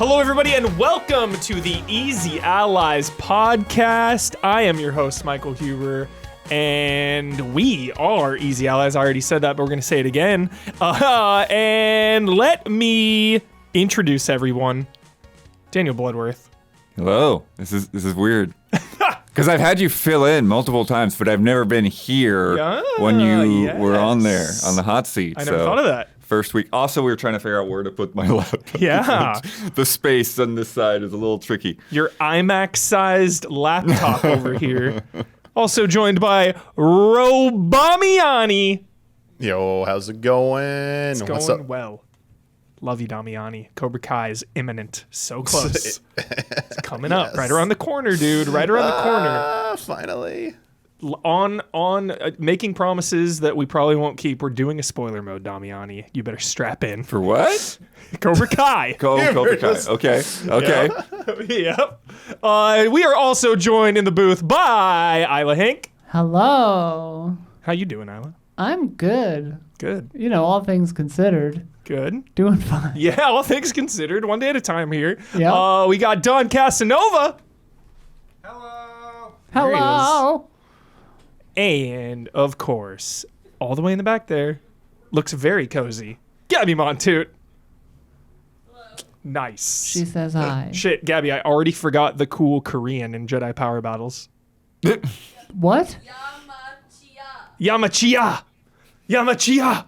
Hello, everybody, and welcome to the Easy Allies podcast. I am your host, Michael Huber, and we are Easy Allies. I already said that, but we're going to say it again. And let me introduce everyone. Daniel Bloodworth. Hello. This is weird. Because I've had you fill in multiple times, but I've never been here when you were on there, on the hot seat. I never thought of that. First week. Also, we were trying to figure out where to put my laptop. Yeah. The space on this side is a little tricky. Your IMAX-sized laptop over here. Also joined by Robamiani. Yo, how's it going? It's What's going up? well. Love you, Damiani. Cobra Kai is imminent. So close. It's coming up. Right around the corner, dude. Right around the corner. Finally. On making promises that we probably won't keep. We're doing a spoiler mode, Damiani. You better strap in. For what? Cobra Kai. Cobra Kai. Okay. Yep. We are also joined in the booth by Isla Hank. Hello. How you doing, Isla? I'm good. Good. You know, all things considered. Good. Doing fine. Yeah, all things considered. One day at a time here. Yeah. We got Don Casanova. Hello. There he is. Hello. And, of course, all the way in the back there, looks very cozy, Gabby Montoot. Nice. She says hi. Shit, Gabby, I already forgot the cool Korean in Jedi Power Battles. What? Yamachia! Yamachia!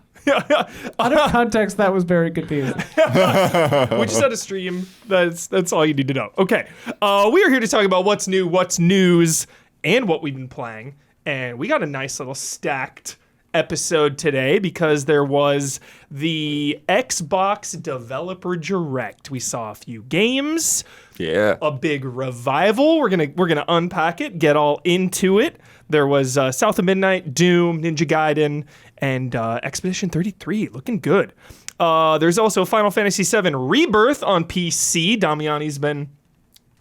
Out of context, that was very confusing. We just had a stream. That's all you need to know. Okay. We are here to talk about what's new, what's news, and what we've been playing. And we got a nice little stacked episode today because there was the Xbox Developer Direct. We saw a few games. Yeah. A big revival. We're gonna unpack it, get all into it. There was South of Midnight, Doom, Ninja Gaiden, and Expedition 33. Looking good. There's also Final Fantasy VII Rebirth on PC. Damiani's been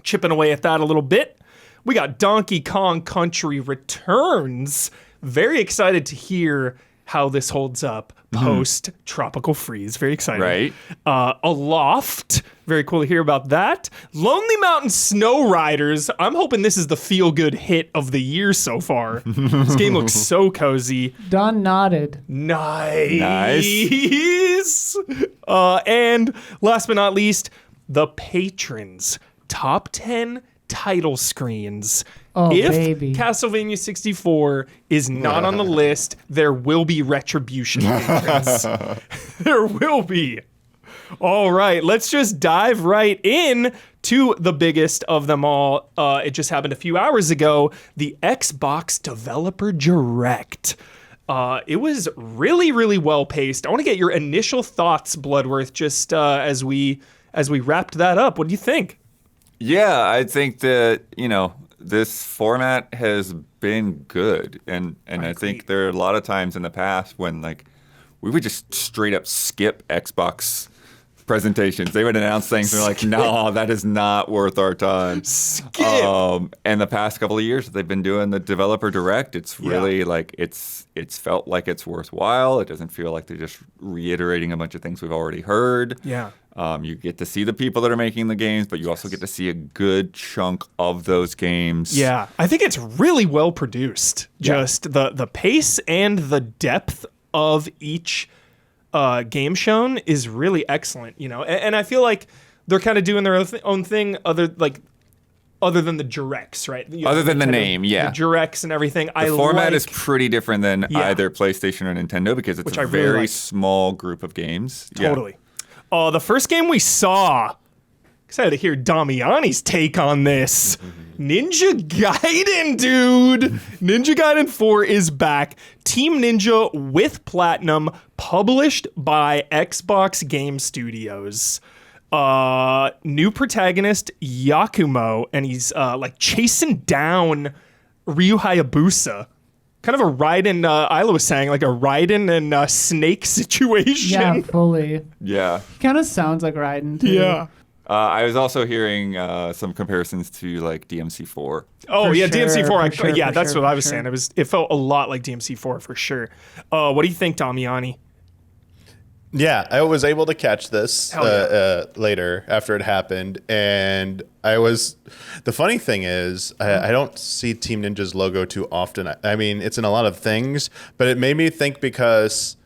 chipping away at that a little bit. We got Donkey Kong Country Returns. Very excited to hear how this holds up post Tropical Freeze. Very excited. Right. Aloft. Very cool to hear about that. Lonely Mountain Snow Riders. I'm hoping this is the feel-good hit of the year so far. This game looks so cozy. Don nodded. Nice. And last but not least, the patrons. Top 10 title screens. Oh, if baby. Castlevania 64 is not on the list, there will be retribution patrons. There will be. All right, let's just dive right in to the biggest of them all. It just happened a few hours ago, the Xbox Developer Direct. It was really, really well paced. I want to get your initial thoughts, Bloodworth, just as we wrapped that up. What do you think? Yeah, I think that, this format has been good. And I think there are a lot of times in the past when, we would just straight up skip Xbox presentations. They would announce things and they're like, no, that is not worth our time. Skip! And the past couple of years they've been doing the Developer Direct. It's really it's felt like it's worthwhile. It doesn't feel like they're just reiterating a bunch of things we've already heard. Yeah. You get to see the people that are making the games, but you also get to see a good chunk of those games. Yeah, I think it's really well produced. Just the pace and the depth of each game shown is really excellent, and I feel like they're kind of doing their own thing other than the directs, right? Other than the name, yeah. The directs and everything. The format is pretty different than either PlayStation or Nintendo because it's a very small group of games. Totally. Yeah. The first game we saw, excited to hear Damiani's take on this. Ninja Gaiden, dude. Ninja Gaiden 4 is back. Team Ninja with Platinum, published by Xbox Game Studios. New protagonist, Yakumo, and he's chasing down Ryu Hayabusa. Kind of a Raiden, Isla was saying, like a Raiden and Snake situation. Yeah, fully. Yeah. Kind of sounds like Raiden, too. Yeah. I was also hearing some comparisons to DMC4. Oh, For yeah, sure, DMC4. That's what I was sure. saying. It felt a lot like DMC4 for sure. What do you think, Damiani? Yeah, I was able to catch this Hell yeah. later after it happened, and the funny thing is, I don't see Team Ninja's logo too often. I mean, it's in a lot of things, but it made me think because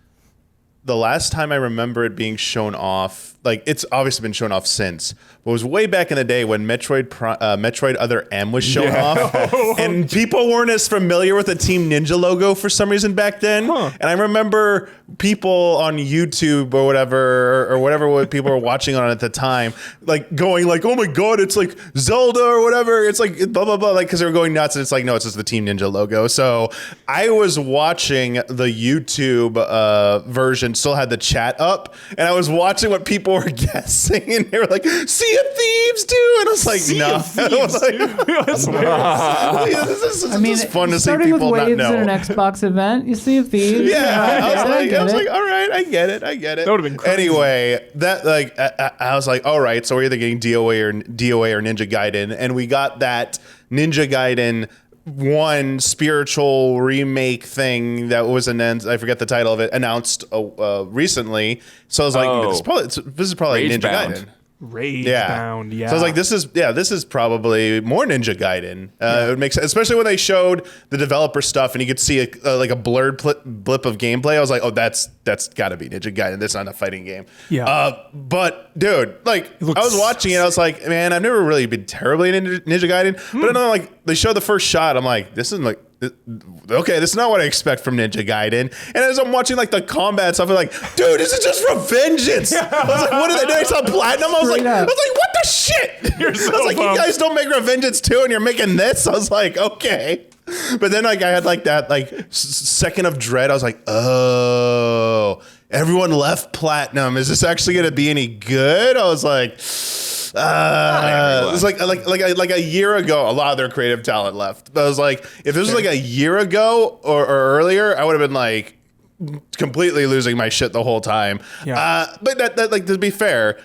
the last time I remember it being shown off, like it's obviously been shown off since, but it was way back in the day when Metroid Other M was shown off, and people weren't as familiar with the Team Ninja logo for some reason back then. And I remember people on YouTube or whatever what people were watching on at the time, like going like, "Oh my god, it's like Zelda or whatever." It's like blah blah blah, like because they were going nuts. And it's like, no, it's just the Team Ninja logo. So I was watching the YouTube version, still had the chat up, and I was watching what people were guessing, and they were like, "Sea of Thieves, too," and I was like, Sea "No." of Thieves, It's fun to see starting with people not waves know. in an Xbox event, you see a Thieves. Yeah, I get was it. like, all right, I get it. That would've been crazy. Anyway, that like, I was like, all right, so we're either getting DOA or Ninja Gaiden, and we got that Ninja Gaiden 1 spiritual remake thing that was announced. I forget the title of it. Announced recently. So I was like, this is probably Ninja Ragebound. Gaiden. Rage Yeah. bound, yeah. So I was like, this is probably more Ninja Gaiden. It would make sense, especially when they showed the developer stuff and you could see like a blurred blip of gameplay. I was like, oh, that's got to be Ninja Gaiden. That's not a fighting game. Yeah. But dude, like I looks was watching it, I was like, man, I've never really been terribly into Ninja Gaiden. But then like they showed the first shot, I'm like, this is like. Okay, this is not what I expect from Ninja Gaiden. And as I'm watching like the combat stuff, I'm like, dude, this is just Revengeance. I was like, what did I saw Platinum? I was like, what the shit? You're so I was like, bummed. you guys don't make Revengeance 2 and you're making this? I was like, okay. But then like I had like that like second of dread. I was like, oh, everyone left Platinum. Is this actually gonna be any good? I was like, it was like a year ago. A lot of their creative talent left. But I was like, if this was like a year ago or earlier, I would have been like completely losing my shit the whole time. Yeah. But that like to be fair,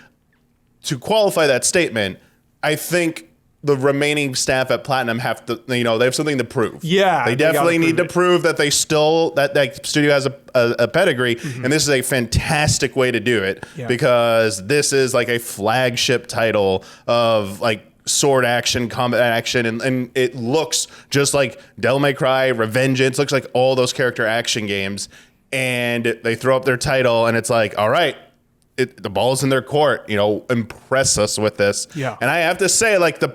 to qualify that statement, I think the remaining staff at Platinum have to, they have something to prove. Yeah, they they definitely gotta need to prove prove that they still that studio has a pedigree, and this is a fantastic way to do it because this is like a flagship title of like sword action, combat action, and it looks just like Devil May Cry, Revengeance, looks like all those character action games, and they throw up their title, and it's like, all right. The ball's in their court, impress us with this. Yeah. And I have to say, like the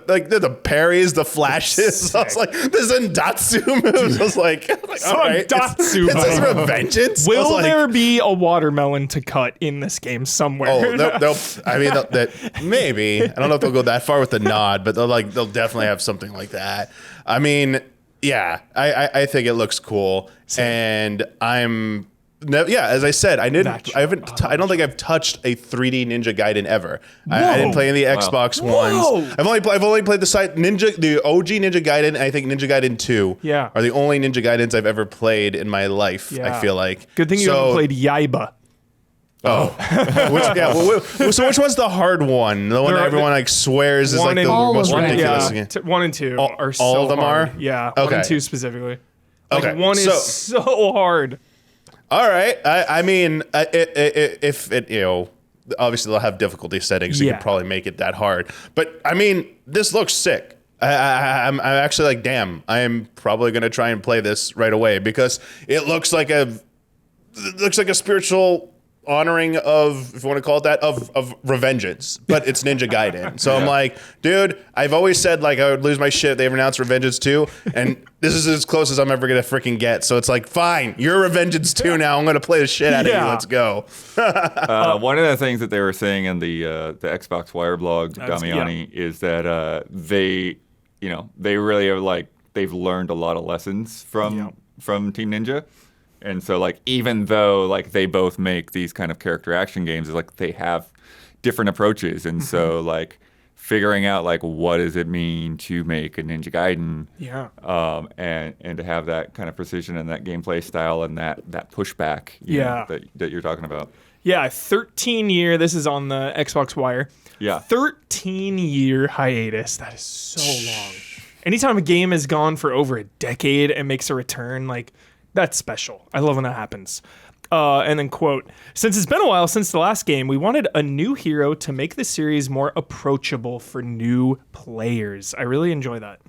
parries, the flashes, I was like, the Zendatsu moves. I was like all right, Zendatsu it's just moves. Revengeance. Will I was like, there be a watermelon to cut in this game somewhere? Oh, they'll maybe. I don't know if they'll go that far with the nod, but they'll definitely have something like that. I mean, yeah, I think it looks cool, and I'm. No, yeah, as I said, I don't think I've touched a 3D Ninja Gaiden ever. I didn't play any of the Xbox ones. I've only played the OG Ninja Gaiden, and I think Ninja Gaiden 2 are the only Ninja Gaidens I've ever played in my life. Yeah. I feel like. Good thing you haven't played Yaiba. So which one's the hard one? The one that everyone like swears is like the most ridiculous game. 1 and 2 are so all of them hard. are? Yeah, Okay. 1 and 2 specifically. Like Okay, 1 is so hard. All right. I mean, if it, obviously they'll have difficulty settings. So you could probably make it that hard. But I mean, this looks sick. I'm actually like, damn, I am probably going to try and play this right away because it looks like a spiritual honoring of, if you want to call it that, of Revengeance, but it's Ninja Gaiden. So I'm like, dude, I've always said like I would lose my shit if they ever announced Revengeance 2, and this is as close as I'm ever gonna freaking get. So it's like, fine, you're Revengeance 2 now. I'm gonna play the shit out of you. Let's go. One of the things that they were saying in the Xbox Wire blog, Damiani, is that they really are like they've learned a lot of lessons from Team Ninja. And so, like, even though, like, they both make these kind of character action games, like, they have different approaches. And so, like, figuring out, like, what does it mean to make a Ninja Gaiden? Yeah. And to have that kind of precision and that gameplay style and that pushback that you're talking about. Yeah, 13-year, this is on the Xbox Wire. Yeah. 13-year hiatus. That is so long. Anytime a game has gone for over a decade and makes a return, like... that's special. I love when that happens. And then quote, since it's been a while since the last game, we wanted a new hero to make the series more approachable for new players. I really enjoy that.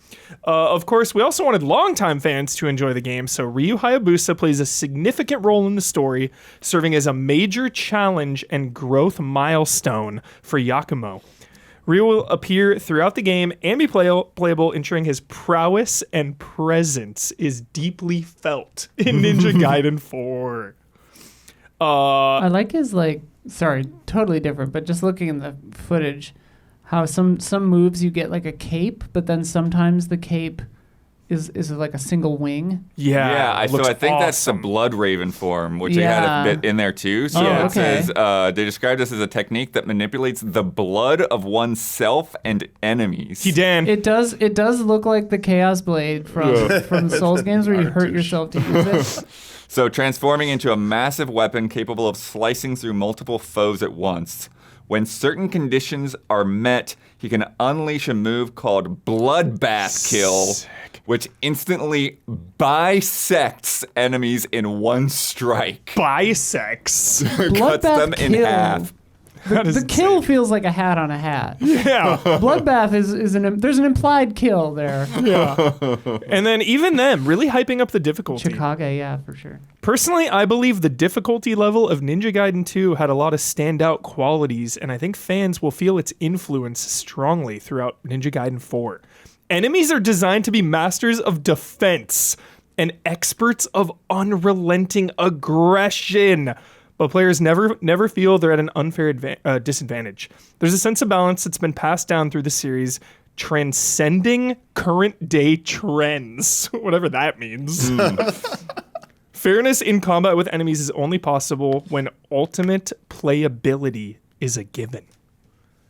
Of course, we also wanted longtime fans to enjoy the game, so Ryu Hayabusa plays a significant role in the story, serving as a major challenge and growth milestone for Yakumo. Ryu will appear throughout the game and be playable, ensuring his prowess and presence is deeply felt in Ninja Gaiden 4. I like his sorry, totally different, but just looking in the footage, how some moves you get like a cape, but then sometimes the cape is like a single wing. Yeah, I think that's the awesome. Blood Raven form, which they had a bit in there too. So Oh, it okay. says they described this as a technique that manipulates the blood of oneself and enemies. Dan. It does look like the Chaos Blade from the Souls games where you hurt yourself to use it. So transforming into a massive weapon capable of slicing through multiple foes at once. When certain conditions are met, he can unleash a move called Bloodbath Kill, which instantly bisects enemies in one strike. Bisects. Cuts them in Kill. half. The kill feels like a hat on a hat. Yeah. Bloodbath there's an implied kill there. And then even them, really hyping up the difficulty. Chicago, yeah, for sure. Personally, I believe the difficulty level of Ninja Gaiden 2 had a lot of standout qualities, and I think fans will feel its influence strongly throughout Ninja Gaiden 4. Enemies are designed to be masters of defense and experts of unrelenting aggression. But players never feel they're at an unfair disadvantage. There's a sense of balance that's been passed down through the series, transcending current day trends, whatever that means. Fairness in combat with enemies is only possible when ultimate playability is a given.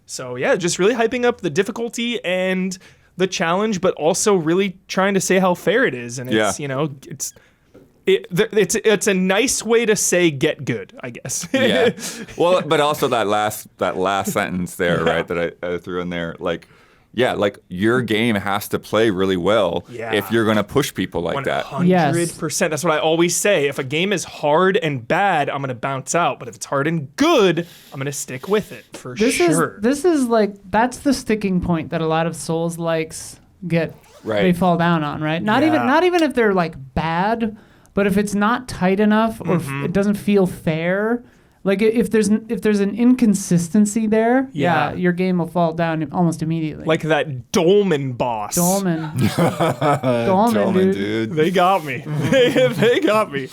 So yeah, just really hyping up the difficulty and the challenge, but also really trying to say how fair it is. And it's, it's a nice way to say get good, I guess. Yeah. Well, but also that last sentence there, right, that I threw in there, like your game has to play really well if you're going to push people like that. 100%. That's what I always say. If a game is hard and bad, I'm going to bounce out. But if it's hard and good, I'm going to stick with it for sure. This is that's the sticking point that a lot of Souls likes get. Right. They fall down on, right? Not even if they're bad. But if it's not tight enough or it doesn't feel fair, like if there's an inconsistency there, your game will fall down almost immediately. Like that Dolmen boss. Dolmen, dude. They got me. They got me.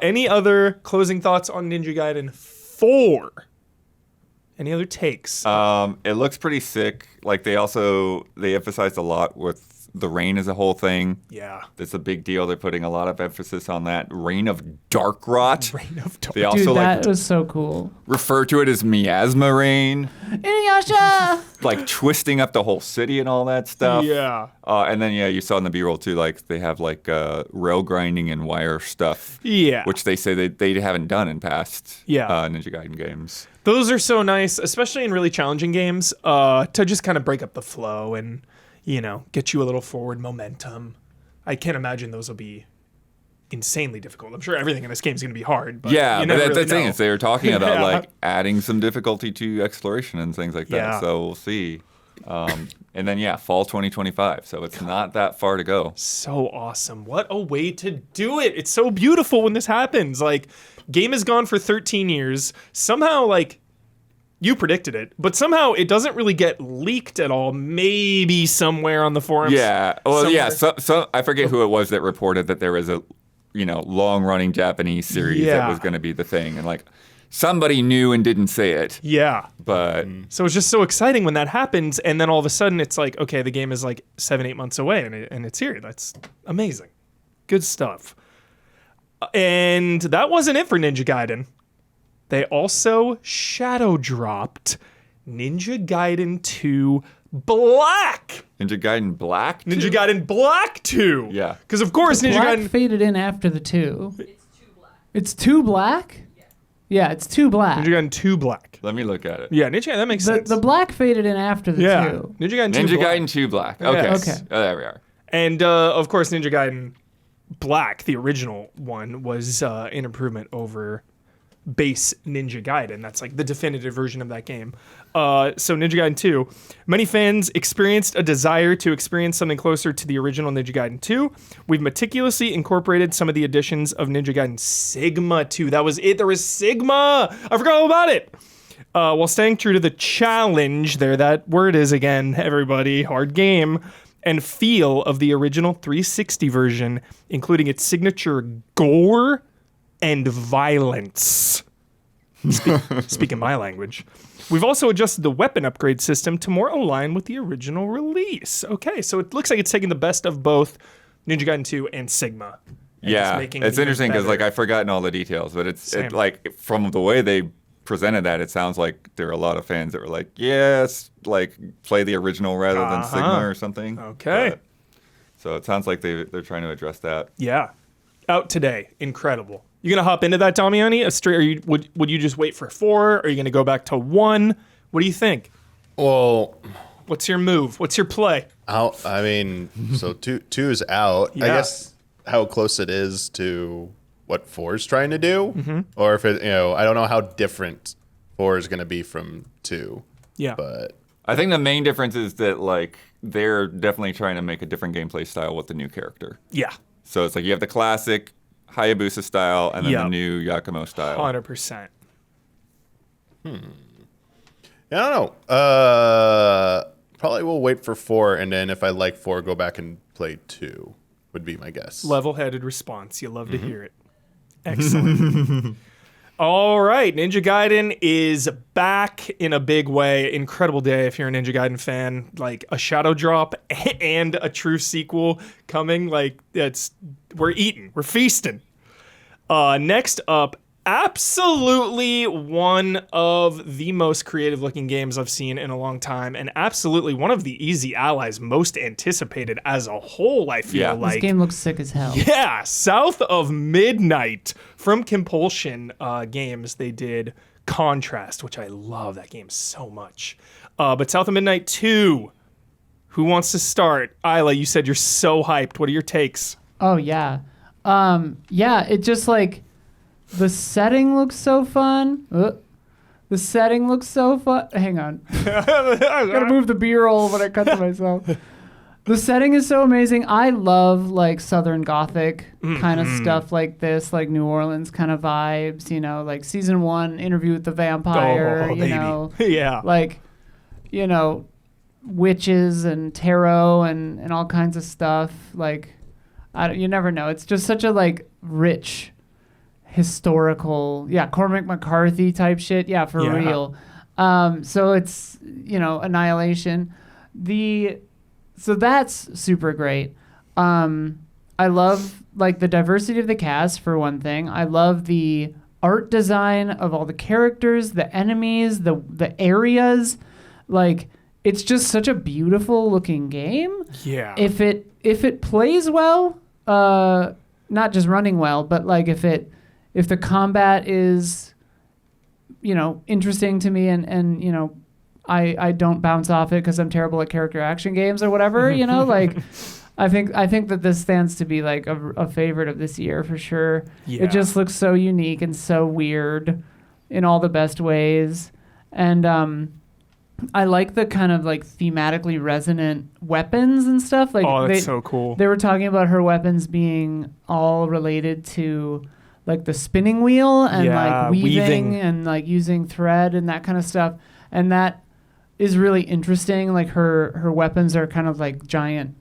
Any other closing thoughts on Ninja Gaiden 4? Any other takes? It looks pretty sick. Like they emphasized a lot with the rain as a whole thing. Yeah. That's a big deal. They're putting a lot of emphasis on that. Rain of Dark Rot. Reign of Dark. They also Dude, that was so cool. refer to it as Miasma Rain. Inuyasha! Like twisting up the whole city and all that stuff. Yeah. And then you saw in the B-roll too, like they have rail grinding and wire stuff. Yeah. Which they say they haven't done in past Ninja Gaiden games. Those are so nice, especially in really challenging games, to just kind of break up the flow and, get you a little forward momentum. I can't imagine those will be insanely difficult. I'm sure everything in this game is going to be hard. But Yeah, you but never that's really the thing know. is they were talking about Yeah. adding some difficulty to exploration and things like that. Yeah. So we'll see. And then fall 2025. So it's not that far to go. So awesome. What a way to do it. It's so beautiful when this happens. Game is gone for 13 years. Somehow, you predicted it, but somehow it doesn't really get leaked at all. Maybe somewhere on the forums. Yeah. Well, somewhere. So I forget who it was that reported that there was a, long-running Japanese series that was going to be the thing, and somebody knew and didn't say it. Yeah. But So it's just so exciting when that happens, and then all of a sudden it's okay, the game is 7-8 months away, and it's here. That's amazing. Good stuff. And that wasn't it for Ninja Gaiden. They also shadow dropped Ninja Gaiden 2 Black. Ninja Gaiden Black. Ninja Gaiden Black 2. Yeah. Because of course Ninja Black Gaiden. faded in after the 2. It's too black? Yeah, it's too black. Ninja Gaiden 2 Black. Let me look at it. Yeah, Ninja Gaiden, that makes sense. The black faded in after the 2. Ninja Gaiden 2 Ninja Black. Gaiden 2 Black. Okay. Okay. Oh, there we are. And of course Ninja Gaiden Black, the original one, was an improvement over base Ninja Gaiden. That's like the definitive version of that game. So Ninja Gaiden 2, many fans experienced a desire to experience something closer to the original Ninja Gaiden 2. We've meticulously incorporated some of the additions of Ninja Gaiden Sigma 2. That was it. There was Sigma. I forgot all about it. While staying true to the challenge, there that word is again, everybody, hard game, and feel of the original 360 version, including its signature gore and violence. Speaking my language. We've also adjusted the weapon upgrade system to more align with the original release. Okay, so it looks like it's taking the best of both Ninja Gaiden 2 and Sigma. And Yeah, making it's it interesting because better. like I've forgotten all the details, but it's Same. like from the way they presented that, it sounds like there are a lot of fans that were like, yes, like play the original rather than Sigma or something. Okay. But, so it sounds like they're trying to address that. Yeah. Out today. Incredible. You gonna hop into that, Damiani? Would you just wait for 4? Or are you gonna go back to 1? What do you think? Well, What's your move? What's your play? I mean, so two is out. Yeah. I guess how close it is to what 4 is trying to do, Mm-hmm. or if it, I don't know how different 4 is going to be from 2. Yeah. But I think the main difference is that like they're definitely trying to make a different gameplay style with the new character. Yeah. So it's like you have the classic Hayabusa style and then Yep. the new Yakumo style. 100%. I don't know. Probably will wait for 4, and then if I like 4, go back and play 2. Would be my guess. Level-headed response. You love to hear it. Excellent. All right. Ninja Gaiden is back in a big way. Incredible day if you're a Ninja Gaiden fan. Like a shadow drop and a true sequel coming. Like we're eating. We're feasting. Next up, absolutely one of the most creative looking games I've seen in a long time, and absolutely one of the Easy Allies most anticipated as a whole, I feel Yeah. like. This game looks sick as hell. Yeah, South of Midnight from Compulsion Games. They did Contrast, which I love that game so much. But South of Midnight 2, who wants to start? Isla, you said you're so hyped. What are your takes? Oh yeah. Yeah, it just like the setting looks so fun. The setting looks so fun. Hang on. Gotta move the B-roll when I cut to myself. The setting is so amazing. I love like Southern Gothic kind of stuff like this, like New Orleans kind of vibes, like season 1, Interview with the Vampire, baby. Yeah. like, witches and tarot and all kinds of stuff. Like, you never know. It's just such a like rich historical, Cormac McCarthy type shit. Yeah, for real. So it's, Annihilation. So that's super great. I love like the diversity of the cast for one thing. I love the art design of all the characters, the enemies, the areas. Like it's just such a beautiful looking game. Yeah. If it plays well, not just running well, but like if the combat is, interesting to me and I don't bounce off it because I'm terrible at character action games or whatever, like I think that this stands to be like a favorite of this year for sure. Yeah. It just looks so unique and so weird in all the best ways. And I like the kind of like thematically resonant weapons and stuff. Like that's so cool. They were talking about her weapons being all related to like the spinning wheel and like weaving and like using thread and that kind of stuff. And that is really interesting. Like her weapons are kind of like giant,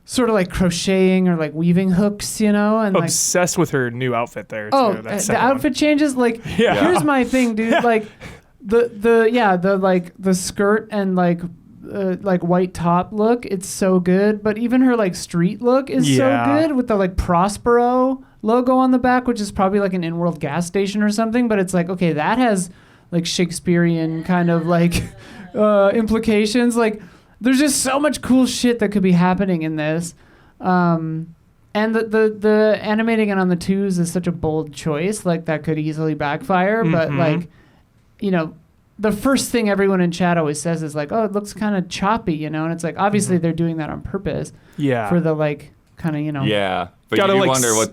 sort of like crocheting or like weaving hooks, and like Obsessed with her new outfit there too. the outfit changes. Like here's my thing, dude. Like the skirt and like white top look, it's so good. But even her like street look is so good with the like Prospero logo on the back, which is probably like an in-world gas station or something. But it's like, okay, that has like Shakespearean kind of like implications. Like there's just so much cool shit that could be happening in this. And the animating it on the 2s is such a bold choice. Like that could easily backfire. But like, the first thing everyone in chat always says is like, oh, it looks kind of choppy, and it's like, obviously they're doing that on purpose. Yeah. For the like kind of, Yeah, But Gotta, you like, wonder what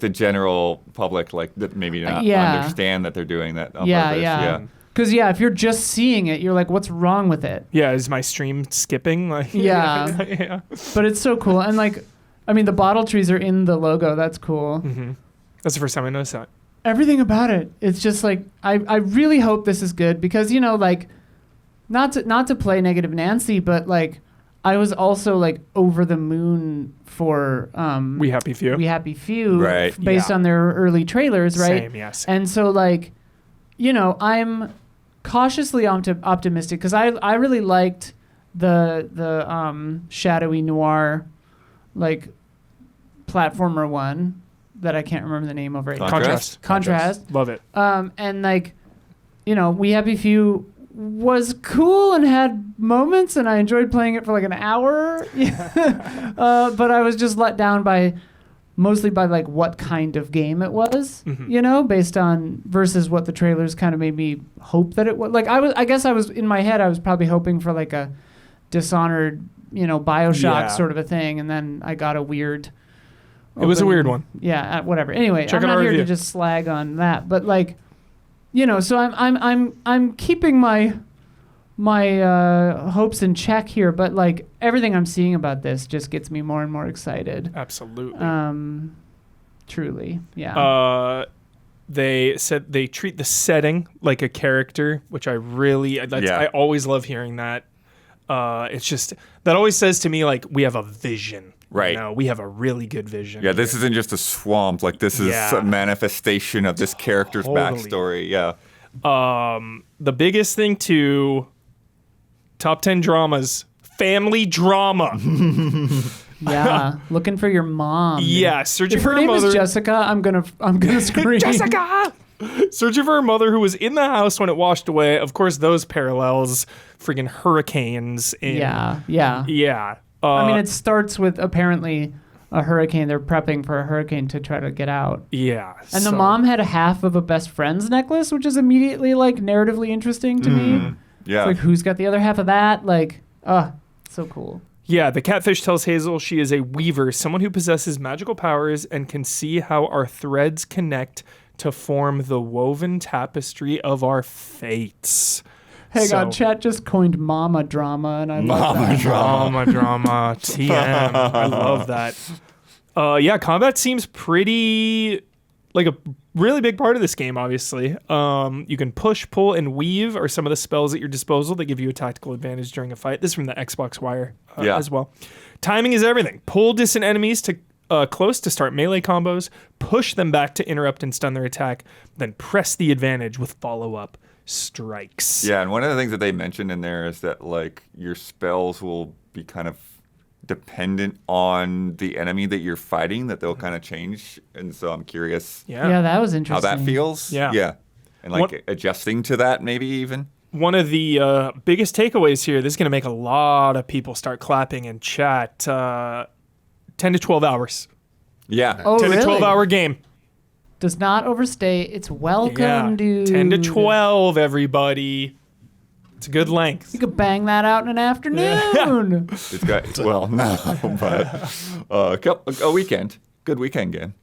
the general public that maybe not understand that they're doing that on purpose. Yeah. Because if you're just seeing it, you're like, what's wrong with it? Yeah, is my stream skipping? Like, Yeah. yeah. But it's so cool. And the bottle trees are in the logo. That's cool. Mm-hmm. That's the first time I noticed that. Everything about it. It's just like, I really hope this is good because, not to play Negative Nancy, but I was also over the moon for We Happy Few. We Happy Few, Right. based on their early trailers, right? Same, yes. And so I'm cautiously optimistic because I really liked the shadowy noir platformer one that I can't remember the name of right now. Contrast. Love it. And We Happy Few was cool and had moments, and I enjoyed playing it for an hour. But I was just let down mostly by what kind of game it was, based on versus what the trailers kind of made me hope that it was. I guess I was in my head, I was probably hoping for a Dishonored, BioShock sort of a thing, and then I got a weird. It was a weird one. Yeah, whatever. Anyway, Check I'm out our not here review. to just slag on that, but so I'm keeping my hopes in check here, but everything I'm seeing about this just gets me more and more excited. Absolutely. Truly, yeah. They said they treat the setting like a character, which I always love hearing that. It's just that always says to me we have a vision. Right. We have a really good vision. Yeah, this isn't just a swamp. This is a manifestation of this character's backstory. Yeah. The biggest thing too, top 10 dramas, family drama. Yeah, looking for your mom. Yeah, searching If for her her name mother. is Jessica, I'm gonna scream. Jessica! Searching for her mother who was in the house when it washed away. Of course, those parallels, friggin' hurricanes. Yeah. Yeah. It starts with apparently a hurricane. They're prepping for a hurricane to try to get out. Yeah. And the mom had a half of a best friend's necklace, which is immediately narratively interesting to me. Yeah. It's who's got the other half of that? So cool. Yeah, the catfish tells Hazel she is a weaver, someone who possesses magical powers and can see how our threads connect to form the woven tapestry of our fates. Hang on, chat just coined mama drama, and I love that. Mama drama. TM. I love that. Combat seems pretty a really big part of this game, obviously. You can push, pull, and weave are some of the spells at your disposal that give you a tactical advantage during a fight. This is from the Xbox Wire as well. Timing is everything. Pull distant enemies to close to start melee combos, push them back to interrupt and stun their attack, then press the advantage with follow-up strikes. Yeah, and one of the things that they mentioned in there is that your spells will be kind of dependent on the enemy that you're fighting, that they'll kind of change. And so I'm curious Yeah, that was how interesting. that feels. Yeah. And adjusting to that maybe even. One of the biggest takeaways here, this is going to make a lot of people start clapping in chat, 10 to 12 hours. Yeah. Oh, 10 really? to 12 hour game. Does not overstay. It's welcome, dude. 10 to 12, everybody. It's a good length. You could bang that out in an afternoon. It's got, well, no, but a weekend. Good weekend game.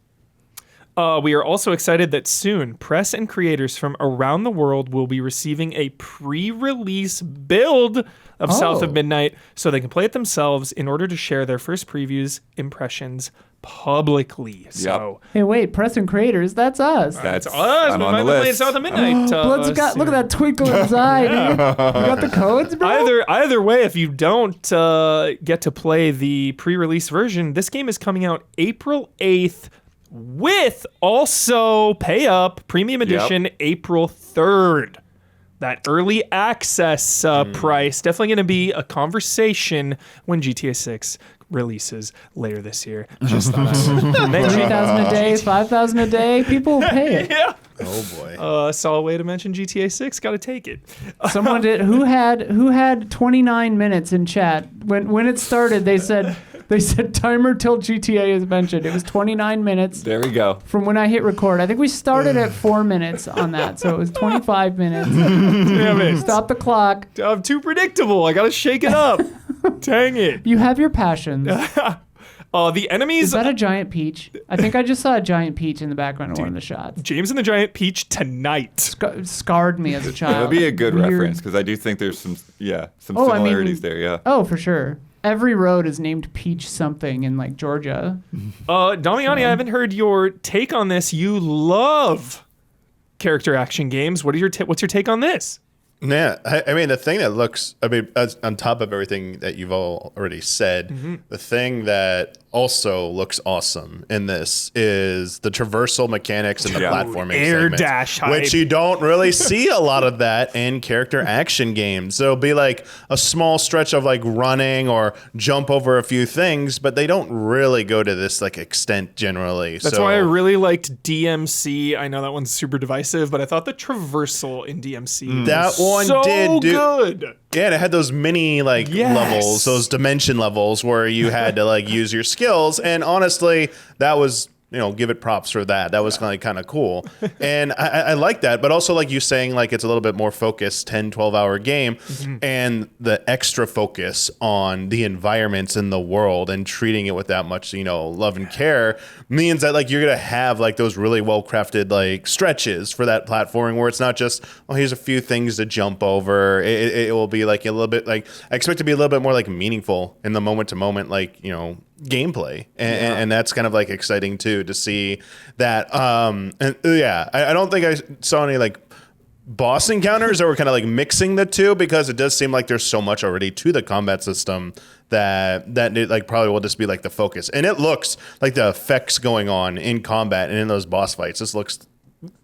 We are also excited that soon, press and creators from around the world will be receiving a pre-release build of South of Midnight so they can play it themselves in order to share their first previews, impressions publicly. So, Hey, wait, press and creators, that's us. That's us. I'm We on might the be playing list. South of Midnight. Look at that twinkle in his eye, dude. You got the codes, bro? Either way, if you don't get to play the pre-release version, this game is coming out April 8th with also pay up premium edition April 3rd. That early access price definitely going to be a conversation when GTA 6 releases later this year. Just thought I would mention. 3,000 a day, 5,000 a day, people will pay it. Yeah. Oh boy. Solid way to mention GTA 6. Got to take it. Someone did who had 29 minutes in chat when it started. They said timer till GTA is mentioned. It was 29 minutes There we go. from when I hit record. I think we started at 4 minutes on that, so it was 25 minutes. Damn it. Stop the clock. I'm too predictable. I got to shake it up. Dang it. You have your passions. The enemies. Is that a giant peach? I think I just saw a giant peach in the background of one of the shots. James and the Giant Peach tonight. Scarred me as a child. That'd be a good Weird. reference because I do think there's some similarities there. Yeah. Oh, for sure. Every road is named Peach something in like Georgia. Damiani, I haven't heard your take on this. You love character action games. What's your take on this? Yeah, I mean, the thing that looks, on top of everything that you've all already said, the thing that also looks awesome in this is the traversal mechanics and the platforming Air segments, dash hype. which you don't really see a lot of that in character action games. So it'll be like a small stretch of like running or jump over a few things, but they don't really go to this like extent generally. That's why I really liked DMC. I know that one's super divisive, but I thought the traversal in DMC that one so did do good. Yeah, and it had those mini levels, those dimension levels where you had to like use your skills. And honestly, that was, give it props for that. That was kind of cool. And I like that. But also like you saying like it's a little bit more focused 10, 12-hour game and the extra focus on the environments in the world and treating it with that much, love and care means that like you're going to have like those really well-crafted like stretches for that platforming where it's not just, here's a few things to jump over. It will be like a little bit like, I expect it to be a little bit more like meaningful in the moment to moment, like, gameplay. And that's kind of like exciting too, to see that. I don't think I saw any like boss encounters that were kind of like mixing the two, because it does seem like there's so much already to the combat system that it like probably will just be like the focus. And it looks like the effects going on in combat and in those boss fights, this looks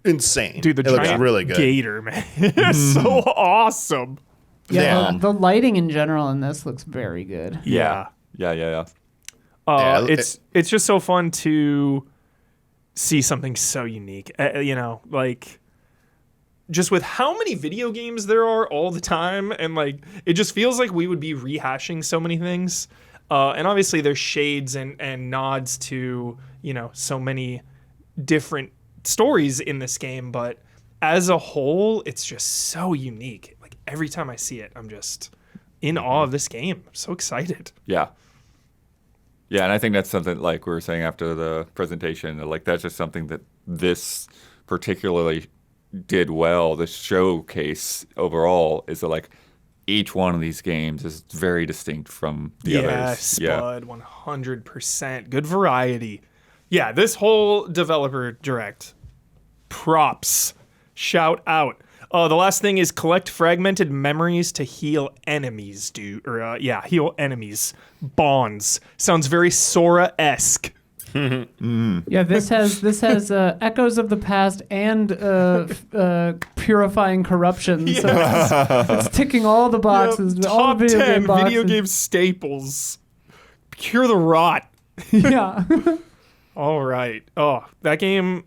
insane. Dude, it looks really good. Gator, man. It's so awesome. Yeah, the lighting in general in this looks very good. Yeah. Yeah. It's just so fun to see something so unique. Like just with how many video games there are all the time, and like it just feels like we would be rehashing so many things. And obviously there's shades and nods to, so many different stories in this game, but as a whole, it's just so unique. Like every time I see it, I'm just in awe of this game. I'm so excited. Yeah. Yeah, and I think that's something like we were saying after the presentation, like that's just something that this particularly did well. The showcase overall is that like each one of these games is very distinct from the others. Spud, 100%. Good variety. Yeah, this whole developer direct, props, shout out. The last thing is collect fragmented memories to heal enemies, dude. Heal enemies. Bonds. Sounds very Sora-esque. Yeah, this has echoes of the past and purifying corruption. Yes. So it's ticking all the boxes. Yep, all top the 10 boxes. video game staples. Cure the rot. Yeah. All right. Oh, that game.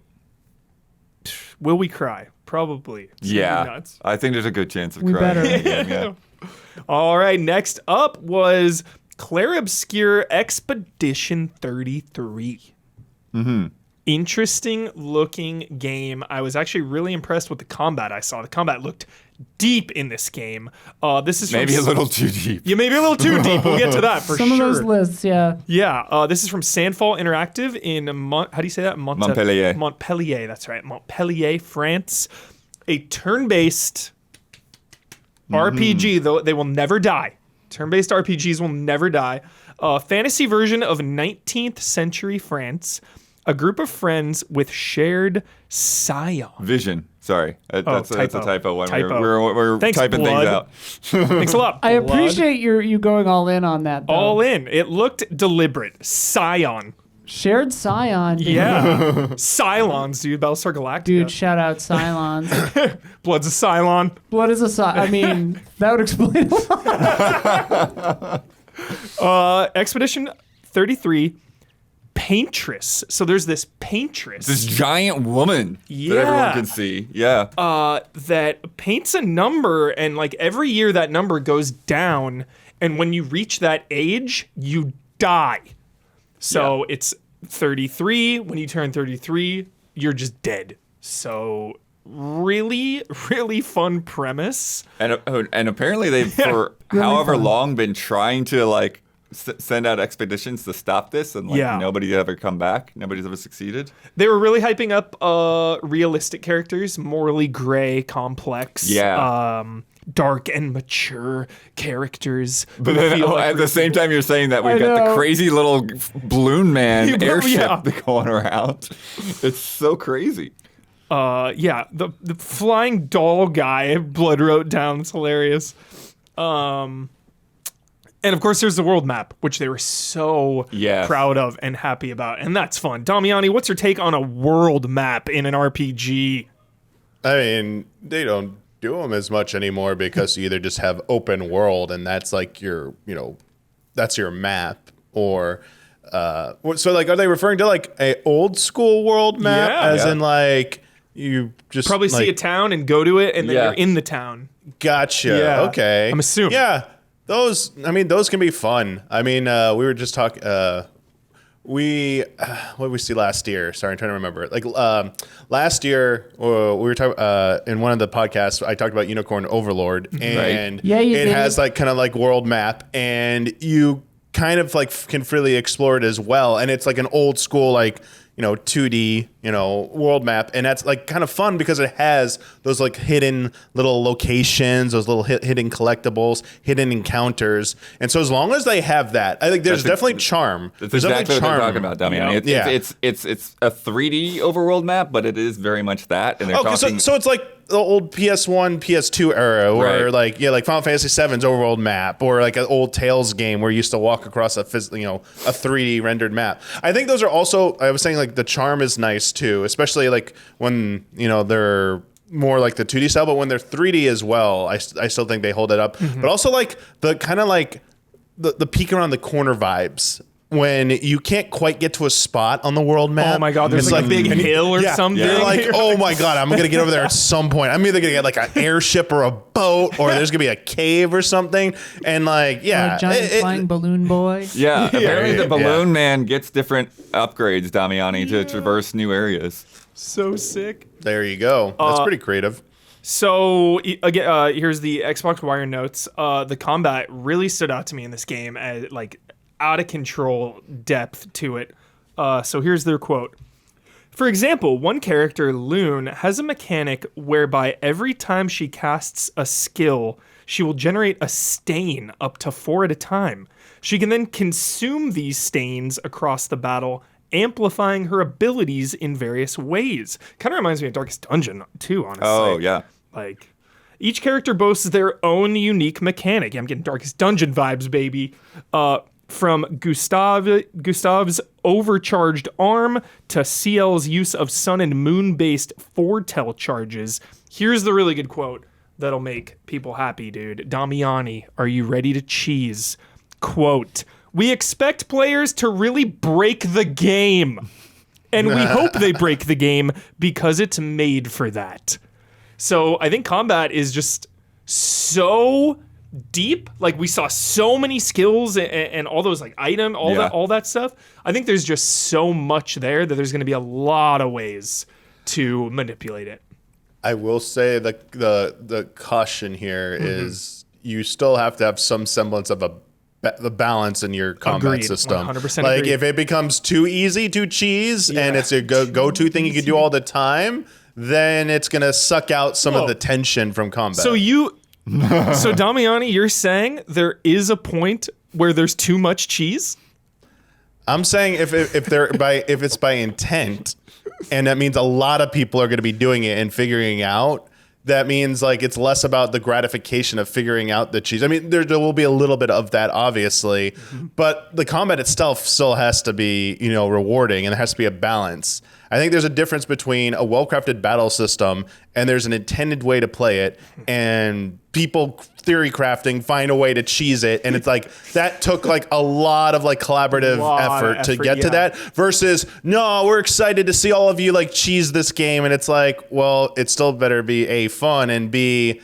Will we cry? Probably. It's gonna be nuts. I think there's a good chance of We crying. better. Yeah. All right. Next up was Clair Obscur Expedition 33. Interesting looking game. I was actually really impressed with the combat I saw. The combat looked deep in this game. This is Maybe a little too deep. Yeah, maybe a little too deep. We'll get to that for Some sure. of those lists, yeah. Yeah, this is from Sandfall Interactive in how do you say that? Montpellier. Montpellier, that's right. Montpellier, France. A turn-based RPG, though they will never die. Turn-based RPGs will never die. Fantasy version of 19th century France. A group of friends with shared scion. Vision. Sorry. That's a typo. When Typo. We're Thanks, typing Blood. things out. Thanks a lot. I Blood. appreciate you going all in on that, though. All in. It looked deliberate. Scion. Shared Scion. Dude. Yeah. Cylons, dude. Battlestar Galactica. Dude, shout out Cylons. Blood's a Cylon. Blood is a Cylon. I mean, that would explain a lot. Expedition 33. Paintress. So there's this paintress. This giant woman that everyone can see. Yeah. That paints a number, and like every year that number goes down, and when you reach that age, you die. So it's 33. When you turn 33, you're just dead. So really, really fun premise. And apparently they've for Really however fun. long been trying to like send out expeditions to stop this, and nobody ever come back. Nobody's ever succeeded. They were really hyping up realistic characters, morally gray, complex, dark and mature characters. But then at the same time, you're saying that we've got the crazy little balloon man airship going around. It's so crazy. The flying doll guy Blood wrote down. It's hilarious. And of course, there's the world map, which they were so proud of and happy about, and that's fun. Damiani, what's your take on a world map in an RPG? I mean, they don't do them as much anymore because you either just have open world, and that's like your, that's your map, or so like, are they referring to like a old school world map, in like you just probably see a town and go to it, and then you're in the town. Gotcha. Yeah. Okay. I'm assuming. Yeah. Those can be fun. I mean, we were just talking. What did we see last year? Sorry, I'm trying to remember. Like last year, we were talking in one of the podcasts. I talked about Unicorn Overlord, and it has like kind of like world map, and you kind of like can freely explore it as well. And it's like an old school 2D, world map. And that's like kind of fun because it has those like hidden little locations, those little hidden collectibles, hidden encounters. And so as long as they have that, I think there's definitely charm. That's exactly what they're talking about, Damiani. It's a 3D overworld map, but it is very much that. And they're talking... so it's like the old PS1, PS2 era, where like Final Fantasy VII's overworld map, or like an old Tales game where you used to walk across a 3D rendered map. I think those are also, I was saying like the charm is nice too, especially like when they're more like the 2D style, but when they're 3D as well, I still think they hold it up. But also like the kind of like the peek around the corner vibes. When you can't quite get to a spot on the world map. Oh my God, there's like a big hill or something. You're like, oh my God, I'm going to get over there at some point. I'm either going to get like an airship or a boat, or there's going to be a cave or something. And like, or a giant flying balloon boy. Yeah, apparently the balloon man gets different upgrades, Damiani, to traverse new areas. So sick. There you go. That's pretty creative. So again, here's the Xbox Wire notes. The combat really stood out to me in this game as like out of control depth to it. So here's their quote. For example, one character, Loon, has a mechanic whereby every time she casts a skill, she will generate a stain up to 4 at a time. She can then consume these stains across the battle, amplifying her abilities in various ways. Kind of reminds me of Darkest Dungeon too, honestly. Oh, yeah. Like, each character boasts their own unique mechanic. I'm getting Darkest Dungeon vibes, baby. From Gustav's overcharged arm to CL's use of sun and moon-based foretell charges. Here's the really good quote that'll make people happy, dude. Damiani, are you ready to cheese? Quote, we expect players to really break the game. And we hope they break the game because it's made for that. So I think combat is just so deep. Like, we saw so many skills and all those like all that stuff. I think there's just so much there that there's going to be a lot of ways to manipulate it. I will say the caution here is you still have to have some semblance of the balance in your combat system. 100% like agreed. if it becomes too easy to cheese and it's a go-to thing you can do all the time, then it's going to suck out some of the tension from combat. So Damiani, you're saying there is a point where there's too much cheese? I'm saying if it's by intent, and that means a lot of people are going to be doing it and figuring out. That means like it's less about the gratification of figuring out the cheese. I mean, there will be a little bit of that, obviously, but the combat itself still has to be rewarding, and there has to be a balance. I think there's a difference between a well-crafted battle system and there's an intended way to play it, and people theory crafting find a way to cheese it, and it's like that took like a lot of like collaborative effort to get to that, versus no, we're excited to see all of you like cheese this game, and it's like, well, it still better be A, fun, and B,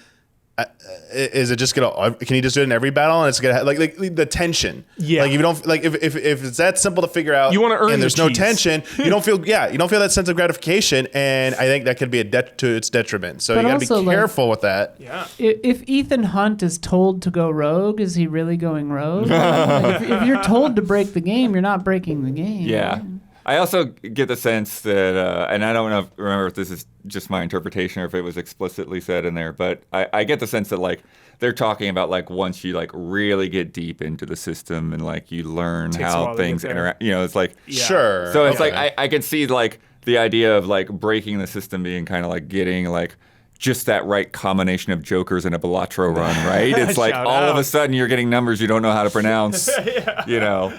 is it just gonna? Can you just do it in every battle and it's gonna have, like the tension? Yeah. Like if you don't like if it's that simple to figure out, You wanna earn and the there's no cheese. tension. You don't feel that sense of gratification, and I think that could be to its detriment. So But you gotta be also, like- careful with that. Yeah. If Ethan Hunt is told to go rogue, is he really going rogue? Like, if you're told to break the game, you're not breaking the game. Yeah. I also get the sense that, and I don't remember if this is just my interpretation or if it was explicitly said in there, but I get the sense that like they're talking about like once you like really get deep into the system and like you learn Takes a how while to get things there. interact. You know, it's like Sure. so it's Okay. like I can see like the idea of like breaking the system being kind of like getting like just that right combination of jokers in a Balatro run, right? It's like Shout all of out. a sudden you're getting numbers you don't know how to pronounce, you know.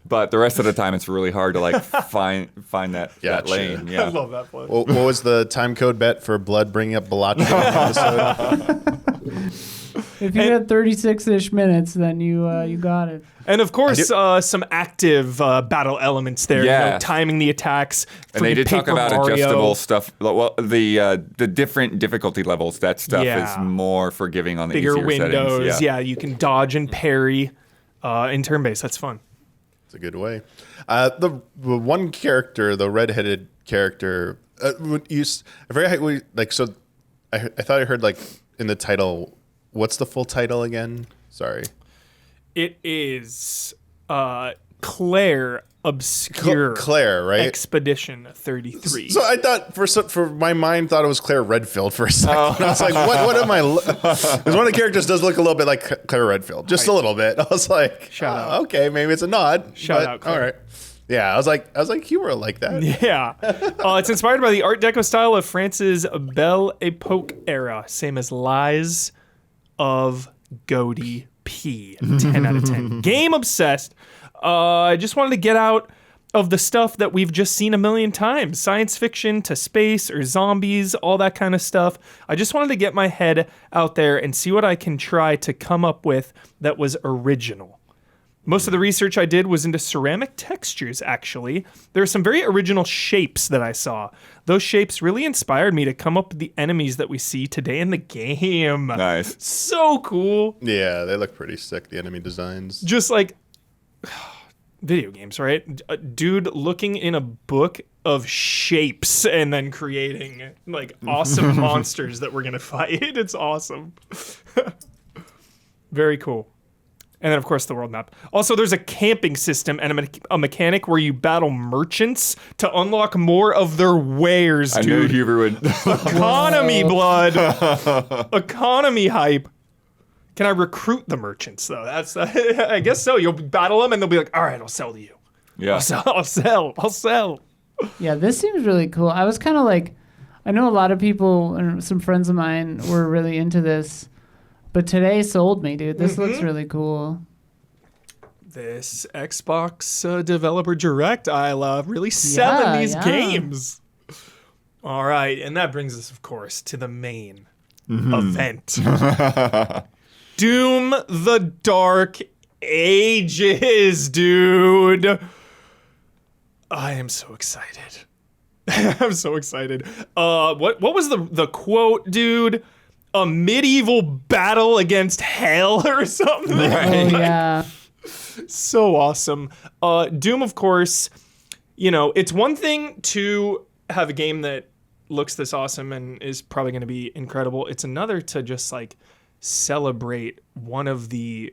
But the rest of the time it's really hard to like find that Gotcha. lane. Yeah. I love that play. What was the time code bet for Blood bringing up Balacho in the episode? If you had 36-ish minutes, then you got it. And of course, some active battle elements there. You Yeah. know, timing the attacks. And they freaking did talk Paper about Mario. adjustable stuff. Well, the different difficulty levels, that stuff Yeah. is more forgiving on the Bigger easier windows. settings. Yeah, you can dodge and parry in turn-based. That's fun. It's a good way. The one character, the redheaded character, I forget how so. I thought I heard like in the title. What's the full title again? Sorry. It is Clair Obscur. Claire, right? Expedition 33. So I thought for my mind thought it was Claire Redfield for a second. I was like, what am I? Because one of the characters does look a little bit like Claire Redfield, just a little bit. I was like, Shout out. okay, maybe it's a nod. Shout but out, Claire. all right. Yeah, I was like, you were like that. Yeah. It's inspired by the Art Deco style of France's Belle Epoque era, same as Lies of Godey P. 10 out of 10. Game obsessed. I just wanted to get out of the stuff that we've just seen a million times. Science fiction to space or zombies, all that kind of stuff. I just wanted to get my head out there and see what I can try to come up with that was original. Most of the research I did was into ceramic textures, actually. There are some very original shapes that I saw. Those shapes really inspired me to come up with the enemies that we see today in the game. Nice. So cool. Yeah, they look pretty sick. The enemy designs. Just like video games, right? A dude looking in a book of shapes and then creating like awesome monsters that we're going to fight. It's awesome. Very cool. And then, of course, the world map. Also, there's a camping system and a mechanic where you battle merchants to unlock more of their wares, I knew dude. Huber would. Economy, blood. Economy hype. Can I recruit the merchants, though? That's I guess so. You'll battle them, and they'll be like, all right, I'll sell to you. Yeah. I'll sell. Yeah, this seems really cool. I was kind of like, I know a lot of people and some friends of mine were really into this, but today sold me, dude. This looks really cool. This Xbox Developer Direct, I love really selling these games. All right, and that brings us, of course, to the main event. Doom the Dark Ages, dude. I am so excited. I'm so excited. What was the quote, dude? A medieval battle against hell or something? Oh, yeah. So awesome. Doom, of course, you know, it's one thing to have a game that looks this awesome and is probably going to be incredible. It's another to just like celebrate one of the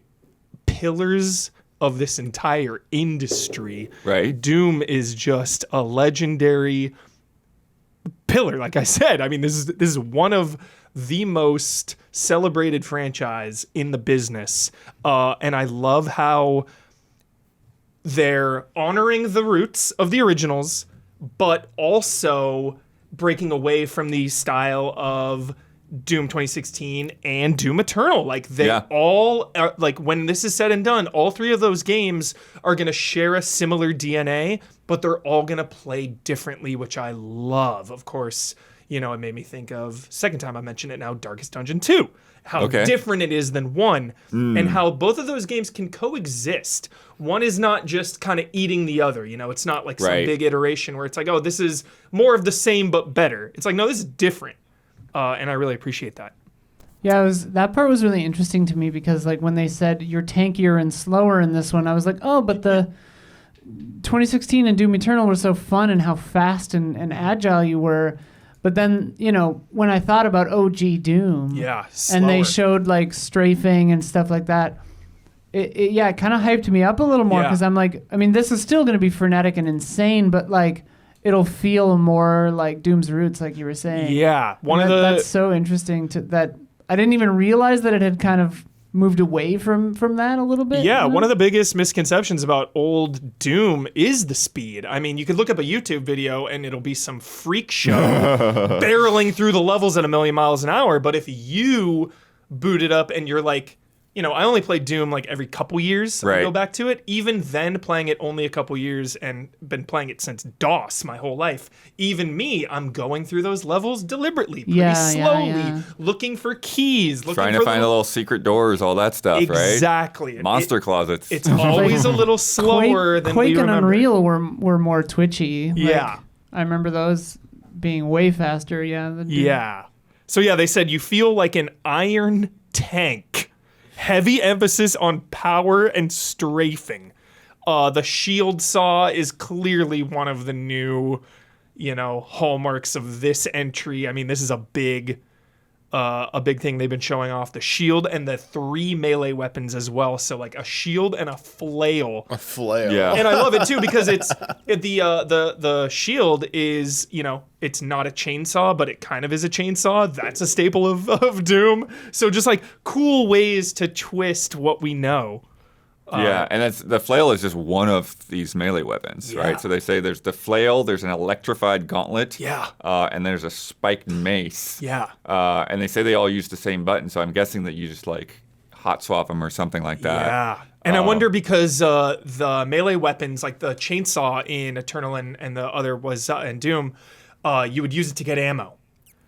pillars of this entire industry. Right. Doom is just a legendary pillar, like I said. I mean, this is one of the most celebrated franchise in the business. And I love how they're honoring the roots of the originals, but also breaking away from the style of Doom 2016 and Doom Eternal. Like they all are, like when this is said and done, all three of those games are going to share a similar DNA, but they're all going to play differently, which I love. Of course, you know, it made me think of, second time I mentioned it now, Darkest Dungeon 2. How different it is than one, and how both of those games can coexist. One is not just kind of eating the other, you know, it's not like some big iteration where it's like, oh, this is more of the same but better. It's like, no, this is different. And I really appreciate that. Yeah, that part was really interesting to me because like when they said you're tankier and slower in this one, I was like, oh, but the 2016 and Doom Eternal were so fun and how fast and agile you were. But then, when I thought about OG Doom, and they showed like strafing and stuff like that, it kind of hyped me up a little more because I'm like, I mean, this is still going to be frenetic and insane, but like it'll feel more like Doom's roots, like you were saying. Yeah, that's so interesting that I didn't even realize that it had kind of moved away from that a little bit. Yeah, one of the biggest misconceptions about old Doom is the speed. I mean, you could look up a YouTube video and it'll be some freak show barreling through the levels at 1,000,000 miles an hour. But if you boot it up and you're like, I only play Doom like every couple years. I go back to it. Even then, playing it only a couple years and been playing it since DOS my whole life. Even me, I'm going through those levels deliberately, pretty slowly, looking for keys, trying to find the little secret doors, all that stuff, right? Exactly. Monster closets. It's always a little slower than Quake we and remember. Unreal were more twitchy. Yeah. I remember those being way faster. Yeah. So they said you feel like an iron tank. Heavy emphasis on power and strafing. The shield saw is clearly one of the new, hallmarks of this entry. I mean, this is a big thing they've been showing off. The shield and the 3 melee weapons as well. So like a shield and a flail. A flail. Yeah. And I love it too because the shield is, it's not a chainsaw, but it kind of is a chainsaw. That's a staple of Doom. So just like cool ways to twist what we know. And the flail is just one of these melee weapons, right? So they say there's the flail, there's an electrified gauntlet, and there's a spiked mace. And they say they all use the same button, so I'm guessing that you just like hot swap them or something like that. Yeah. And I wonder because the melee weapons, like the chainsaw in Eternal and the other was in Doom, you would use it to get ammo.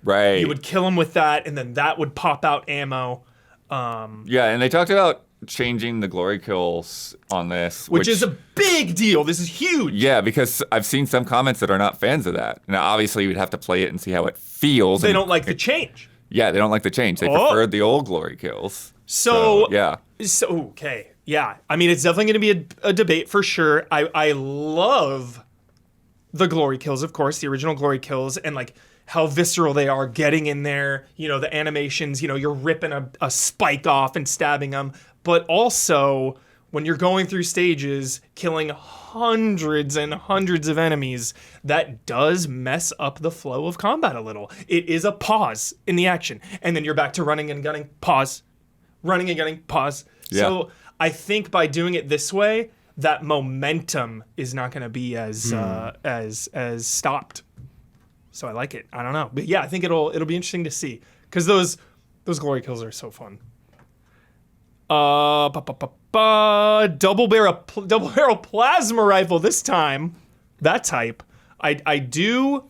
Right. You would kill them with that, and then that would pop out ammo. And they talked about changing the glory kills on this. Which is a big deal. This is huge. Yeah, because I've seen some comments that are not fans of that. Now, obviously, you'd have to play it and see how it feels. They don't like the change. Yeah, they don't like the change. They preferred the old glory kills. So okay. Yeah. I mean, it's definitely going to be a debate for sure. I love the glory kills, of course, the original glory kills, and like how visceral they are getting in there. The animations, you're ripping a spike off and stabbing them. But also, when you're going through stages, killing hundreds and hundreds of enemies, that does mess up the flow of combat a little. It is a pause in the action. And then you're back to running and gunning, pause. Running and gunning, pause. Yeah. So I think by doing it this way, that momentum is not going to be as stopped. So I like it. I don't know. But yeah, I think it'll be interesting to see. Because those glory kills are so fun. Double barrel plasma rifle this time. That type. I do.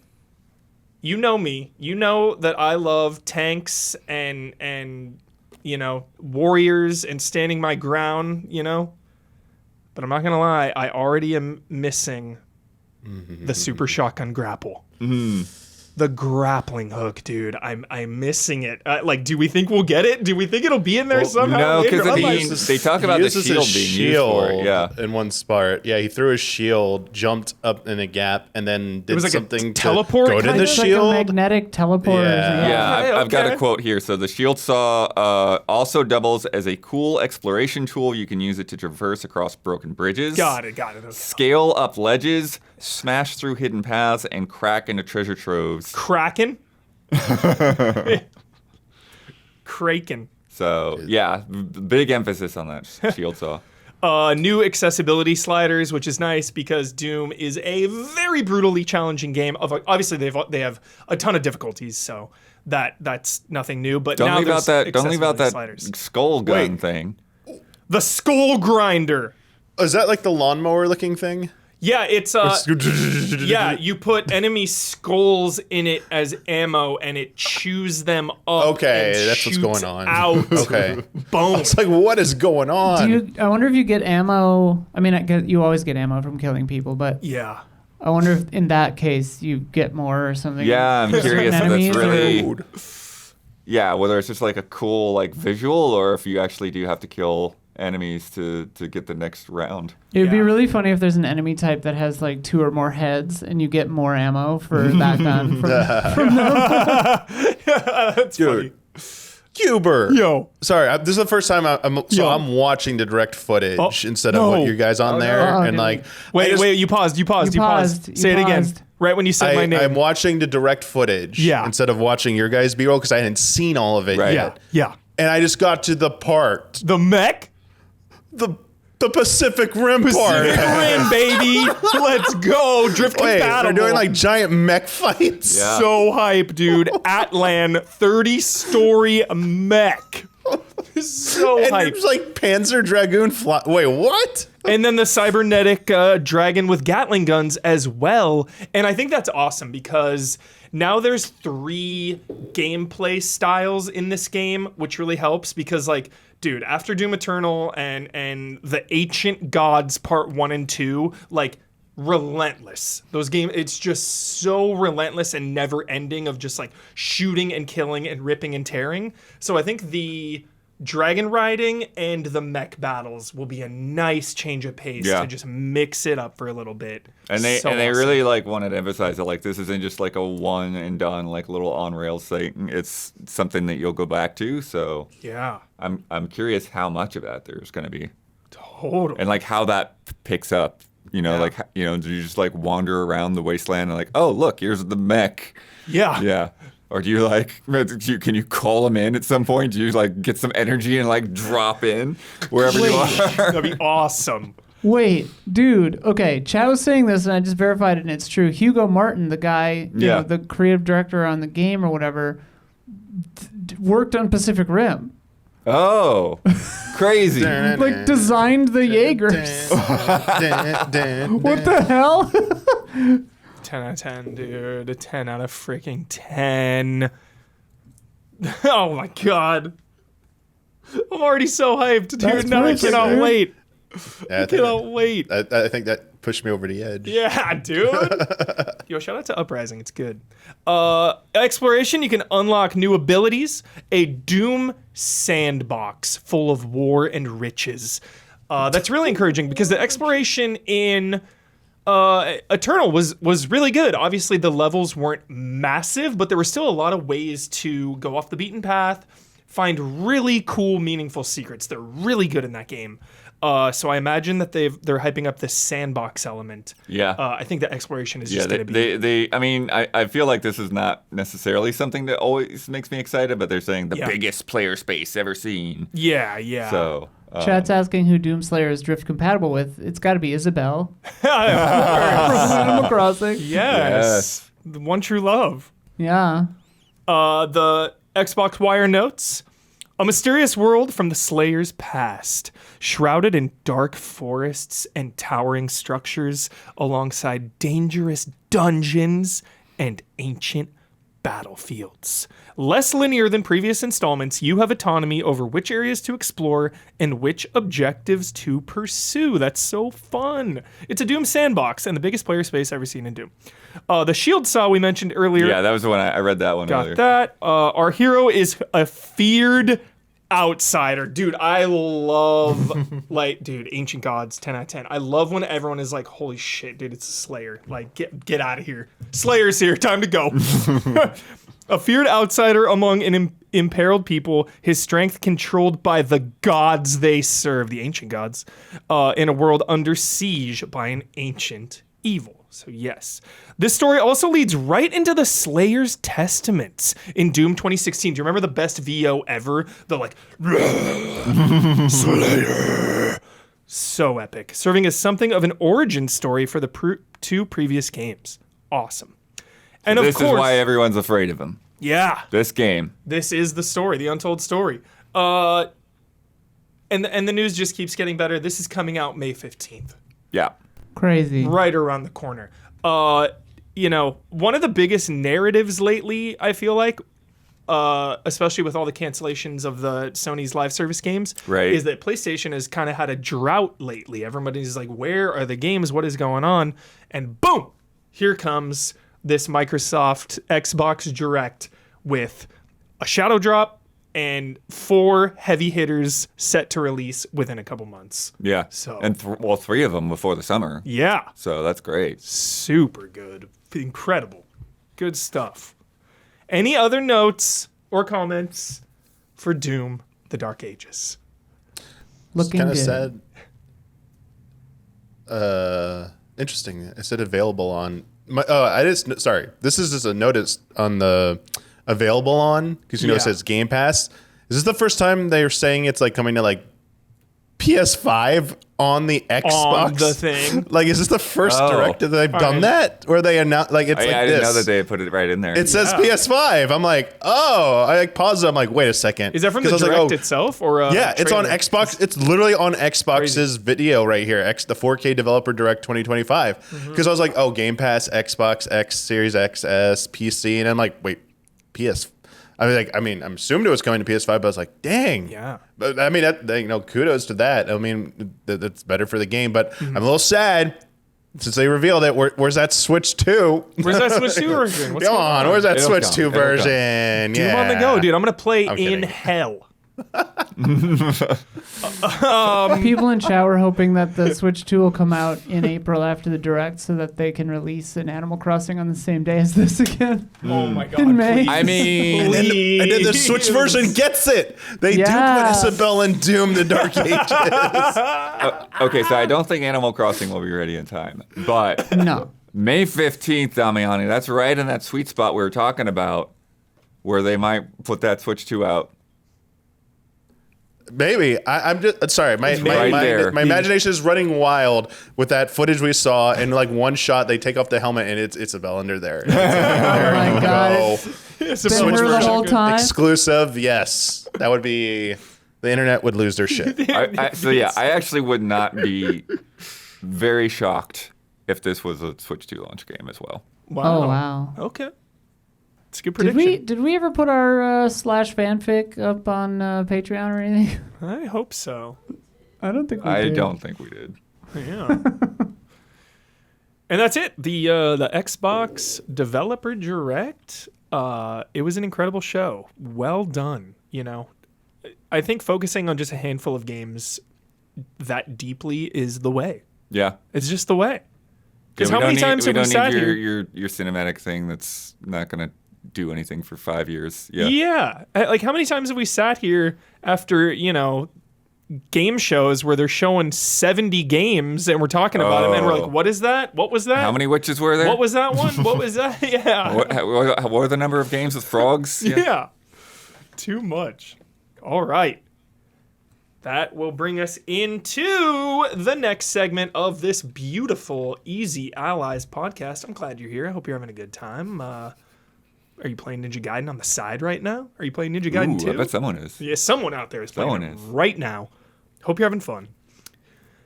You know me. You know that I love tanks and warriors and standing my ground. But I'm not gonna lie. I already am missing the super shotgun grapple. The grappling hook, dude. I'm missing it. Do we think we'll get it? Do we think it'll be in there somehow? No, because they talk about the shield being used for it. Yeah. In one spot. Yeah, he threw his shield, jumped up in a gap, and then did something to teleport go to the shield. Like a magnetic teleport. I've got a quote here. So the shield saw also doubles as a cool exploration tool. You can use it to traverse across broken bridges. Got it. Okay. Scale up ledges, smash through hidden paths, and crack into treasure troves. Kraken. Kraken. So yeah, big emphasis on that shield saw. New accessibility sliders, which is nice because Doom is a very brutally challenging game. Obviously, they have a ton of difficulties, so that's nothing new. But Don't leave out that sliders. skull gun thing. The skull grinder. Is that like the lawnmower looking thing? Yeah, it's you put enemy skulls in it as ammo, and it chews them up. Okay, and that's what's going on. Out. Okay, boom. It's like, what is going on? I wonder if you get ammo. I mean, you always get ammo from killing people, but yeah. I wonder if in that case you get more or something. Yeah, I'm curious if that's really. yeah, whether it's just like a cool like visual or if you actually do have to kill enemies to get the next round. It would be Yeah. really funny if there's an enemy type that has like 2 or more heads, and you get more ammo for that gun. From That's funny. Dude, Cuber. Yo. Sorry, this is the first time I'm watching the direct footage instead of what you guys on there, no. and like Wait, you paused. You paused. Say it again. paused. Right when you said my name. I'm watching the direct footage instead of watching your guys' B-roll because I hadn't seen all of it Right. yet. Yeah. And I just got to the part, The mech? the Pacific Rim part. Pacific Rim, baby. Let's go. Drift Wait, compatible. they're doing like giant mech fights. Yeah. So hype, dude. Atlan 30-story mech. So And hype. there's like Panzer Dragoon fly. Wait, what? And then the cybernetic dragon with Gatling guns as well. And I think that's awesome because now there's 3 gameplay styles in this game, which really helps because, like, dude, after Doom Eternal and the Ancient Gods Part 1 and 2, like, relentless. Those games, it's just so relentless and never ending of just like shooting and killing and ripping and tearing. So I think the dragon riding and the mech battles will be a nice change of pace to just mix it up for a little bit. And they So they awesome. really like wanted to emphasize that like this isn't just like a one and done like little on rails thing. It's something that you'll go back to. So Yeah. I'm curious how much of that there's going to be, Totally. and like how that picks up. You know, like do you just like wander around the wasteland and like, oh look, here's the mech. Yeah. Yeah. Or do you like, can you call them in at some point? Do you like get some energy and like drop in wherever you are? That'd be awesome. Wait, dude. Okay, Chad was saying this, and I just verified it, and it's true. Hugo Martin, the guy, you know, the creative director on the game or whatever, worked on Pacific Rim. Oh, crazy. Like designed the Jaegers. What the hell? 10 out of 10, dude. A 10 out of freaking 10. Oh my god. I'm already so hyped, dude. That's Now I perfect, cannot dude. wait. Yeah, I cannot wait. I think that pushed me over the edge. Yeah, dude. Yo, shout out to Uprising. It's good. Exploration, you can unlock new abilities. A Doom sandbox full of war and riches. That's really encouraging because the exploration in Eternal was really good. Obviously, the levels weren't massive, but there were still a lot of ways to go off the beaten path, find really cool, meaningful secrets. They're really good in that game. So I imagine that they're hyping up this sandbox element. Yeah. I think the exploration is just Yeah, going to be... they I mean, I feel like this is not necessarily something that always makes me excited, but they're saying the biggest player space ever seen. Yeah. So, Chad's asking who Doomslayer is drift compatible with. It's got to be Isabel from Yes. Animal Crossing. Yes. The one true love. Yeah. The Xbox Wire notes. A mysterious world from the Slayer's past, shrouded in dark forests and towering structures alongside dangerous dungeons and ancient battlefields. Less linear than previous installments, you have autonomy over which areas to explore and which objectives to pursue. That's so fun. It's a Doom sandbox and the biggest player space ever seen in Doom. The shield saw we mentioned earlier. yeah, that was the one I read that one Got earlier. that. Our hero is a feared outsider. Dude, I love, like, dude, Ancient Gods, 10 out of 10. I love when everyone is like, holy shit, dude, it's a Slayer. Like, get out of here. Slayer's here. Time to go. A feared outsider among an imperiled people, his strength controlled by the gods they serve, the ancient gods, in a world under siege by an ancient evil. So yes. This story also leads right into the Slayer's Testaments in Doom 2016. Do you remember the best VO ever? The like, Slayer. So epic. Serving as something of an origin story for the 2 previous games. Awesome. And This of course, is why everyone's afraid of him. yeah, This game. this is the story, the untold story. And the news just keeps getting better. This is coming out May 15th. Yeah. Crazy. Right around the corner. You know, one of the biggest narratives lately, I feel like, especially with all the cancellations of the Sony's live service games, Right. is that PlayStation has kind of had a drought lately. Everybody's like, where are the games? What is going on? And boom, here comes this Microsoft Xbox Direct with a shadow drop, and 4 heavy hitters set to release within a couple months. Yeah. So- and 3 of them before the summer. Yeah. So that's great. Super good. Incredible. Good stuff. Any other notes or comments for Doom, The Dark Ages? Looking Kind of good. sad. Interesting. It said available on. Sorry. This is just a notice on the available on, because it says Game Pass. Is this the first time they're saying it's like coming to like PS5 on the Xbox? On the thing. Like, is this the first direct that they've done that? Where they announced, like, it's like I this. didn't know that they had put it right in there. It says PS5. I'm like, oh. I like paused it. I'm like, wait a second. Is that from the 'Cause I was Direct like, itself? Or yeah, it's on trailer? Xbox. It's literally on Xbox's video right here. The 4K Developer Direct 2025. Because I was like, oh, Game Pass, Xbox X, Series XS, PC, and I'm like, wait, PS. I'm assumed it was coming to PS5, but I was like, dang. Yeah. But I mean, kudos to that. I mean, that's better for the game. But I'm a little sad since they revealed it. Where's that Switch 2? Where's that Switch 2 version? What's Come going on, where's that It'll Switch come. 2 It'll come. version? Doom on the go, dude. I'm going to play in kidding. hell. People in chat were hoping that the Switch 2 will come out in April after the Direct so that they can release an Animal Crossing on the same day as this again. Oh my god. In May. please. I mean, And then the Switch version gets it. They do Yes. put Isabelle in Doom: The Dark Ages. okay, so I don't think Animal Crossing will be ready in time, but No. May 15th, Damiani, that's right in that sweet spot we were talking about, where they might put that Switch 2 out. Maybe. I'm just sorry. My right there. my imagination is running wild with that footage we saw. In like one shot, they take off the helmet and it's Isabelle under there. Oh my god. It's Been a her the version. whole time. Exclusive. Yes, that would be. The internet would lose their shit. I actually would not be very shocked if this was a Switch 2 launch game as well. Wow. Oh wow. Okay. It's a good Did prediction. we we ever put our slash fanfic up on Patreon or anything? I hope so. I don't think we I did. don't think we did. Yeah. And that's it. The Xbox Developer Direct. It was an incredible show. Well done. I think focusing on just a handful of games that deeply is the way. Yeah. It's just the way. Because Yeah, how many times have we sat your, here? your cinematic thing that's not going to do anything for 5 years. Yeah. Yeah. Like, how many times have we sat here after, game shows where they're showing 70 games and we're talking about them and we're like, what is that? What was that? How many witches were there? What was that one? What was that? Yeah. What were the number of games with frogs? Yeah. Too much. All right. That will bring us into the next segment of this beautiful Easy Allies podcast. I'm glad you're here. I hope you're having a good time. Are you playing Ninja Gaiden on the side right now? Are you playing Ninja Gaiden 2? I bet someone is. Yeah, someone out there is playing Someone it is. right now. Hope you're having fun.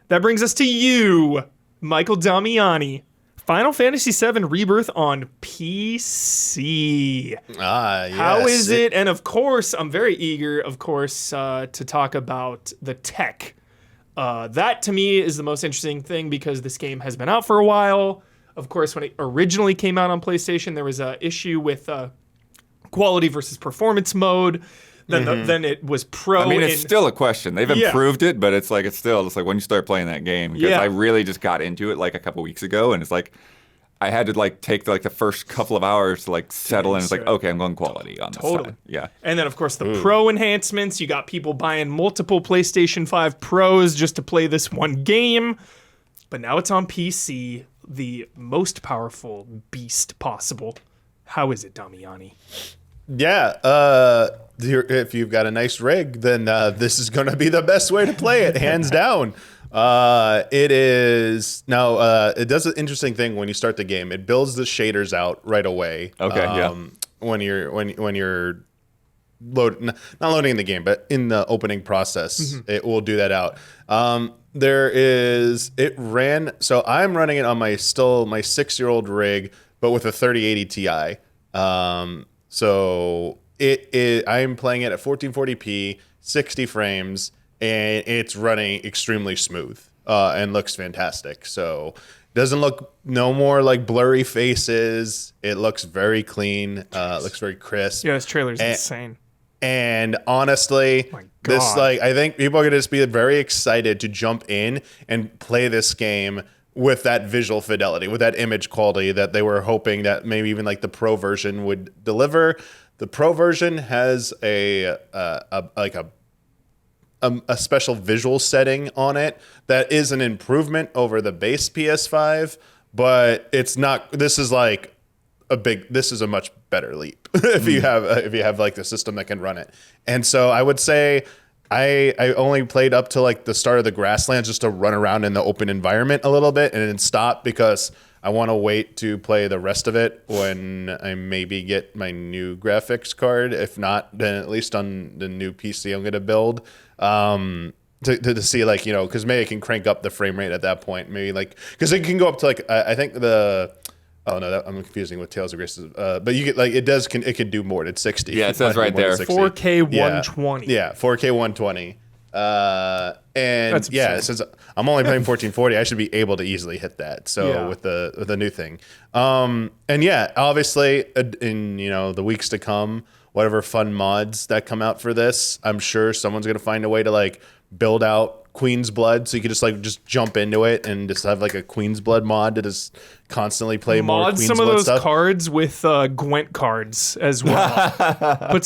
That brings us to you, Michael Damiani. Final Fantasy VII Rebirth on PC. Yes. How is it? And of course, I'm very eager, to talk about the tech. That to me is the most interesting thing because this game has been out for a while. Of course, when it originally came out on PlayStation, there was an issue with quality versus performance mode. Then it was pro. I mean, it's still a question. They've improved it, but it's like when you start playing that game. Because I really just got into it like a couple weeks ago, and it's like I had to like take the first couple of hours to like settle in. It's like, okay, I'm going quality on this side. Yeah. And then of course the pro enhancements. You got people buying multiple PlayStation 5 Pros just to play this one game. But now it's on PC, the most powerful beast possible. How is it, Damiani? Yeah. If you've got a nice rig, then this is going to be the best way to play it, hands down. It is now. It does an interesting thing when you start the game. It builds the shaders out right away. Okay. When you're not loading the game, but in the opening process, it will do that out. It ran. So I'm running it on my 6-year-old rig, but with a 3080 Ti. So I'm playing it at 1440p, 60 frames, and it's running extremely smooth and looks fantastic. So it doesn't look no more like blurry faces. It looks very clean. Looks very crisp. Yeah, this trailer's insane. And honestly, this I think people are going to just be very excited to jump in and play this game with that visual fidelity, with that image quality that they were hoping that maybe even like the Pro version would deliver. The Pro version has a special visual setting on it that is an improvement over the base PS5, but it's not. This is a much better leap if you have like the system that can run it. And so I would say I only played up to like the start of the grasslands just to run around in the open environment a little bit and then stop because I want to wait to play the rest of it when I maybe get my new graphics card. If not, then at least on the new PC I'm going to build to see like, because maybe I can crank up the frame rate at that point. Maybe like, because it can go up to like, I think oh no, I'm confusing with Tales of Grace. But you get like it could do more than 60. Yeah, it says right there 4K 120. Yeah, 4K 120. And That's absurd. since I'm only playing 1440, I should be able to easily hit that. So with the new thing, and obviously in the weeks to come, whatever fun mods that come out for this, I'm sure someone's gonna find a way to like build out Queen's Blood, so you could just jump into it and just have like a Queen's Blood mod to just constantly play more Queen's some Blood of those stuff. cards with Gwent cards as well. put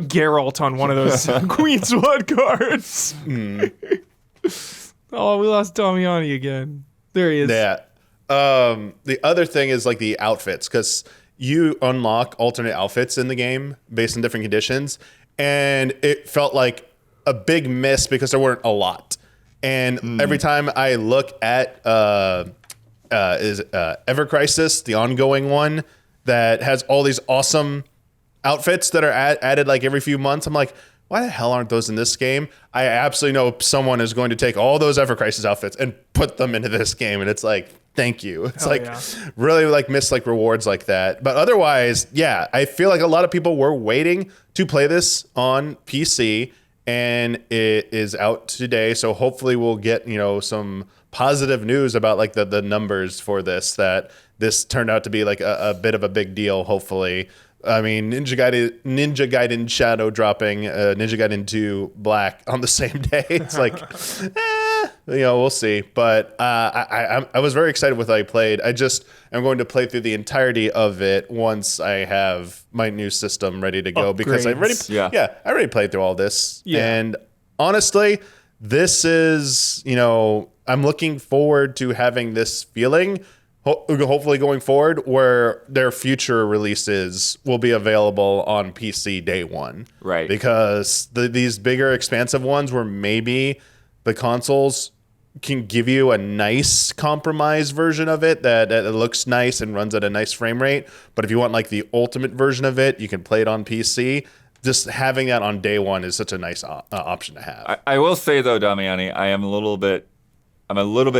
Geralt on one of those Queen's Blood cards. Oh, we lost Damiani again. There he is. Yeah. The other thing is like the outfits, because you unlock alternate outfits in the game based on different conditions, and it felt like a big miss because there weren't a lot. And every time I look at Ever Crisis, the ongoing one that has all these awesome outfits that are added like every few months, I'm like, why the hell aren't those in this game? I absolutely know someone is going to take all those Ever Crisis outfits and put them into this game, and it's like, thank you. It's really like miss like rewards like that. But otherwise, yeah, I feel like a lot of people were waiting to play this on PC, and it is out today. So hopefully we'll get some positive news about like the numbers for this, that this turned out to be like a bit of a big deal. Hopefully. I mean, Ninja Gaiden Shadow dropping, Ninja Gaiden 2 Black on the same day. It's like, we'll see. But I was very excited with what I played. I'm going to play through the entirety of it once I have my new system ready to go. Because I already played through all this. Yeah. And honestly, this is, I'm looking forward to having this feeling hopefully going forward, where their future releases will be available on PC day one. Right. Because these bigger, expansive ones where maybe the consoles can give you a nice compromise version of it that looks nice and runs at a nice frame rate. But if you want like the ultimate version of it, you can play it on PC. Just having that on day one is such a nice option to have. I will say though, Damiani, I'm a little bit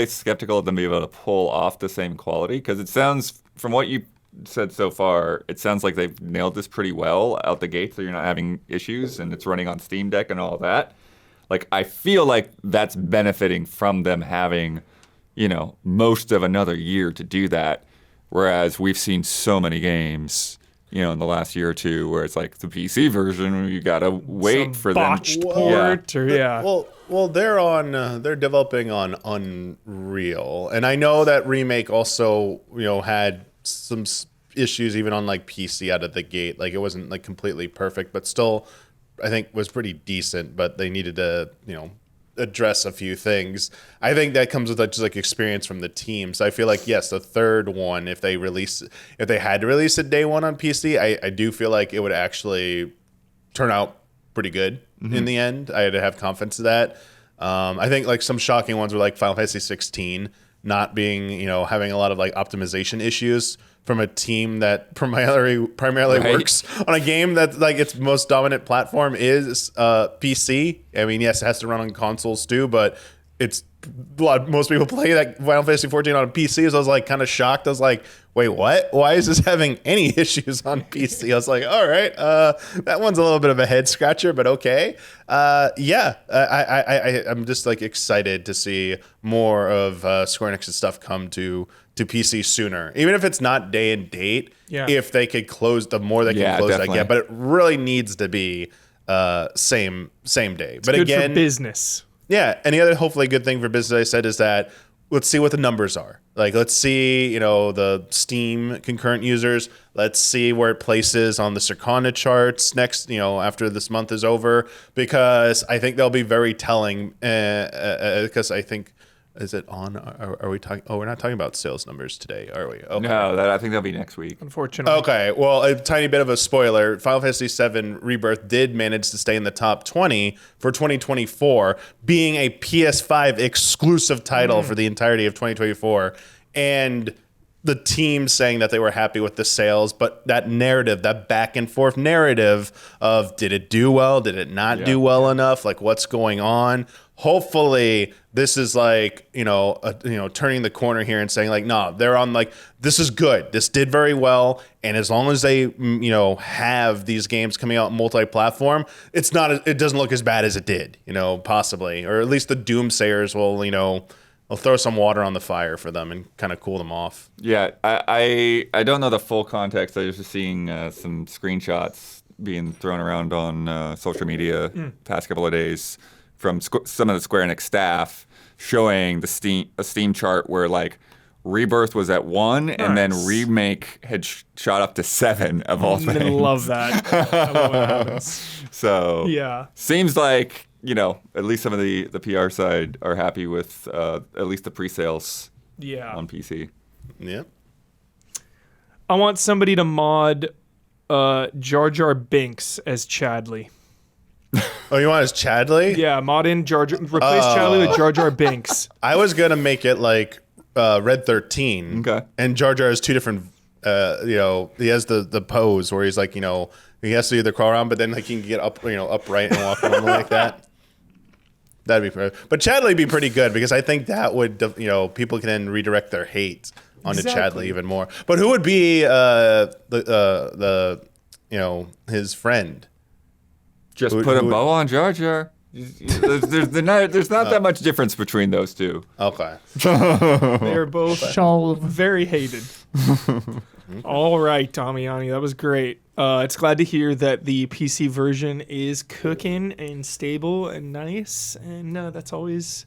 skeptical of them being able to pull off the same quality, because it sounds, from what you said so far, it sounds like they've nailed this pretty well out the gate, so you're not having issues, and it's running on Steam Deck and all that. Like, I feel like that's benefiting from them having, most of another year to do that, whereas we've seen so many games, in the last year or two, where it's like the PC version, you gotta wait for them. Port, Well, they're developing on Unreal, and I know that Remake also had some issues even on like PC out of the gate. Like, it wasn't like completely perfect, but still, I think was pretty decent. But they needed to address a few things. I think that comes with just like experience from the team. So I feel like, yes, the third one, if they had to release it day one on PC, I do feel like it would actually turn out pretty good in the end. I had to have confidence in that. I think like some shocking ones were like Final Fantasy 16 not being, having a lot of like optimization issues from a team that primarily works on a game that like its most dominant platform is PC. I mean, yes, it has to run on consoles too, but most people play that Final Fantasy 14 on PC. So I was like kind of shocked. I was like, wait, what? Why is this having any issues on PC? I was like, all right, that one's a little bit of a head scratcher, but okay. I'm just like excited to see more of Square Enix's stuff come to PC sooner, even if it's not day and date. Yeah. If they could close, the more they can close that gap, but it really needs to be same day. But Good again, for business. yeah. And the other hopefully good thing for business I said is that let's see what the numbers are. Like, let's see, the Steam concurrent users. Let's see where it places on the Circana charts next, after this month is over, because I think they'll be very telling. Because I think, is it on? Are we talking? Oh, we're not talking about sales numbers today, are we? Okay. No, I think that'll be next week. Unfortunately. Okay, well, a tiny bit of a spoiler. Final Fantasy VII Rebirth did manage to stay in the top 20 for 2024, being a PS5 exclusive title for the entirety of 2024. And the team saying that they were happy with the sales, but that narrative, that back and forth narrative of did it do well? Did it not do well enough? Like, what's going on? Hopefully this is like, turning the corner here and saying like, no, they're on like, this is good. This did very well. And as long as they, have these games coming out multi-platform, it doesn't look as bad as it did, possibly, or at least the doomsayers will, I'll throw some water on the fire for them and kind of cool them off. Yeah, I don't know the full context. I was just seeing some screenshots being thrown around on social media past couple of days from some of the Square Enix staff showing a Steam chart where like Rebirth was at 1 and then Remake had shot up to 7 of all things. I love that. I love what happens. So Yeah. seems like at least some of the PR side are happy with at least the pre-sales on PC. Yeah. I want somebody to mod Jar Jar Binks as Chadley. Oh, you want as Chadley? Yeah, mod in replace Chadley with Jar Jar Binks. I was going to make it like Red 13. Okay. And Jar Jar has two different, he has the pose where he's like, he has to either crawl around, but then like he can get up, upright and walk around like that. That'd be, but Chadley would be pretty good because I think that would, people can then redirect their hate onto Chadley even more. But who would be his friend? Just put a bow on Jar Jar. There's not that much difference between those two. Okay. They're both very hated. All right, Damiani, that was great. It's glad to hear that the PC version is cooking and stable and nice, and that's always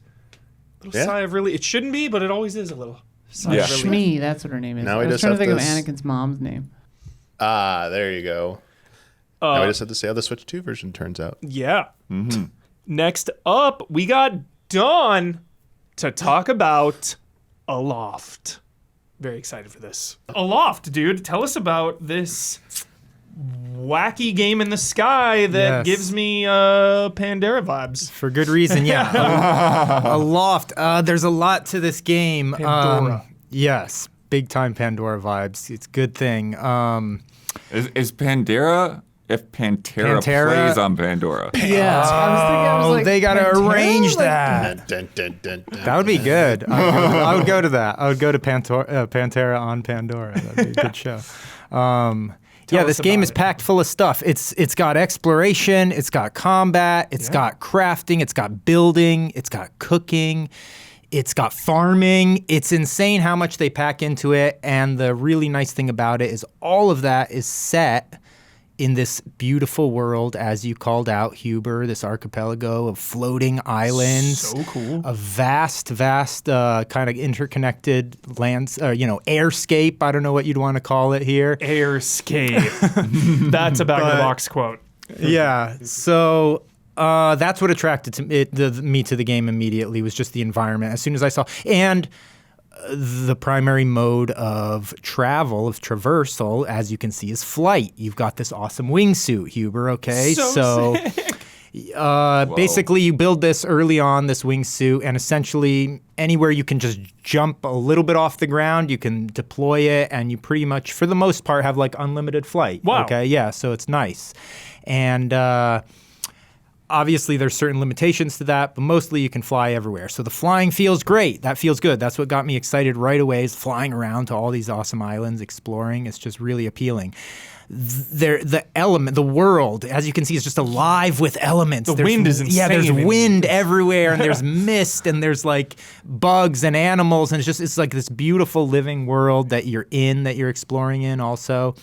a little sigh of relief. It shouldn't be, but it always is a little sigh of relief. Shmi, that's what her name is. Now I we was just trying to have think of this- Anakin's mom's name. Ah, there you go. Now we just have to see how the Switch 2 version turns out. Yeah. Next up, we got Dawn to talk about Aloft. Very excited for this. Aloft, dude. Tell us about this wacky game in the sky that gives me Pandora vibes. For good reason, yeah. Aloft. There's a lot to this game. Pandora. Yes, big time Pandora vibes. It's a good thing. Is Pandora if Pantera plays on Pandora? Yeah, I was like, they gotta Pantera? arrange Like, that. Dun, dun, dun, dun, That would be good. I would go to that. I would go to Pantera on Pandora. That'd be a good show. Yeah, this game is packed full of stuff. It's got exploration, it's got combat, it's got crafting, it's got building, it's got cooking, it's got farming. It's insane how much they pack into it. And the really nice thing about it is all of that is set in this beautiful world, as you called out, Huber, this archipelago of floating islands. So cool. A vast kind of interconnected lands, airscape. I don't know what you'd want to call it here. Airscape. That's a back-of-the-box quote. Yeah, so that's what attracted me to the game immediately, was just the environment. As soon as I saw... And the primary mode of travel, of traversal, as you can see, is flight. You've got this awesome wingsuit, Huber, okay? So basically you build this early on, this wingsuit, and essentially anywhere you can just jump a little bit off the ground, you can deploy it, and you pretty much, for the most part, have like unlimited flight. Wow. Okay, yeah, so it's nice. And obviously, there's certain limitations to that, but mostly you can fly everywhere. So the flying feels great. That feels good. That's what got me excited right away, is flying around to all these awesome islands, exploring. It's just really appealing. The world, as you can see, is just alive with elements. The wind is insane. Yeah, there's wind everywhere, and there's mist, and there's like bugs and animals, and it's like this beautiful living world that you're exploring in also.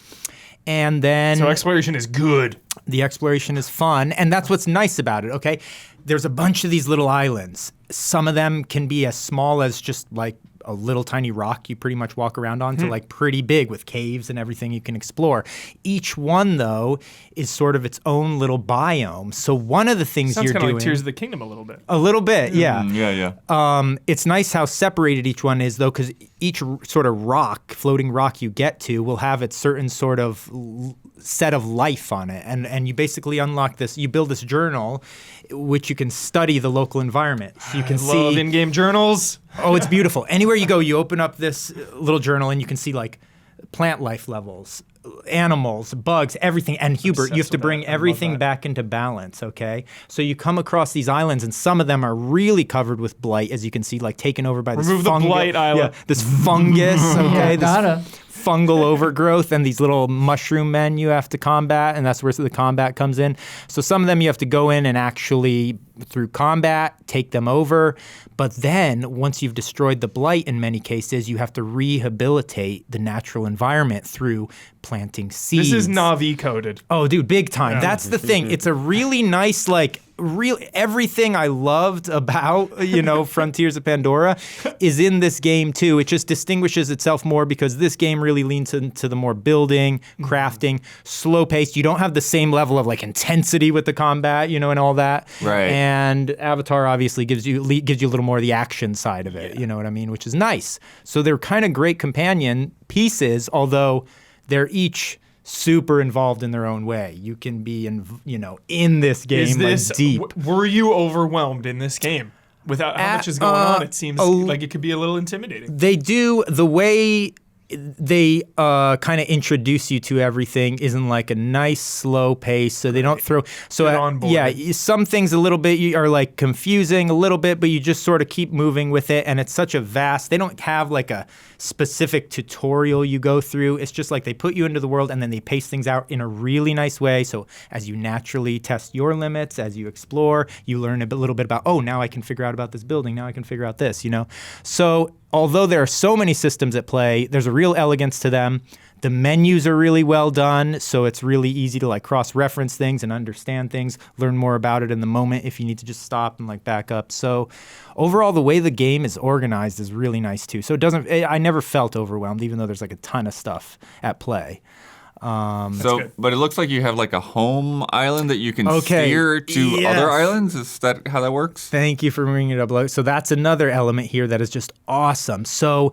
And then... So exploration is good. The exploration is fun, and that's what's nice about it, okay? There's a bunch of these little islands. Some of them can be as small as just like a little tiny rock you pretty much walk around on to like pretty big with caves and everything you can explore. Each one, though, is sort of its own little biome. So one of the things Sounds you're kind of doing... like Tears of the Kingdom a little bit. A little bit, yeah. Yeah. It's nice how separated each one is, though, because each sort of floating rock you get to will have its certain sort of set of life on it. And you basically unlock this, you build this journal, which you can study the local environment. So you can see... Love in-game journals. Oh, it's beautiful. Anywhere you go, you open up this little journal and you can see like plant life levels, animals, bugs, everything. And Hubert, you have to bring everything back into balance, okay? So you come across these islands, and some of them are really covered with blight, as you can see, like taken over by this Remove the blight island. Yeah, this fungus, okay? Gotta. This fungal overgrowth, and these little mushroom men you have to combat, and that's where the combat comes in. So some of them you have to go in and actually, through combat, take them over. But then, once you've destroyed the blight, in many cases, you have to rehabilitate the natural environment through planting seeds. This is Na'vi coded. Oh, dude, big time. That's the thing. It's a really nice, like, everything I loved about, Frontiers of Pandora is in this game too. It just distinguishes itself more because this game really leans into the more building, crafting, slow paced. You don't have the same level of like intensity with the combat, and all that. Right. And Avatar obviously gives you a little more of the action side of it, you know what I mean, which is nice. So they're kind of great companion pieces, although they're each super involved in their own way. You can be in this game deep. Were you overwhelmed in this game? Without how much is going on, it seems like it could be a little intimidating. They do, the way they kind of introduce you to everything isn't like a nice slow pace, so they don't throw some things a little bit are like confusing a little bit, but you just sort of keep moving with it, and it's such a vast, they don't have like a specific tutorial you go through. It's just like they put you into the world and then they pace things out in a really nice way. So as you naturally test your limits, as you explore, you learn a little bit about, oh, now I can figure out about this building, now I can figure out this, So although there are so many systems at play, there's a real elegance to them. The menus are really well done, so it's really easy to like cross-reference things and understand things, learn more about it in the moment if you need to just stop and like back up. So overall, the way the game is organized is really nice too. So I never felt overwhelmed, even though there's like a ton of stuff at play. But it looks like you have like a home island that you can steer to other islands. Is that how that works? Thank you for bringing it up. So that's another element here that is just awesome. So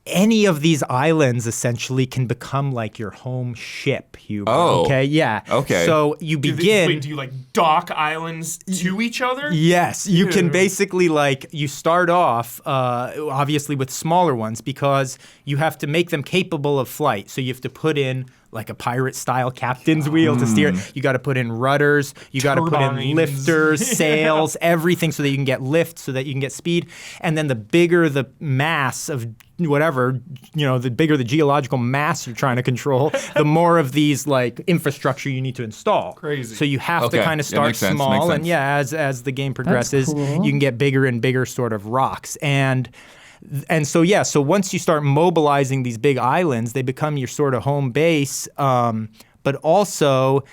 any of these islands essentially can become like your home ship, Hubert. Oh. Okay, yeah. Okay. So you begin... Do you like dock islands to each other? Yes. You can basically you start off obviously with smaller ones because you have to make them capable of flight. So you have to put in like a pirate-style captain's wheel to steer it. You got to put in rudders. You got to put in lifters, sails, everything so that you can get lift, so that you can get speed. And then the bigger the mass of whatever, the bigger the geological mass you're trying to control, the more of these like infrastructure you need to install. Crazy. So you have to kind of start small, and as the game progresses, cool. you can get bigger and bigger sort of rocks. And so once you start mobilizing these big islands, they become your sort of home base, but also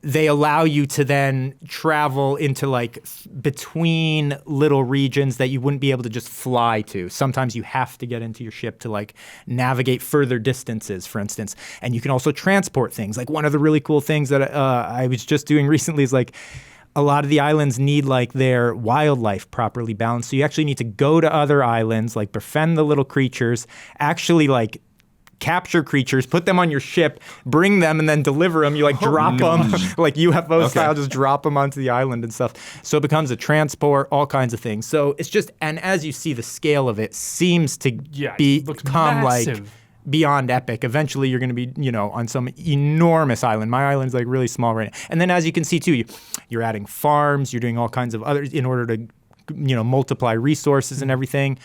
they allow you to then travel into like between little regions that you wouldn't be able to just fly to. Sometimes you have to get into your ship to like navigate further distances, for instance. And you can also transport things. Like one of the really cool things that I was just doing recently is like, a lot of the islands need like their wildlife properly balanced. So you actually need to go to other islands, like befriend the little creatures, actually like capture creatures, put them on your ship, bring them, and then deliver them. You like drop them, like UFO style, just drop them onto the island and stuff. So it becomes a transport, all kinds of things. So it's just, and as you see, the scale of it seems to become like beyond epic. Eventually, you're going to be, on some enormous island. My island's like really small right now. And then, as you can see too, you're adding farms. You're doing all kinds of others in order to, multiply resources and everything,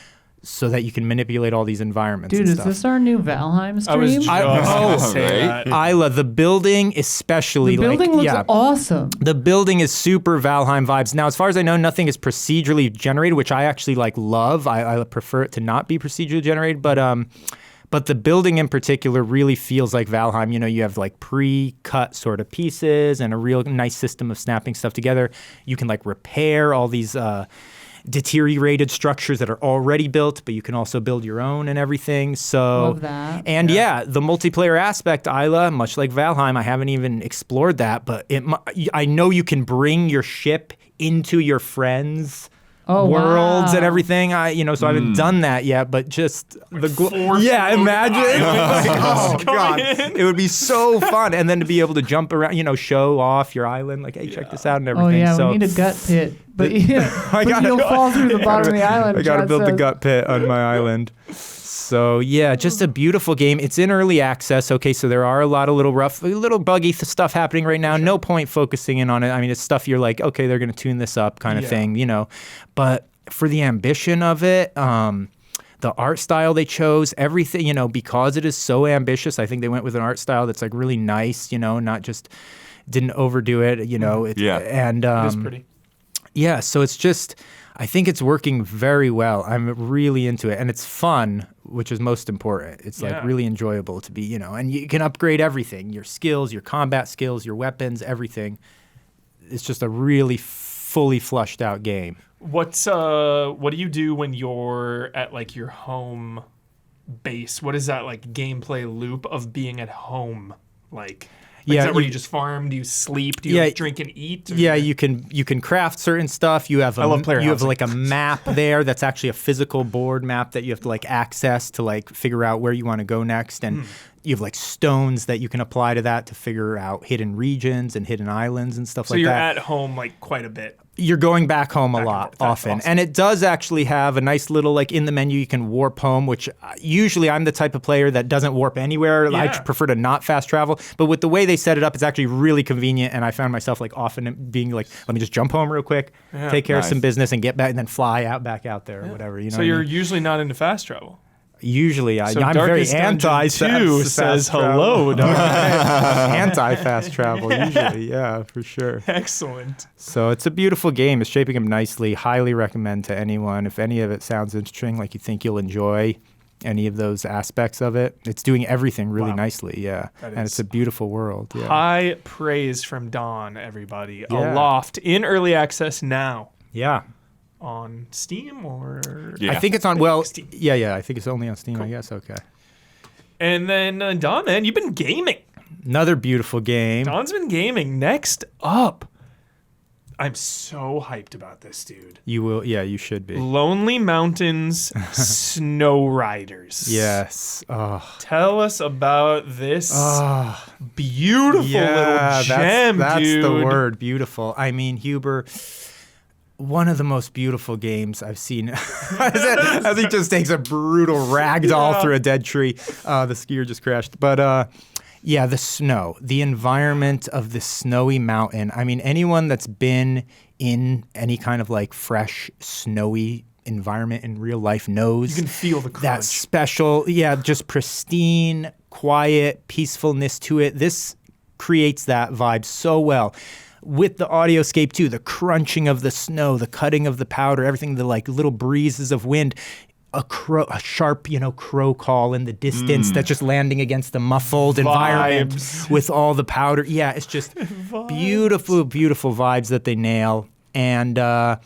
so that you can manipulate all these environments. Dude, and is stuff. this our new Valheim stream? I was just say right? that. Isla, the building especially. The building looks awesome. The building is super Valheim vibes. Now, as far as I know, nothing is procedurally generated, which I actually love. I prefer it to not be procedurally generated, But the building in particular really feels like Valheim. You know, you have like pre-cut sort of pieces and a real nice system of snapping stuff together. You can like repair all these deteriorated structures that are already built, but you can also build your own and everything. So, Love that. And the multiplayer aspect, Isla, much like Valheim, I haven't even explored that, but I know you can bring your ship into your friends' worlds and everything. So I haven't done that yet, but just imagine. Oh god, it would be so fun, and then to be able to jump around, show off your island, like, hey, check this out and everything. Oh yeah, so we need a gut pit, but you'll fall through the bottom of the island. I gotta build the gut pit on my island. So yeah, just a beautiful game. It's in early access. Okay, so there are a lot of little buggy stuff happening right now. No point focusing in on it. I mean, it's stuff you're like, okay, they're gonna tune this up, kind of thing, But for the ambition of it, the art style they chose, everything, because it is so ambitious. I think they went with an art style that's like really nice, not just didn't overdo it, and it is pretty. Yeah, so it's just, I think it's working very well. I'm really into it, and it's fun, which is most important. It's like really enjoyable to be, and you can upgrade everything, your skills, your combat skills, your weapons, everything. It's just a really fully flushed out game. What do you do when you're at like your home base? What is that like gameplay loop of being at home like? Is that where you just farm? Do you sleep? Do you drink and eat? Or? Yeah, you can craft certain stuff. You have like a map there that's actually a physical board map that you have to like access to like figure out where you want to go next, and you have like stones that you can apply to that to figure out hidden regions and hidden islands and stuff like that. So you're at home like quite a bit. You're going back home a lot often. Awesome. And it does actually have a nice little, like in the menu, you can warp home, which usually I'm the type of player that doesn't warp anywhere. I prefer to not fast travel. But with the way they set it up, it's actually really convenient. And I found myself like often being like, let me just jump home real quick, take care of some business and get back and then fly back out there or whatever. So you're usually not into fast travel. Usually, I'm very anti-fast says hello. Anti-fast travel, usually, yeah, for sure. Excellent. So it's a beautiful game. It's shaping up nicely. Highly recommend to anyone. If any of it sounds interesting, like you think you'll enjoy any of those aspects of it, it's doing everything really nicely, and it's a beautiful world. Yeah. High praise from Don, everybody. Aloft in early access now. Yeah. On Steam or I think it's on Steam. I think it's only on Steam. Cool. I guess. Okay. And then Don, man, you've been gaming. Another beautiful game. Don's been gaming. Next up, I'm so hyped about this, dude. You will, you should be. Lonely Mountains Snow Riders. Yes. Oh. Tell us about this beautiful little gem, that's dude. The word, beautiful. I mean, Huber, one of the most beautiful games I've seen. As he just takes a brutal ragdoll through a dead tree. The skier just crashed. But the snow, the environment of this snowy mountain. I mean, anyone that's been in any kind of like fresh, snowy environment in real life knows you can feel the crunch. That special, just pristine, quiet, peacefulness to it. This creates that vibe so well. With the audioscape too, the crunching of the snow, the cutting of the powder, everything, the like little breezes of wind, a sharp, crow call in the distance that's just landing against the muffled environment with all the powder. Yeah, it's just beautiful, beautiful vibes that they nail. And a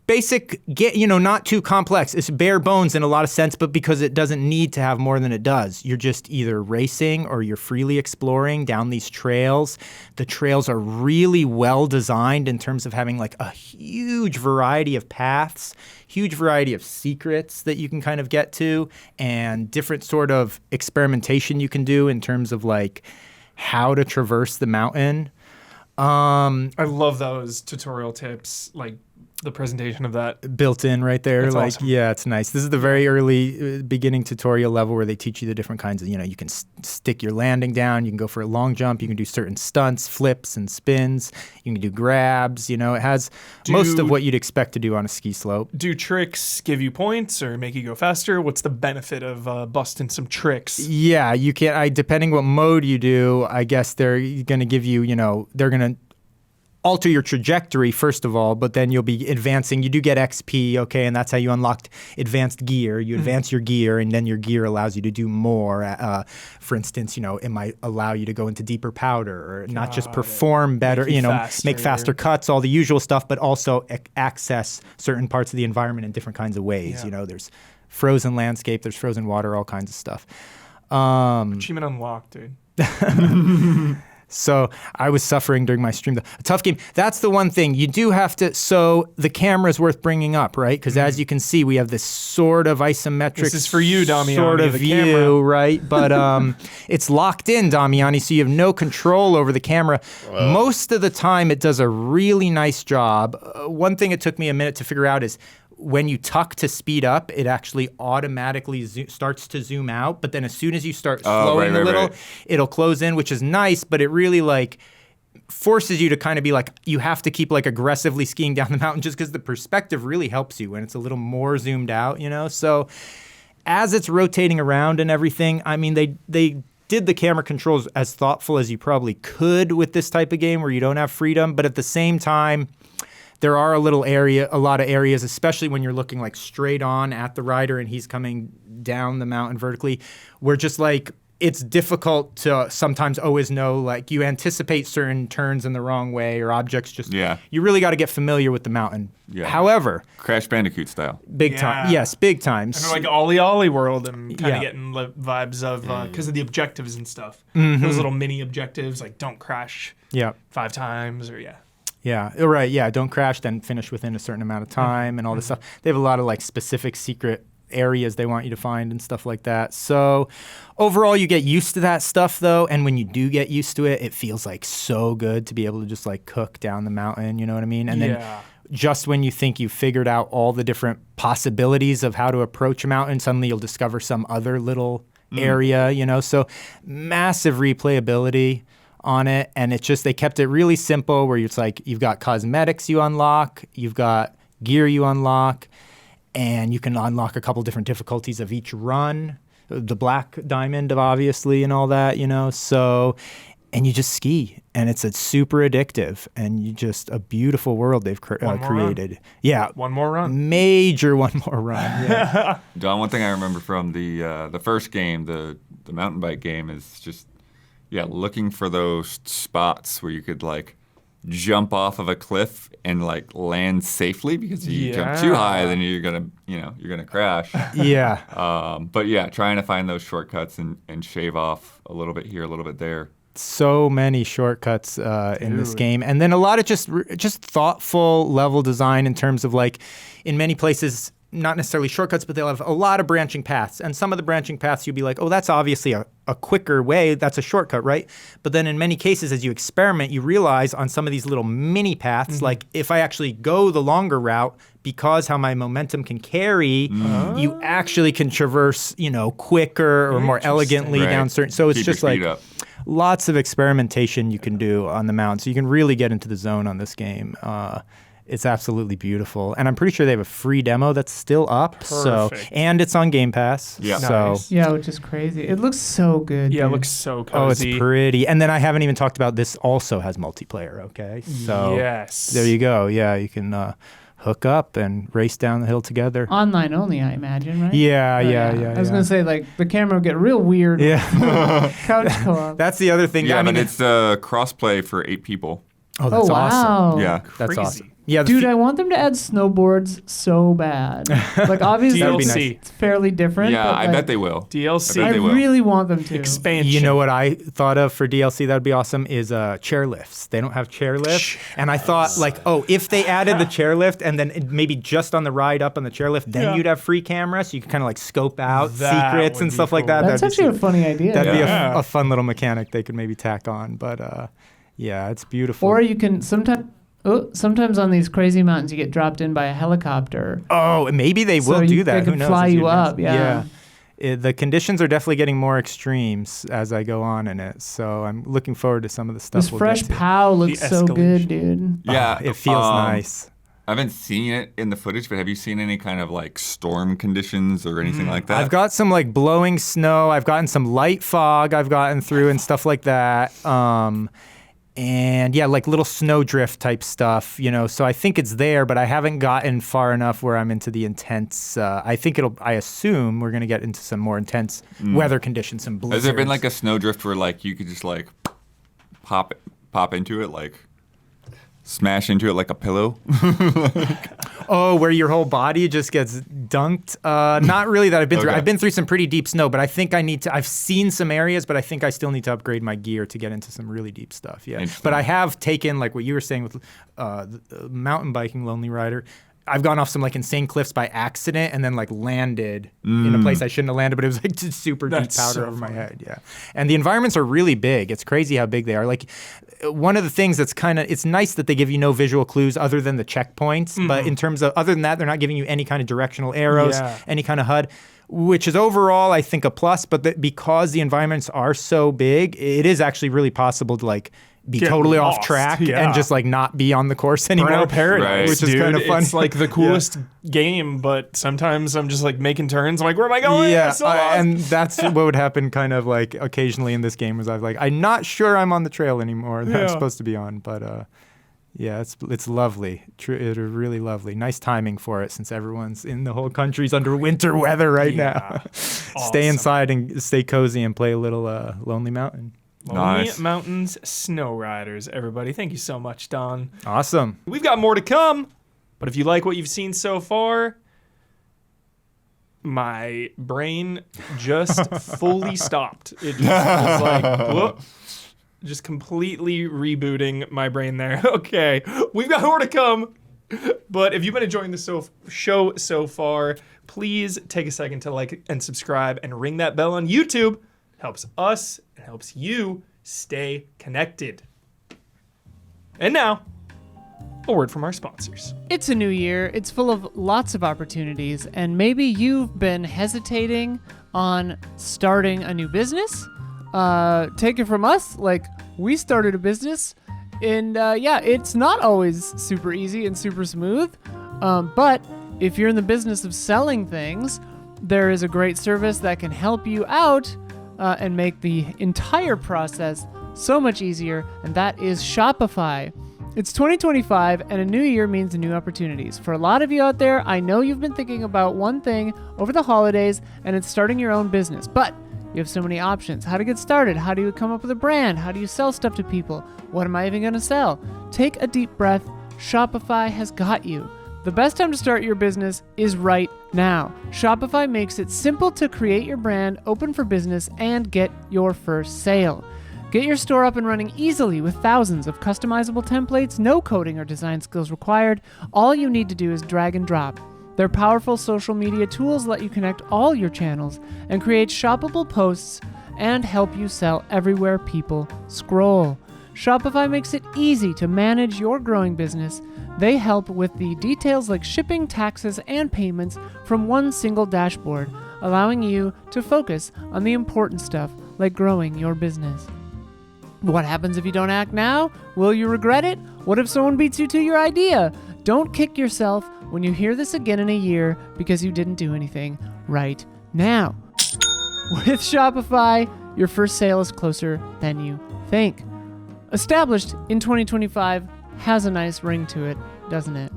basic, not too complex. It's bare bones in a lot of sense, but because it doesn't need to have more than it does. You're just either racing or you're freely exploring down these trails. The trails are really well designed in terms of having like a huge variety of paths, huge variety of secrets that you can kind of get to, and different sort of experimentation you can do in terms of like how to traverse the mountain. I love those tutorial tips, like the presentation of that built in right there. That's like, awesome. Yeah, it's nice. This is the very early beginning tutorial level where they teach you the different kinds of, you can stick your landing down. You can go for a long jump. You can do certain stunts, flips and spins. You can do grabs. It has most of what you'd expect to do on a ski slope. Do tricks give you points or make you go faster? What's the benefit of busting some tricks? Yeah, you can. Depending what mode you do, I guess they're going to give you, they're going to alter your trajectory first of all, but then you'll be advancing. You do get XP, okay, and that's how you unlock advanced gear. You advance your gear, and then your gear allows you to do more. For instance, it might allow you to go into deeper powder, or not just perform better, make faster cuts, all the usual stuff, but also access certain parts of the environment in different kinds of ways. There's frozen landscape, there's frozen water, all kinds of stuff. Achievement unlocked, dude. So I was suffering during my stream. A tough game. That's the one thing. You do have to, so the camera's worth bringing up, right? Because as you can see, we have this sort of isometric This is for you, Damiani, sort of the view, camera. right? But it's locked in, Damiani, so you have no control over the camera. Most of the time, it does a really nice job. One thing it took me a minute to figure out is when you tuck to speed up, it actually automatically starts to zoom out. But then as soon as you start slowing a little, it'll close in, which is nice. But it really forces you to kind of be you have to keep aggressively skiing down the mountain just because the perspective really helps you when it's a little more zoomed out, So as it's rotating around and everything, I mean, they did the camera controls as thoughtful as you probably could with this type of game where you don't have freedom. But at the same time, there are a lot of areas, especially when you're looking straight on at the rider and he's coming down the mountain vertically, where just it's difficult to sometimes always know, you anticipate certain turns in the wrong way or objects you really got to get familiar with the mountain. Yeah. However, Crash Bandicoot style. Big time. Yes, big time. And Ollie Ollie World, and kind of getting vibes of, because of the objectives and stuff. Those little mini objectives, don't crash 5 times or Yeah, right. Yeah, don't crash, then finish within a certain amount of time and all this stuff. They have a lot of specific secret areas they want you to find and stuff like that. So overall, you get used to that stuff though, and when you do get used to it, it feels so good to be able to just cook down the mountain, you know what I mean? And then just when you think you've figured out all the different possibilities of how to approach a mountain, suddenly you'll discover some other little area, So massive replayability on it, and it's just they kept it really simple where it's you've got cosmetics you unlock, you've got gear you unlock, and you can unlock a couple different difficulties of each run, the black diamond obviously and all that, so, and you just ski, and it's super addictive, and you just a beautiful world they've created. Yeah, one more run, major one more run. Yeah. Don, one thing I remember from the first game, the mountain bike game, is just looking for those spots where you could jump off of a cliff and land safely, because if you jump too high, then you're gonna crash. But trying to find those shortcuts and shave off a little bit here, a little bit there. So many shortcuts in this game, and then a lot of just thoughtful level design in terms of in many places, not necessarily shortcuts, but they'll have a lot of branching paths. And some of the branching paths you'll be oh, that's obviously a quicker way. That's a shortcut, right? But then in many cases, as you experiment, you realize on some of these little mini paths, if I actually go the longer route, because how my momentum can carry, you actually can traverse, quicker or more elegantly down certain. So it's Keep just your speed up. Lots of experimentation you can do on the mountain. So you can really get into the zone on this game. It's absolutely beautiful, and I'm pretty sure they have a free demo that's still up. Perfect. And it's on Game Pass. Yeah, so Yeah, which is crazy. It looks so good. Yeah, dude. it looks so cozy. it's pretty. And then I haven't even talked about this. Also has multiplayer. Okay, so there you go. Yeah, you can hook up and race down the hill together. Online only, I imagine, right? Yeah. I was gonna say the camera would get real weird. Yeah, Couch co-op. that's the other thing. Yeah, I mean, but it's crossplay for 8 people. oh, that's wow. awesome. Yeah. That's Crazy. awesome. Yeah, Dude, I want them to add snowboards so bad. Obviously, That'd be DLC. nice. it's fairly different. Yeah, but, I bet they will. DLC. I I bet they will. really want them to. Expansion. You know what I thought of for DLC that'd be awesome is chairlifts. They don't have chairlift, and I thought if they added the chairlift and then maybe just on the ride up on the chairlift, then you'd have free camera, so you could kind of scope out That secrets would and be stuff like cool. that. That's That'd be actually a funny idea. That'd be Yeah. a fun little mechanic they could maybe tack on. But yeah, it's beautiful. Or you can sometimes on these crazy mountains you get dropped in by a helicopter. oh, maybe they will do that. They Who can knows? fly as you advance. up. Yeah. The conditions are definitely getting more extremes as I go on in it, so I'm looking forward to some of the stuff. This we'll fresh get to. POW looks The so good, escalation. dude. Yeah, it feels nice. I haven't seen it in the footage, but have you seen any kind of storm conditions or anything like that? I've got some blowing snow. I've gotten some light fog I've gotten through and stuff like that. and yeah, like little snowdrift type stuff, you know. So I think it's there, but I haven't gotten far enough where I'm into the intense. I assume we're gonna get into some more intense weather conditions, some blizzards. Has there been like a snowdrift where like you could just like pop into it, like smash into it like a pillow? Oh, where your whole body just gets dunked? Not really that I've been through. I've been through some pretty deep snow, but I think I've seen some areas, but I think I still need to upgrade my gear to get into some really deep stuff. Yeah. But I have taken, like what you were saying with mountain biking, Lonely Rider. I've gone off some like insane cliffs by accident and then like landed in a place I shouldn't have landed, but it was like just super deep powder over my head. Yeah. And the environments are really big. It's crazy how big they are. Like one of the things that's it's nice that they give you no visual clues other than the checkpoints. But in terms of, other than that, they're not giving you any kind of directional arrows, any kind of HUD, which is overall, I think, a plus. But because the environments are so big, it is actually really possible to like be totally off track and just like not be on the course anymore. Burnout Paradise, which is kind of fun. It's like the coolest game, but sometimes I'm just like making turns. I'm like, where am I going? Yeah, and that's what would happen kind of like occasionally in this game was I'm not sure I'm on the trail anymore that I'm supposed to be on, but yeah, it's lovely. It's really lovely. Nice timing for it since everyone's in the whole country's under winter weather right now. Stay inside and stay cozy and play a little Lonely Mountain. Lonely Mountains Snow Riders, everybody. Thank you so much, Don. Awesome. We've got more to come, but if you like what you've seen so far, my brain just fully stopped. It just was like, whoop, just completely rebooting my brain there. Okay, we've got more to come, but if you've been enjoying the show so far, please take a second to like and subscribe and ring that bell on YouTube. Helps us and helps you stay connected. And now, a word from our sponsors. It's a new year. It's full of lots of opportunities, and maybe you've been hesitating on starting a new business. Take it from us, like we started a business, and it's not always super easy and super smooth. But if you're in the business of selling things, there is a great service that can help you out and make the entire process so much easier, and that is Shopify. It's 2025, and a new year means new opportunities. For a lot of you out there, I know you've been thinking about one thing over the holidays, and it's starting your own business, but you have so many options. How to get started? How do you come up with a brand? How do you sell stuff to people? What am I even going to sell? Take a deep breath. Shopify has got you. The best time to start your business is right now. Shopify makes it simple to create your brand, open for business, and get your first sale. Get your store up and running easily with thousands of customizable templates, no coding or design skills required. All you need to do is drag and drop. Their powerful social media tools let you connect all your channels and create shoppable posts and help you sell everywhere people scroll. Shopify makes it easy to manage your growing business. They help with the details like shipping, taxes, and payments from one single dashboard, allowing you to focus on the important stuff like growing your business. What happens if you don't act now? Will you regret it? What if someone beats you to your idea? Don't kick yourself when you hear this again in a year because you didn't do anything right now. With Shopify, your first sale is closer than you think. Established in 2025 has a nice ring to it, doesn't it?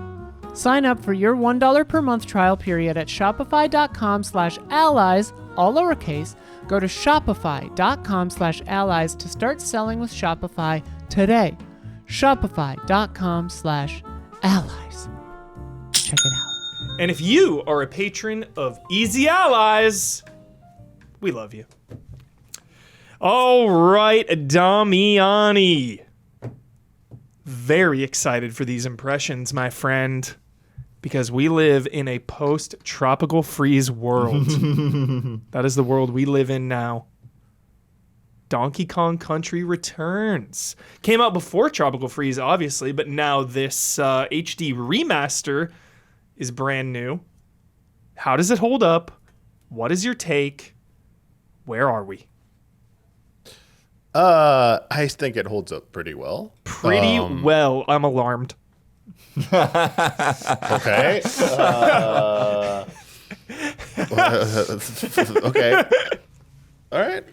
Sign up for your $1 per month trial period at shopify.com/allies, all lowercase. Go to shopify.com/allies to start selling with Shopify today. Shopify.com/allies. Check it out. And if you are a patron of Easy Allies, we love you. All right, Damiani. Very excited for these impressions, my friend, because we live in a post-tropical freeze world. That is the world we live in now. Donkey Kong Country returns. Came out before Tropical Freeze, obviously, but now this HD remaster is brand new. How does it hold up? What is your take? Where are we? I think it holds up pretty well. Pretty well. I'm alarmed. Okay. Okay. All right.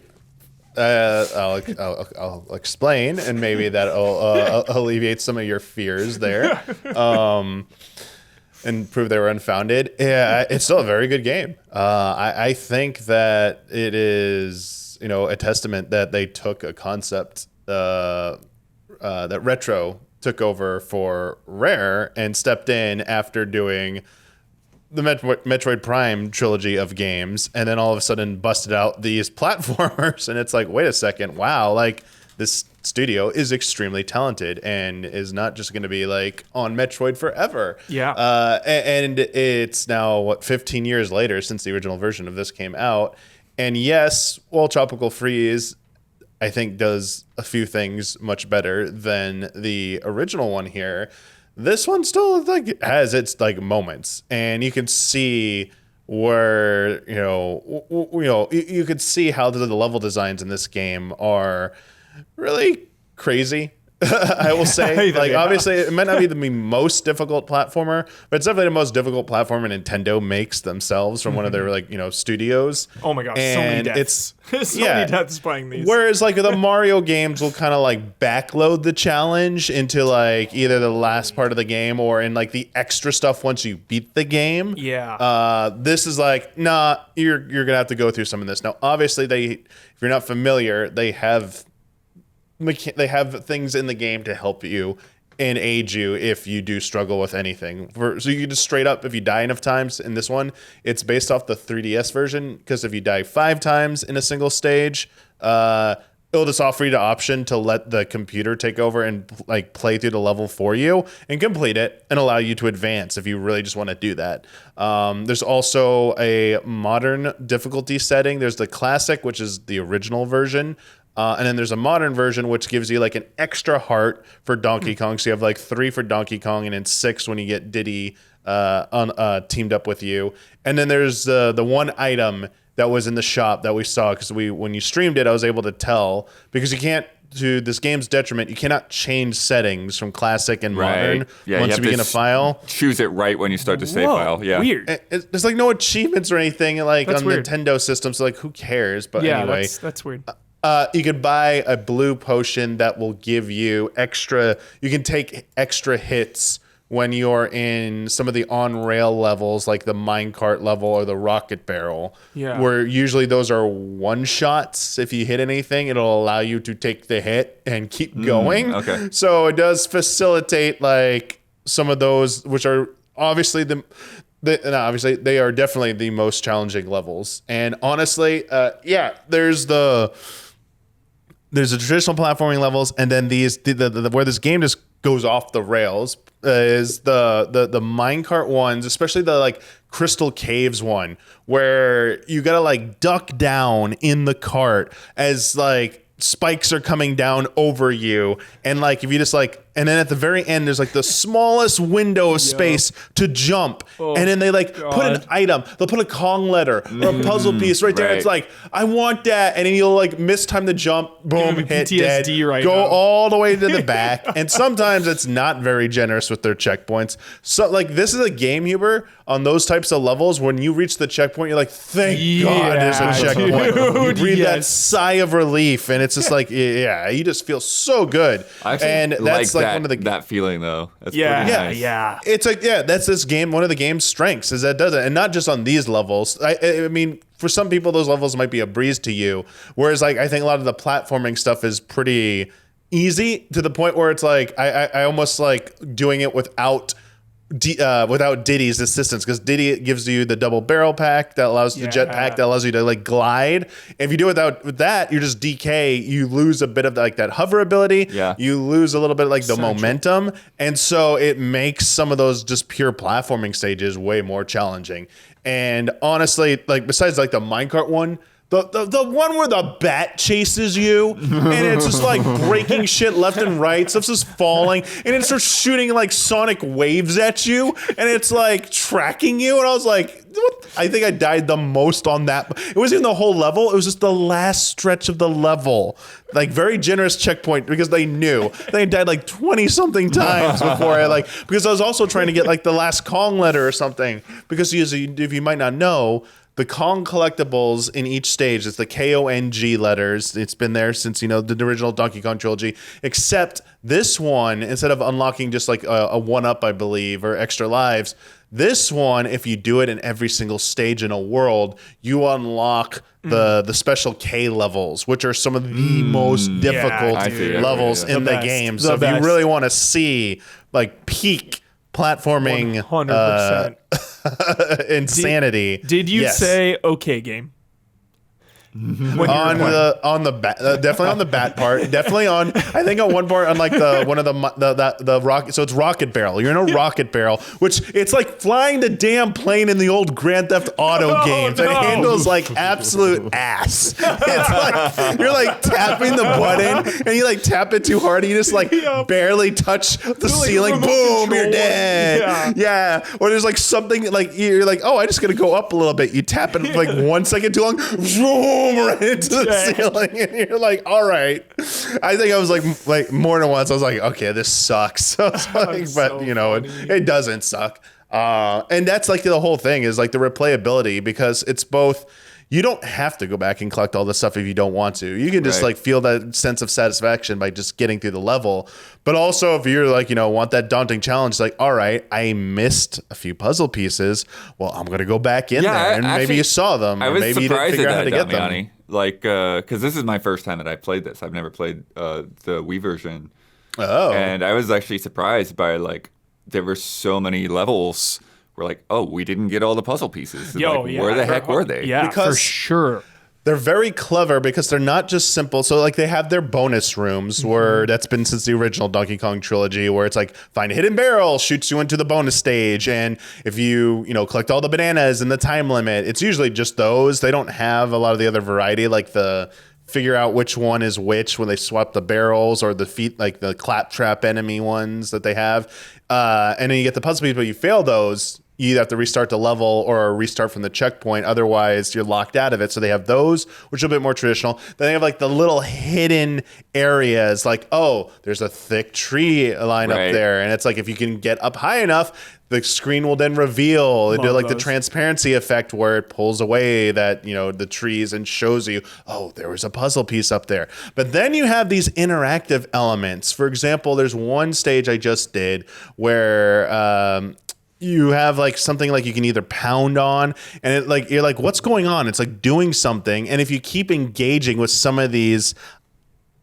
I'll explain, and maybe that'll alleviate some of your fears there, and prove they were unfounded. Yeah, it's still a very good game. I think that it is, a testament that they took a concept that Retro took over for Rare and stepped in after doing the Metroid Prime trilogy of games, and then all of a sudden busted out these platformers, and it's like, wait a second, wow, like this studio is extremely talented and is not just going to be like on Metroid forever. Yeah. And it's now 15 years later since the original version of this came out, and yes, while Tropical Freeze I think does a few things much better than the original one here, this one still like has its like moments, and you can see where you could see how the level designs in this game are really crazy. I will say, like, obviously it might not be the most difficult platformer, but it's definitely the most difficult platformer Nintendo makes themselves from one of their studios. Oh my gosh, and so many deaths. Many deaths playing these. Whereas like the Mario games will kind of like backload the challenge into like either the last part of the game or in like the extra stuff once you beat the game. Yeah. This is like, nah, you're gonna have to go through some of this. Now, obviously, if you're not familiar, they have things in the game to help you and aid you if you do struggle with anything. So you can just straight up, if you die enough times in this one, it's based off the 3DS version, because if you die 5 times in a single stage, it'll just offer you the option to let the computer take over and like play through the level for you and complete it and allow you to advance if you really just want to do that. There's also a modern difficulty setting. There's the classic, which is the original version. And then there's a modern version, which gives you like an extra heart for Donkey Kong. So you have like 3 for Donkey Kong and then 6 when you get Diddy teamed up with you. And then there's the one item that was in the shop that we saw, because when you streamed it, I was able to tell, because you can't, to this game's detriment, you cannot change settings from classic and modern once you begin a file. Choose it right when you start the save file. Yeah, weird. There's like no achievements or anything like that's on weird. Nintendo systems, so like who cares? But Yeah, anyway, that's weird. You could buy a blue potion that will give you extra. You can take extra hits when you're in some of the on-rail levels, like the minecart level or the rocket barrel. Yeah. Where usually those are one-shots. If you hit anything, it'll allow you to take the hit and keep going. Okay. So it does facilitate like some of those, which are obviously obviously they are definitely the most challenging levels. And honestly, there's the traditional platforming levels, and then where this game just goes off the rails is the minecart ones, especially the like Crystal Caves one, where you gotta like duck down in the cart as like spikes are coming down over you, and like if you just like, and then at the very end there's like the smallest window of space to jump, and then they like put an item, they'll put a Kong letter or a puzzle piece right there. Right. It's like, I want that, and then you'll like miss time to jump, boom, Giving me hit PTSD dead, right go now. all the way to the back. And sometimes it's not very generous with their checkpoints. So like this is a game, Huber, on those types of levels, when you reach the checkpoint, you're like, thank God there's a checkpoint. dude, You breathe that yes. sigh of relief, and it's just like, you just feel so good. I actually And that's like that, one of the that feeling though. That's Yeah, pretty nice. yeah. It's like, that's this game. One of the game's strengths is that it does it, and not just on these levels. I mean, for some people, those levels might be a breeze to you. Whereas, like, I think a lot of the platforming stuff is pretty easy to the point where it's like I almost like doing it without Diddy's assistance, because Diddy gives you the double barrel pack that allows the jet pack that allows you to like glide. If you do it with that, you're just DK. You lose a bit of like that hover ability. Yeah. You lose a little bit like the momentum, and so it makes some of those just pure platforming stages way more challenging. And honestly, like besides like the minecart one, the one where the bat chases you and it's just like breaking shit left and right, stuff's just falling, and it starts shooting like sonic waves at you, and it's like tracking you, and I was like, what? I think I died the most on that. It wasn't even the whole level, it was just the last stretch of the level. Like very generous checkpoint, because they knew they died like 20 something times before because I was also trying to get like the last Kong letter or something, because if you might not know, the Kong collectibles in each stage. It's the KONG letters. It's been there since, the original Donkey Kong trilogy, except this one, instead of unlocking just like a 1-up, I believe, or extra lives, this one, if you do it in every single stage in a world, you unlock the special K levels, which are some of the most difficult levels in the game. So if you really want to see like peak platforming 100%. insanity. Did you say okay game? Definitely on the bat part, definitely on. I think on one part on like the rocket. So it's rocket barrel. You're in a rocket barrel, which it's like flying the damn plane in the old Grand Theft Auto games. It handles like absolute ass. It's like you're like tapping the button and you like tap it too hard and you just like barely touch the ceiling. Boom, you're dead. Yeah. Or there's like something like you're like, oh, I just gotta go up a little bit. You tap it like 1 second too long. Vroom, right into the ceiling, and you're like, all right. I think I was like more than once. I was like, okay, this sucks. So it doesn't suck. And that's like the whole thing is like the replayability, because it's both. You don't have to go back and collect all this stuff if you don't want to. You can just like feel that sense of satisfaction by just getting through the level. But also if you're like, want that daunting challenge, like, all right, I missed a few puzzle pieces. Well, I'm going to go back in there and maybe you saw them. I was maybe you didn't figure out how to get them. Like, because this is my first time that I played this. I've never played the Wii version. Oh. And I was actually surprised by like, there were so many levels. We're like, oh, we didn't get all the puzzle pieces. Where the heck were they? Yeah, because for sure. They're very clever because they're not just simple. So like they have their bonus rooms where that's been since the original Donkey Kong trilogy, where it's like find a hidden barrel, shoots you into the bonus stage. And if you collect all the bananas in the time limit, it's usually just those. They don't have a lot of the other variety, like the figure out which one is which when they swap the barrels, or the feet, like the claptrap enemy ones that they have. And then you get the puzzle pieces, but you fail those, you either have to restart the level or restart from the checkpoint. Otherwise, you're locked out of it. So they have those, which are a bit more traditional. Then they have like the little hidden areas, like, oh, there's a thick tree line up there. And it's like if you can get up high enough, the screen will then reveal and do like the transparency effect where it pulls away that, the trees and shows you, oh, there was a puzzle piece up there. But then you have these interactive elements. For example, there's one stage I just did where you have like something like you can either pound on, and it like you're like, what's going on? It's like doing something. And if you keep engaging with some of these,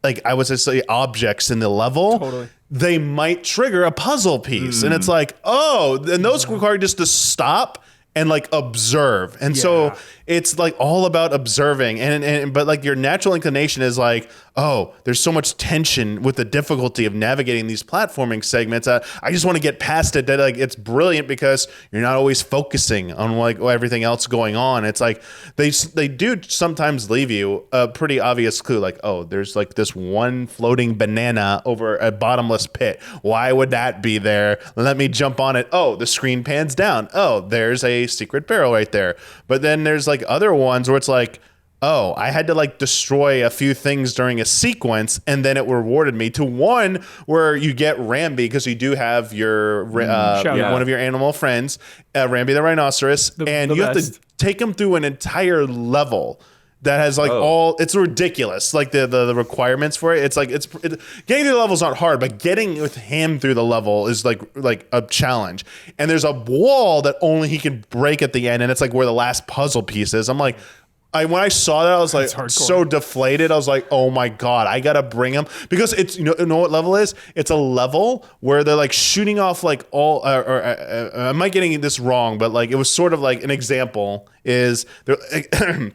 like I would say objects in the level, they might trigger a puzzle piece. And it's like, oh, and those require just to stop and like observe. And so it's like all about observing. But like your natural inclination is like, oh, there's so much tension with the difficulty of navigating these platforming segments. I just want to get past it. That like it's brilliant because you're not always focusing on like everything else going on. It's like they do sometimes leave you a pretty obvious clue, like, oh, there's like this one floating banana over a bottomless pit. Why would that be there? Let me jump on it. Oh, the screen pans down. Oh, there's a secret barrel right there. But then there's like other ones where it's like, oh, I had to like destroy a few things during a sequence, and then it rewarded me to one where you get Rambi, because you do have your one of your animal friends, Rambi the rhinoceros, and you have to take him through an entire level that has like it's ridiculous. Like the requirements for it. It's like getting through the level is not hard, but getting with him through the level is like a challenge. And there's a wall that only he can break at the end, and it's like where the last puzzle piece is. I'm like, when I saw that, I was like so deflated. I was like, oh my God, I gotta bring him, because it's you know what level it is? It's a level where they're like shooting off like all I might getting this wrong, but like it was sort of like an example is there.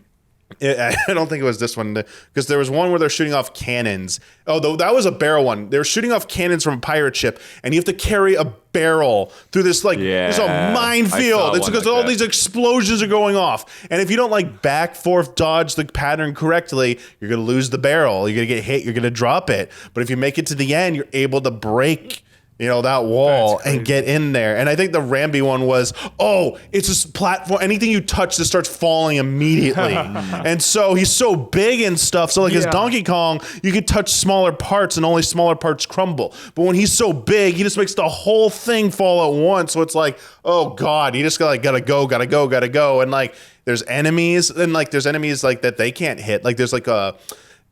I don't think it was this one, because there was one where they're shooting off cannons. Oh, though that was a barrel one. They were shooting off cannons from a pirate ship, and you have to carry a barrel through this like there's a minefield. It's because all these explosions are going off, and if you don't like back forth dodge the pattern correctly, you're gonna lose the barrel. You're gonna get hit. You're gonna drop it. But if you make it to the end, you're able to break that wall and get in there. And I think the Rambi one was, it's just platform. Anything you touch just starts falling immediately. And so he's so big and stuff. So like as Donkey Kong, you could touch smaller parts and only smaller parts crumble. But when he's so big, he just makes the whole thing fall at once. So it's like, oh God, you just gotta go. And like there's enemies and like there's enemies like that they can't hit. Like there's like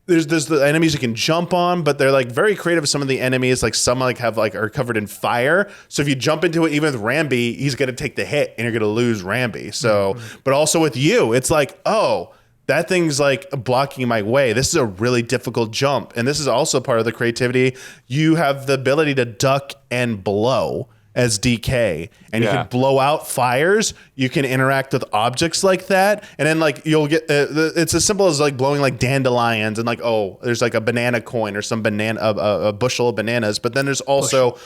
there's the enemies you can jump on, but they're like very creative. Some of the enemies, like some like have like are covered in fire. So if you jump into it, even with Rambi, he's gonna take the hit and you're gonna lose Rambi. So, but also with you, it's like, that thing's like blocking my way. This is a really difficult jump, and this is also part of the creativity. You have the ability to duck and blow as DK, and you can blow out fires. You can interact with objects like that, and then like you'll get it's as simple as like blowing like dandelions and like there's like a banana coin or some a bushel of bananas. But then there's also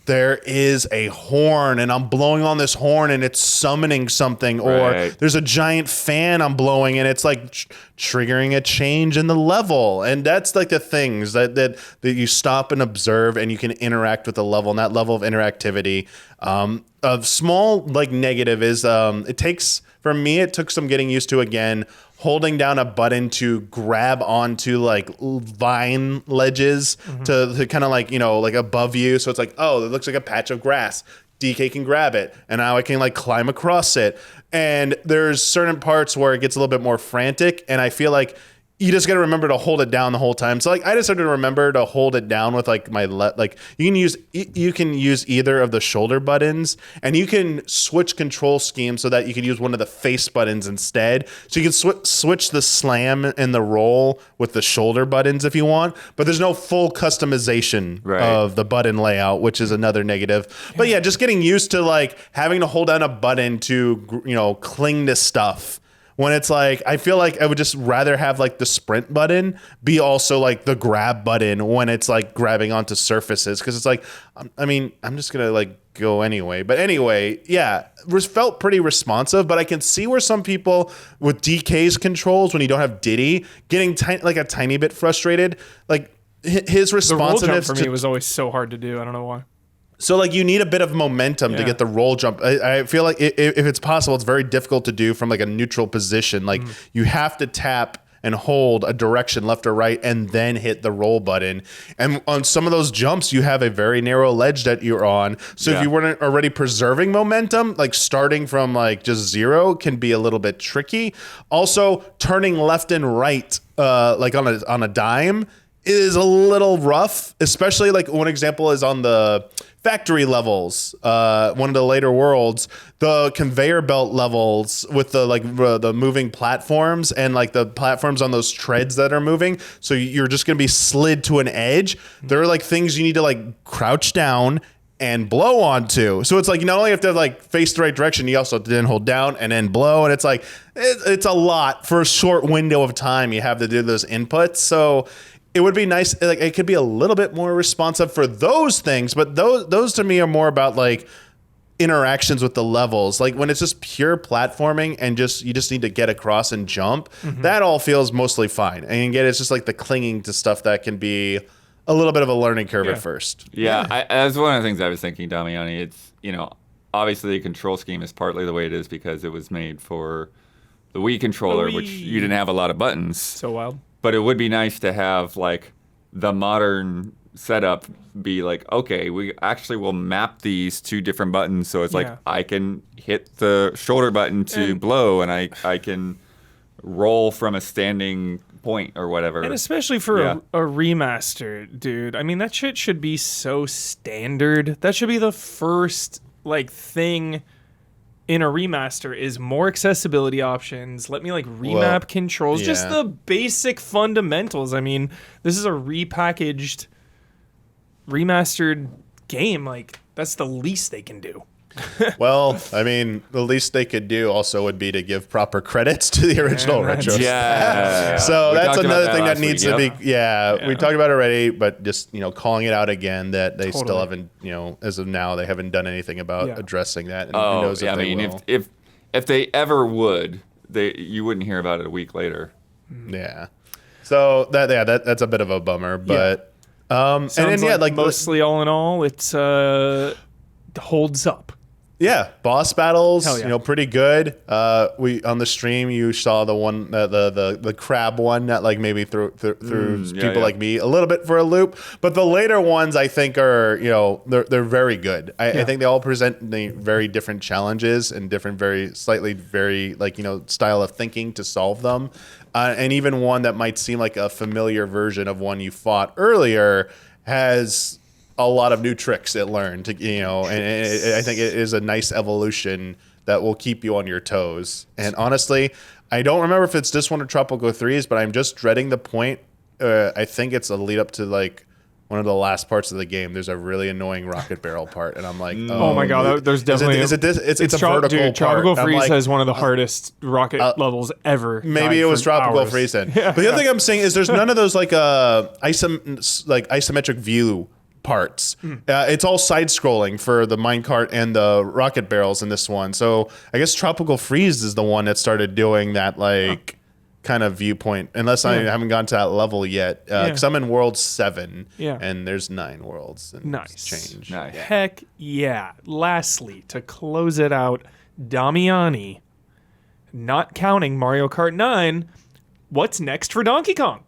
there is a horn and I'm blowing on this horn and it's summoning something, or there's a giant fan I'm blowing and it's like triggering a change in the level. And that's like the things that you stop and observe and you can interact with the level, and that level of interactivity. A small like negative is it took some getting used to, again, holding down a button to grab onto like vine ledges to kind of like, like above you. So it's like, it looks like a patch of grass. DK can grab it, and now I can like climb across it. And there's certain parts where it gets a little bit more frantic, and I feel like you just got to remember to hold it down the whole time. So like I just had to remember to hold it down with like my you can use either of the shoulder buttons, and you can switch control schemes so that you can use one of the face buttons instead. So you can switch the slam and the roll with the shoulder buttons if you want, but there's no full customization of the button layout, which is another negative. But yeah, just getting used to like having to hold down a button to cling to stuff. When it's like, I feel like I would just rather have like the sprint button be also like the grab button when it's like grabbing onto surfaces. Cause it's like, I'm just going to like go anyway. But anyway, yeah, felt pretty responsive, but I can see where some people with DK's controls, when you don't have Diddy, getting a tiny bit frustrated. Like his responsiveness. The roll jump for me was always so hard to do. I don't know why. So like you need a bit of momentum to get the roll jump. I feel like if it's possible, it's very difficult to do from like a neutral position. Like you have to tap and hold a direction left or right and then hit the roll button. And on some of those jumps, you have a very narrow ledge that you're on. So if you weren't already preserving momentum, like starting from like just zero can be a little bit tricky. Also, turning left and right like on a dime is a little rough, especially like one example is on the factory levels, one of the later worlds, the conveyor belt levels with the moving platforms and like the platforms on those treads that are moving. So you're just going to be slid to an edge. There are like things you need to like crouch down and blow onto. So it's like you not only have to like face the right direction, you also have to then hold down and then blow. And it's like it's a lot for a short window of time you have to do those inputs. So it would be nice, like it could be a little bit more responsive for those things, but those to me are more about like interactions with the levels. Like when it's just pure platforming and you just need to get across and jump, that all feels mostly fine. And again, it's just like the clinging to stuff that can be a little bit of a learning curve at first. Yeah, that's one of the things I was thinking, Damiani. It's, obviously the control scheme is partly the way it is because it was made for the Wii controller, which you didn't have a lot of buttons. So wild. But it would be nice to have like the modern setup be like, okay, we actually will map these two different buttons. So it's like I can hit the shoulder button to blow and I can roll from a standing point or whatever. And especially for a remaster, dude. I mean, that shit should be so standard. That should be the first like thing in a remaster is more accessibility options. Let me like remap controls, just the basic fundamentals. I mean, this is a repackaged, remastered game. Like that's the least they can do. Well, I mean, the least they could do also would be to give proper credits to the original retro. Yeah. So We that's talked another about thing that that needs to be. We talked about it already, but just calling it out again that they still haven't, as of now, they haven't done anything about addressing that. And who knows if they will. If they ever would, you wouldn't hear about it a week later. Yeah. So that's a bit of a bummer, but Sounds and then, yeah, like mostly all in all, it's holds up. Yeah, boss battles, Hell yeah. pretty good. We on the stream you saw the one the crab one that like maybe threw people like me a little bit for a loop. But the later ones I think are they're very good. I think they all present very different challenges and different very like style of thinking to solve them. And even one that might seem like a familiar version of one you fought earlier has a lot of new tricks it learned, and I think it is a nice evolution that will keep you on your toes. And honestly, I don't remember if it's this one or Tropical Threes, but I'm just dreading the point. I think it's a lead up to like one of the last parts of the game. There's a really annoying rocket barrel part, and I'm like, oh my god, there's definitely is it this? It's a vertical part. Tropical Freeze like, has one of the hardest rocket levels ever. Maybe it was Tropical Freeze then. But the other thing I'm saying is there's none of those like isometric view parts. It's all side scrolling for the minecart and the rocket barrels in this one. So I guess Tropical Freeze is the one that started doing that kind of viewpoint, unless I haven't gotten to that level yet, because I'm in world 7 and there's 9 worlds and nice change. Nice. Heck yeah. Lastly, to close it out, Damiani, not counting Mario Kart 9, what's next for Donkey Kong?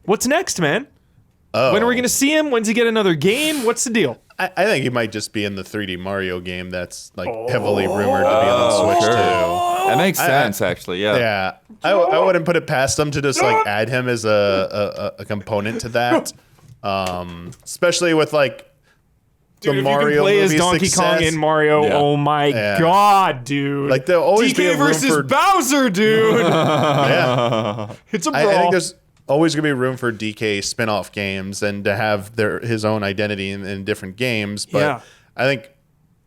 What's next, man? When are we going to see him? When's he get another game? What's the deal? I think he might just be in the 3D Mario game that's like heavily rumored to be on the Switch too. That makes sense, actually. Yeah. Yeah, I wouldn't put it past them to just like add him as a component to that, especially with like Dude, the if Mario you can play as movie Donkey success. Kong in Mario, oh my god, dude! Like there'll always be a DK room versus for Bowser, dude. yeah. It's a I brawl. think there's always gonna be room for DK spin-off games and to have his own identity in different games. But I think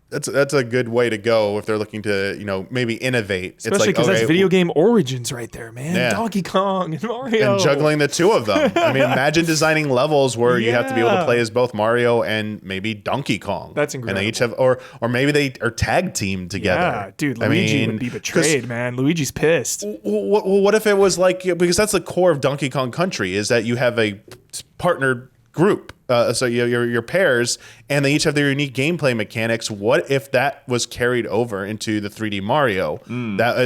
that's a good way to go if they're looking to maybe innovate. Especially because that's video game origins right there, man. Yeah. Donkey Kong and Mario. And juggling the two of them. I mean, imagine designing levels where you have to be able to play as both Mario and maybe Donkey Kong. That's incredible. And they each have, or maybe they are tag teamed together. Yeah, dude, Luigi would be betrayed, man. Luigi's pissed. What if it was like, because that's the core of Donkey Kong Country, is that you have a partnered group. So your pairs, and they each have their unique gameplay mechanics. What if that was carried over into the 3D Mario?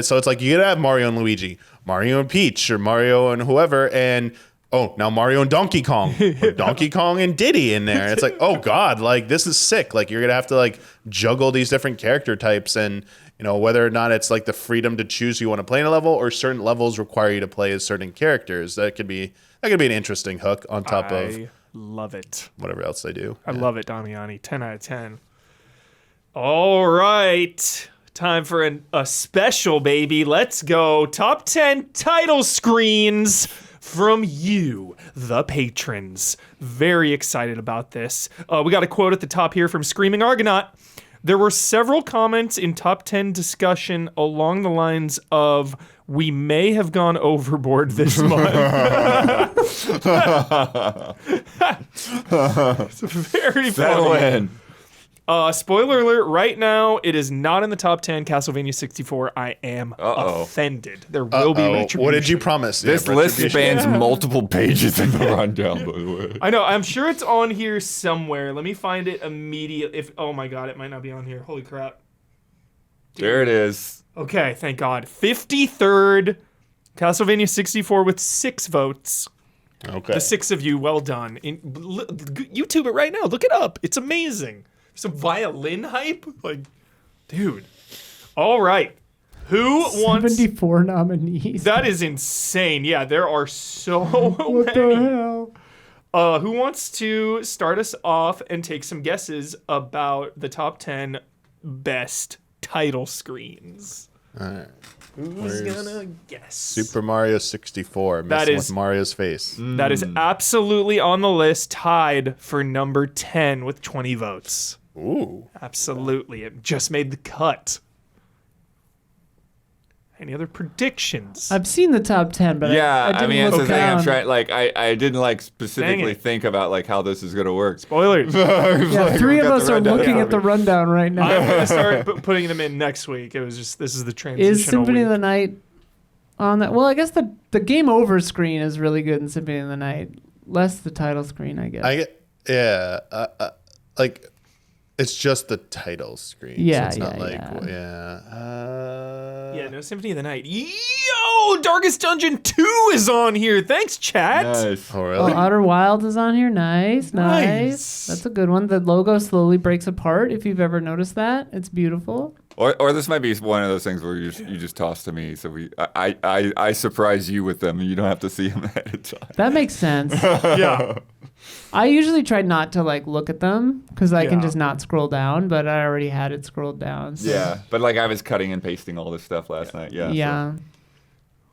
So it's like you gotta have Mario and Luigi, Mario and Peach, or Mario and whoever, and now Mario and Donkey Kong, or Donkey Kong and Diddy in there. It's like, oh god, like this is sick. Like you're gonna have to like juggle these different character types, and whether or not it's like the freedom to choose who you want to play in a level, or certain levels require you to play as certain characters. That could be an interesting hook on top of. Love it. Whatever else they do. I love it, Damiani. 10 out of 10. All right. Time for a special, baby. Let's go. Top 10 title screens from you, the patrons. Very excited about this. We got a quote at the top here from Screaming Argonaut. There were several comments in top 10 discussion along the lines of, we may have gone overboard this month. It's very funny. Spoiler alert, right now, it is not in the top 10, Castlevania 64. I am offended. There will be retribution. What did you promise? This list spans multiple pages in the rundown, by the way. I know. I'm sure it's on here somewhere. Let me find it immediately. Oh my god, it might not be on here. Holy crap. There it is. Okay, thank God. 53rd, Castlevania 64 with 6 votes. Okay. The 6 of you, well done. YouTube it right now. Look it up. It's amazing. Some violin hype? Like, dude. All right. Who wants... 74 nominees. That is insane. Yeah, there are so What many. the hell? Who wants to start us off and take some guesses about the top 10 best title screens? All right. Who's gonna guess? Super Mario 64, messing with Mario's face. That is absolutely on the list, tied for number 10 with 20 votes. Ooh. Absolutely. It just made the cut. Any other predictions? I've seen the top 10, but Yeah, I didn't I mean, that's look the thing. I'm down. trying. Like, I didn't like Dang specifically it. think about like how this is gonna work. Spoilers. Yeah, 3 of got us the are rundown. looking Yeah. at the rundown right now. I'm going to start putting them in next week. It was just, this is the transitional Is Symphony of week. the Night on that? Well, I guess the game over screen is really good in Symphony of the Night. Less the title screen, I guess. Like it's just the title screen. Yeah, so it's not Yeah, no Symphony of the Night. Yo, Darkest Dungeon 2 is on here. Thanks, chat. Nice. Oh, really? Outer Wilds is on here. Nice. Nice. That's a good one. The logo slowly breaks apart. If you've ever noticed that, it's beautiful. Or this might be one of those things where you just toss to me, so I surprise you with them, and you don't have to see them ahead of time. That makes sense. Yeah. I usually try not to like look at them because I can Yeah. just not scroll down, but I already had it scrolled down. So. Yeah, but like I was cutting and pasting all this stuff last night. Yeah. Yeah.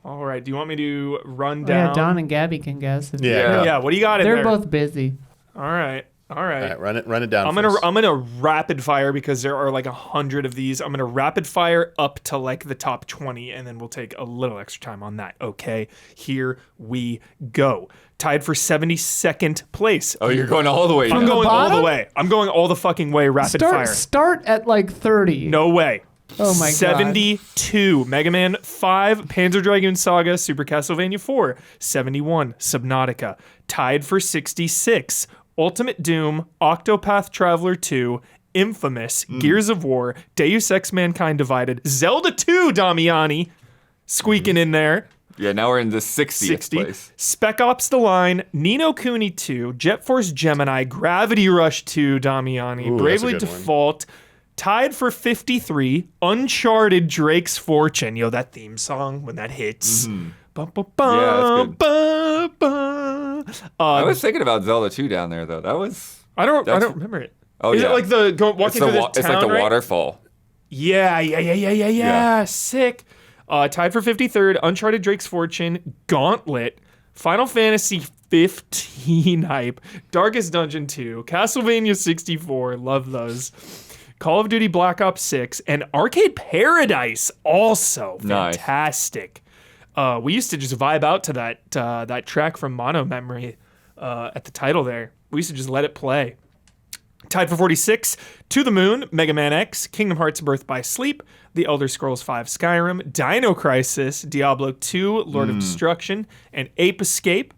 All right. Do you want me to run Oh, down? yeah, Don and Gabby can guess. Yeah. Yeah. What do you got in They're there? both busy. All right. All right, run it down. I'm gonna rapid fire because there are like 100 of these. I'm gonna rapid fire up to like the top 20, and then we'll take a little extra time on that. Okay, here we go. Tied for 72nd place. Oh, you're going all the way. I'm down. going all the bottom? way. I'm going all the fucking way. Rapid fire. Start at like 30. No way. Oh my god. 72, Mega Man 5, Panzer Dragoon Saga, Super Castlevania 4, 71, Subnautica. Tied for 66, Ultimate Doom, Octopath Traveler 2, Infamous, Gears of War, Deus Ex Mankind Divided, Zelda 2, Damiani, squeaking in there. Yeah, now we're in the 60th 60. place. Spec Ops The Line, Nino Kuni 2, Jet Force Gemini, Gravity Rush 2, Damiani, Ooh, Bravely that's a good one. Default, tied for 53, Uncharted Drake's Fortune. Yo, that theme song, when that hits. Ba, ba, ba, Yeah, that's good. ba, ba. I was thinking about Zelda 2 down there though. That was. I don't that's- remember it. Oh, Is yeah. it like the walking It's, through the town, it's like the right? waterfall. Yeah. Yeah. Sick. Tied for 53rd, Uncharted Drake's Fortune, Gauntlet, Final Fantasy 15 hype, Darkest Dungeon 2, Castlevania 64, love those. Call of Duty Black Ops 6, and Arcade Paradise also. Nice. Fantastic. We used to just vibe out to that track from Mono Memory at the title there. We used to just let it play. Tied for 46, To the Moon, Mega Man X, Kingdom Hearts Birth by Sleep, The Elder Scrolls V Skyrim, Dino Crisis, Diablo 2, Lord of Destruction, and Ape Escape.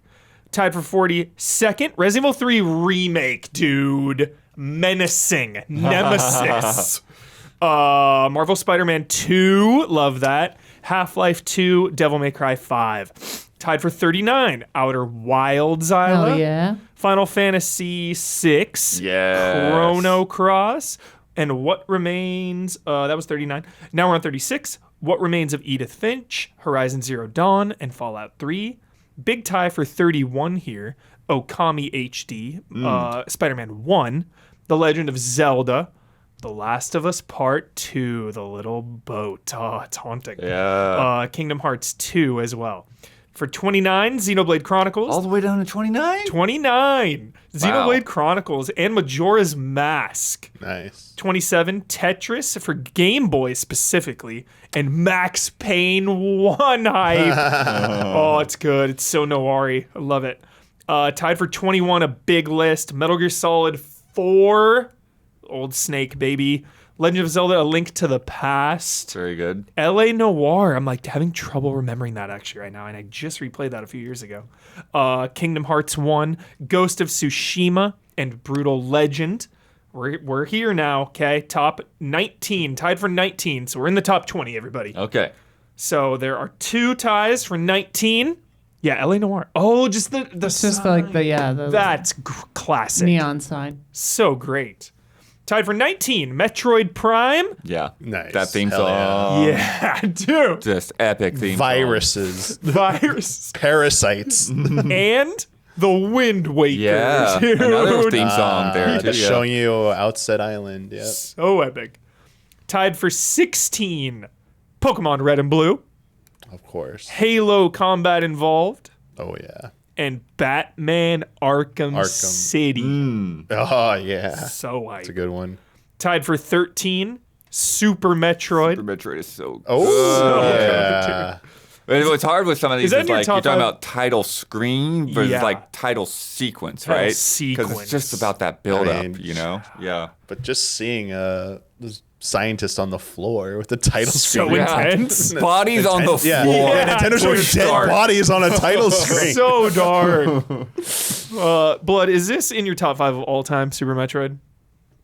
Tied for 42nd, Resident Evil 3 Remake, dude. Menacing. Nemesis. Marvel Spider-Man 2, love that. Half-Life 2, Devil May Cry 5. Tied for 39, Outer Wilds, Isla. Oh yeah. Final Fantasy 6, Yes. Chrono Cross, and What Remains, that was 39. Now we're on 36, What Remains of Edith Finch, Horizon Zero Dawn, and Fallout 3. Big tie for 31 here, Okami HD, Spider-Man 1, The Legend of Zelda, The Last of Us Part 2, The Little Boat. Oh, it's haunting. Yeah. Kingdom Hearts 2 as well. For 29, Xenoblade Chronicles. all the way down to 29? 29, Xenoblade Wow. Chronicles and Majora's Mask. Nice. 27, Tetris for Game Boy specifically, and Max Payne 1 hype. Oh, it's good. It's so Noiri. I love it. Tied for 21, a big list. Metal Gear Solid 4, old Snake baby. Legend of Zelda: A Link to the Past. Very good. L.A. Noire. I'm like having trouble remembering that actually right now, and I just replayed that a few years ago. Kingdom Hearts 1, Ghost of Tsushima, and Brutal Legend. We're here now, okay? Top 19, tied for 19, so we're in the top 20, everybody. Okay. So there are 2 ties for 19. Yeah, L.A. Noire. Oh, just the It's just sign. like the That's classic. neon sign. So great. Tied for 19, Metroid Prime. Yeah. Nice. That theme Hell song. Yeah, dude. Just epic theme Viruses, Virus. parasites. And The Wind Waker. Yeah. dude. Another theme song there, too. Just Yeah. showing you Outset Island. Yep. So epic. Tied for 16, Pokemon Red and Blue, Of course. Halo Combat Involved, Oh yeah. and Batman Arkham City. Oh yeah. So hype. That's a good one. Tied for 13, Super Metroid. Super Metroid is so good. Oh good, yeah. But what's hard with some of these that is in your like you're top talking five? about title screen versus Yeah. like title sequence, Title right? Because sequence. it's just about that build up, I mean, you know? Yeah. But just seeing this scientist on the floor with the title So screen. intense. Bodies on the floor. Yeah, Yeah, Nintendo's showing it's dead dark. bodies on a title screen. So dark. Blood, is this in your top 5 of all time, Super Metroid?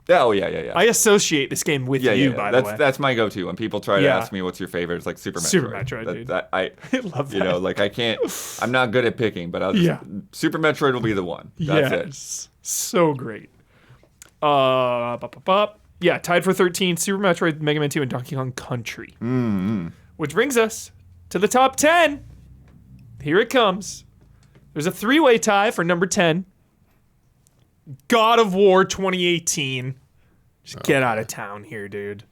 Oh yeah. I associate this game with you, by the way. That's my go-to when people try to ask me what's your favorite. It's like Super Metroid. Super Metroid, dude. I love that. You know, like I'm not good at picking, but Super Metroid will be the one. That's it. So great. Yeah, tied for 13, Super Metroid, Mega Man 2, and Donkey Kong Country. Mm-hmm. Which brings us to the top 10. Here it comes. There's a 3-way tie for number 10. God of War 2018. Just get out of town here, dude.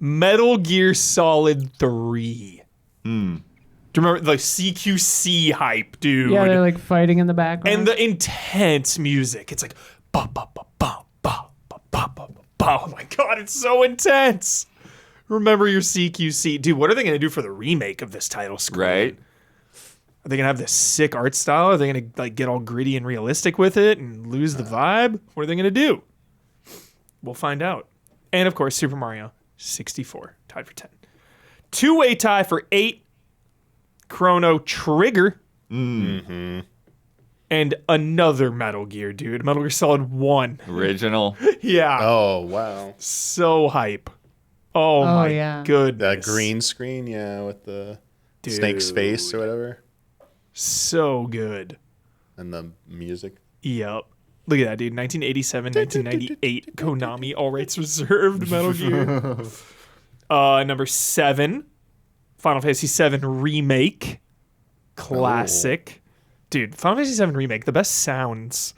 Metal Gear Solid 3. Do you remember the CQC hype, dude? Yeah, they're like fighting in the background. And the intense music. It's like, ba ba ba ba ba ba ba ba ba. Oh my god, it's so intense. Remember your CQC. Dude, what are they going to do for the remake of this title screen? Right. Are they going to have this sick art style? Are they going to like get all gritty and realistic with it and lose the vibe? What are they going to do? We'll find out. And of course, Super Mario 64, tied for 10. 2-way tie for 8. Chrono Trigger. Mm-hmm. And another Metal Gear, dude. Metal Gear Solid 1. Original. Yeah. Oh, wow. So hype. Oh my yeah. goodness. That green screen, with the snake's face or whatever. So good. And the music. Yep. Look at that, dude. 1987, 1998. Konami, all rights reserved. Metal Gear. Number 7. Final Fantasy VII Remake. Classic. Dude, Final Fantasy VII Remake, the best sounds.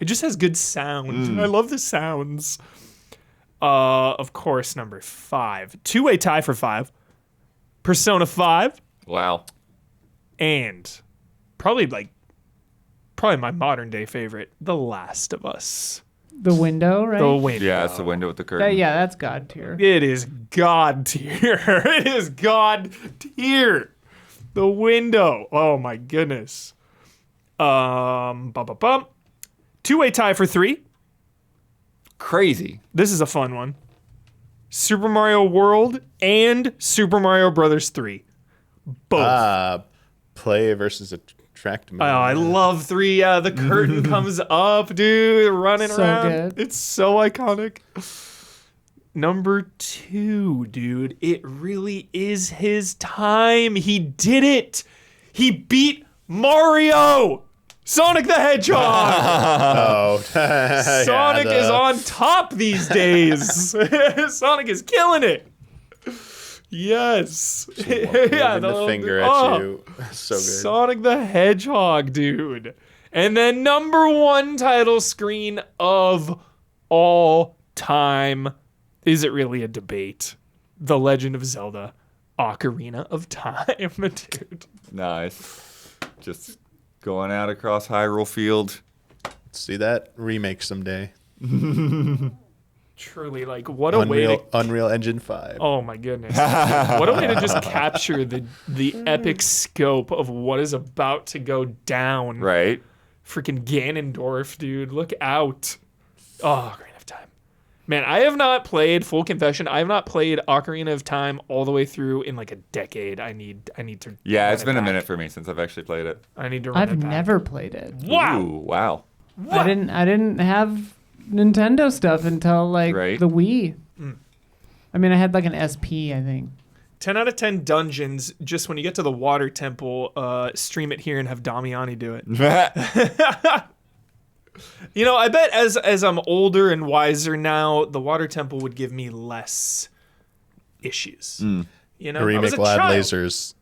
It just has good sound. I love the sounds. Of course, number 5. 2-way tie for 5. Persona 5. Wow. And probably my modern day favorite, The Last of Us. The window, right? The window. Yeah, it's the window with the curtain. Yeah, that's God tier. It is God tier. It is God tier. The window. Oh my goodness. 2-way tie for 3. Crazy. This is a fun one. Super Mario World and Super Mario Brothers 3. Both. Play versus attract. Oh, I love 3. Yeah, the curtain comes up, dude, running So around. good. It's so iconic. Number 2, dude. It really is his time. He did it. He beat Mario. Sonic the Hedgehog. Sonic is on top these days. Sonic is killing it. Yes. The finger at you. So good. Sonic the Hedgehog, dude. And then number 1 title screen of all time. Is it really a debate? The Legend of Zelda, Ocarina of Time, dude. Nice. Just going out across Hyrule Field. See that remake someday. Truly, like, what a way to... Unreal Engine 5. Oh, my goodness. What a way to just capture the epic scope of what is about to go down. Right. Freaking Ganondorf, dude. Look out. Oh, Ocarina of Time. Man, I have not played, full confession, I have not played Ocarina of Time all the way through in like a decade. I need to... Yeah, it's been a minute for me since I've actually played it. I need to run it I've back. never played it. Wow. Ooh, wow. I didn't have Nintendo stuff until like the Wii. I mean, I had like an SP, I think. 10 out of 10 dungeons, just when you get to the water temple, stream it here and have Damiani do it. You know, I bet as I'm older and wiser now, the water temple would give me less issues. You know, The remake will add lasers.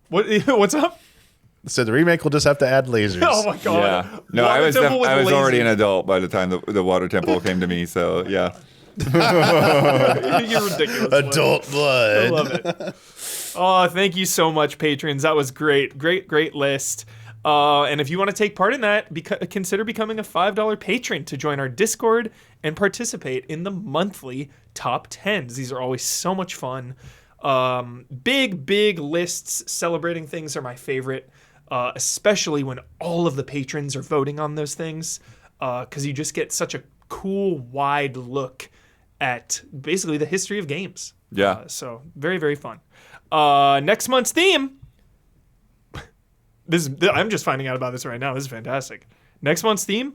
What's up? So the remake will just have to add lasers. Oh my god! Yeah. No, I was already an adult by the time the water temple came to me. So yeah. You're ridiculous. Adult blood. I love it. Oh, thank you so much, patrons. That was great. Great list. And if you want to take part in that, consider becoming a $5 patron to join our Discord and participate in the monthly top 10s. These are always so much fun. Big lists celebrating things are my favorite, especially when all of the patrons are voting on those things, because you just get such a cool, wide look at basically the history of games. Yeah. So very, very fun. Next month's theme. I'm just finding out about this right now. This is fantastic. Next month's theme,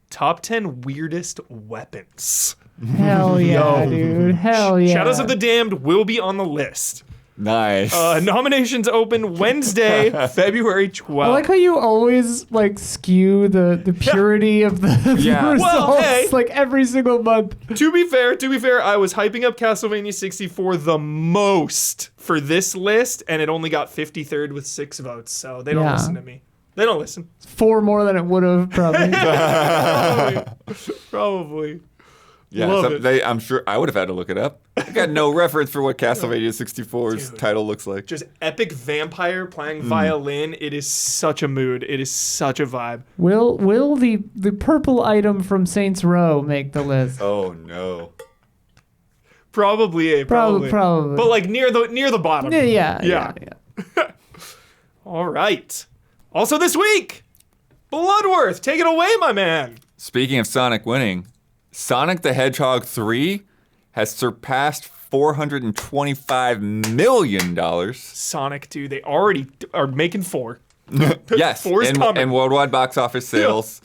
top 10 weirdest weapons. Hell yeah, dude. Hell yeah. Shadows of the Damned will be on the list. Nice. Nominations open Wednesday, February 12th. I like how you always like skew the purity of the Yeah. results Well, hey. like every single month. To be fair, I was hyping up Castlevania 64 the most for this list, and it only got 53rd with 6 votes, so they don't Yeah. listen to me. They don't listen. 4 more than it would have probably. Probably. Yeah, Love it. I'm sure I would have had to look it up. I got no reference for what Castlevania 64's title looks like. Just epic vampire playing violin. It is such a mood. It is such a vibe. Will the purple item from Saints Row make the list? Oh no. Probably. Probably. But like near the bottom. Yeah. All right. Also this week, Bloodworth. Take it away, my man. Speaking of Sonic winning, Sonic the Hedgehog 3 has surpassed $425 million. Sonic 2. They already are making 4. Yes, 4 is coming. in worldwide box office sales,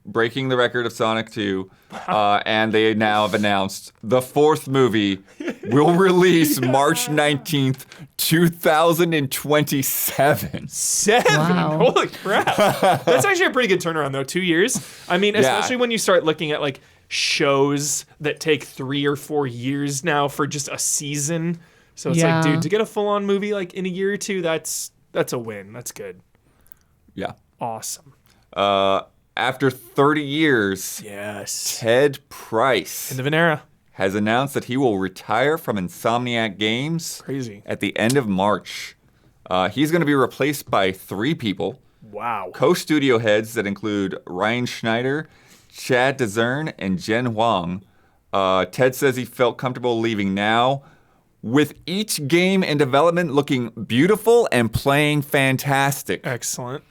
breaking the record of Sonic 2. And they now have announced the 4th movie will release March 19th, 2027. 7. Wow. Holy crap. That's actually a pretty good turnaround, though. 2 years. I mean, especially when you start looking at like shows that take 3 or 4 years now for just a season. So it's like, dude, to get a full-on movie like in a year or 2, that's a win. That's good. Yeah. Awesome. After 30 years, Yes. Ted Price End of an era. has announced that he will retire from Insomniac Games Crazy. at the end of March. He's going to be replaced by 3 people, Wow. co-studio heads that include Ryan Schneider, Chad DeZern, and Jen Huang. Ted says he felt comfortable leaving now, with each game in development looking beautiful and playing fantastic. Excellent.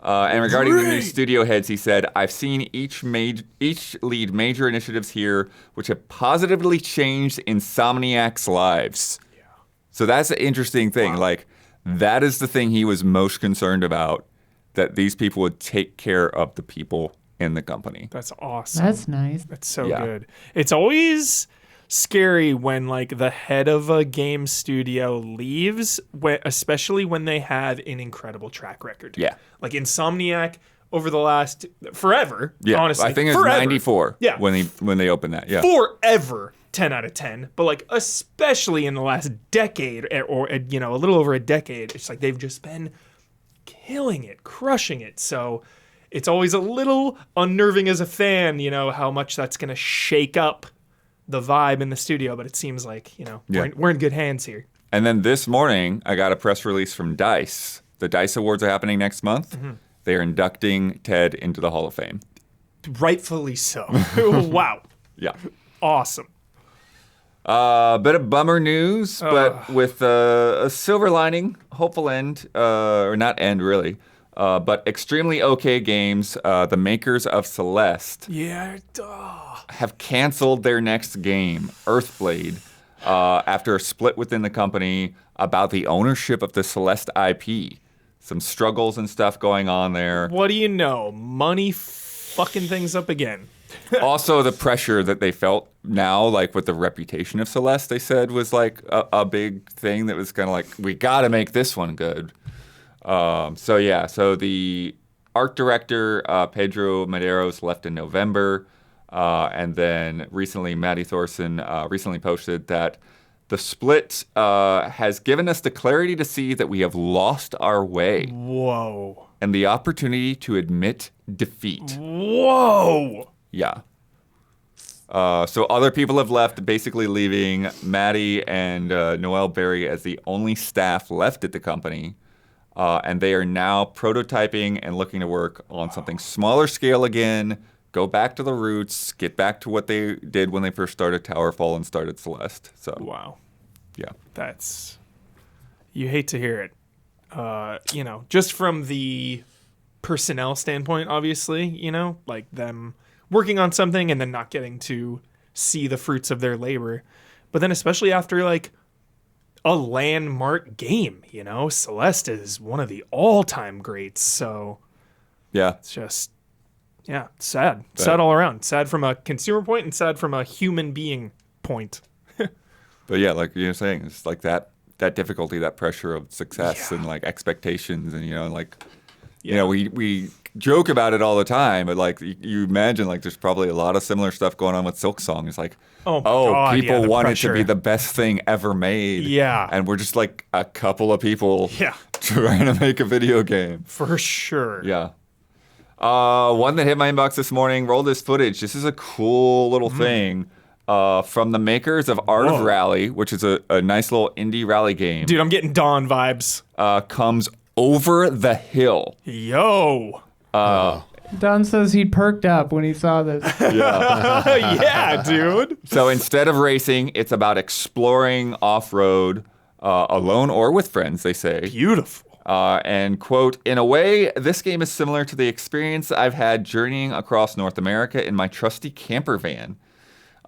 And regarding the new studio heads, he said, I've seen each lead major initiatives here, which have positively changed Insomniac's lives. Yeah. So that's an interesting thing. Wow. Like, that is the thing he was most concerned about, that these people would take care of the people in the company. That's awesome. That's nice. That's so Yeah. good. It's always scary when like the head of a game studio leaves, especially when they have an incredible track record. Yeah. Like Insomniac over the last forever. Yeah, honestly, I think it was forever. 94 Yeah. when they opened that. Yeah. Forever 10 out of 10. But like especially in the last decade or a little over a decade, it's like they've just been killing it, crushing it. So it's always a little unnerving as a fan, how much that's going to shake up the vibe in the studio, but it seems like, we're in good hands here. And then this morning, I got a press release from DICE. The DICE Awards are happening next month. Mm-hmm. They are inducting Ted into the Hall of Fame. Rightfully so. Wow. Yeah. Awesome. Bit of bummer news, but with a silver lining, hopeful end, or not end really, but extremely okay games. The makers of Celeste Yeah. have canceled their next game, Earthblade, after a split within the company about the ownership of the Celeste IP. Some struggles and stuff going on there. What do you know? Money fucking things up again. Also, the pressure that they felt now, like with the reputation of Celeste, they said was like a big thing that was kind of like, we got to make this one good. So the art director, Pedro Medeiros, left in November. And then recently, Maddie Thorson recently posted that the split has given us the clarity to see that we have lost our way Whoa. and the opportunity to admit defeat. Whoa. Yeah. So other people have left, basically leaving Maddie and Noel Berry as the only staff left at the company. And they are now prototyping and looking to work on something smaller scale again, go back to the roots, get back to what they did when they first started Towerfall and started Celeste. So, Wow. yeah. That's, you hate to hear it. Just from the personnel standpoint, obviously, like them working on something and then not getting to see the fruits of their labor. But then especially after like a landmark game, Celeste is one of the all-time greats. So Yeah. it's just Yeah, sad. Sad all around. Sad from a consumer point and sad from a human being point. But yeah, like you're saying, it's like that difficulty, that pressure of success and like expectations, and we joke about it all the time, but like you imagine like there's probably a lot of similar stuff going on with Silksong. It's like, God, people want pressure. it to be the best thing ever made. Yeah. And we're just like a couple of people Yeah. trying to make a video game. For sure. Yeah. One that hit my inbox this morning, roll this footage. This is a cool little thing from the makers of Art of Rally, which is a nice little indie rally game. Dude, I'm getting Dawn vibes. Comes Over the Hill. Yo. Don says he perked up when he saw this. Yeah, dude. So instead of racing, it's about exploring off-road, alone or with friends, they say. Beautiful. And quote, in a way, this game is similar to the experience I've had journeying across North America in my trusty camper van.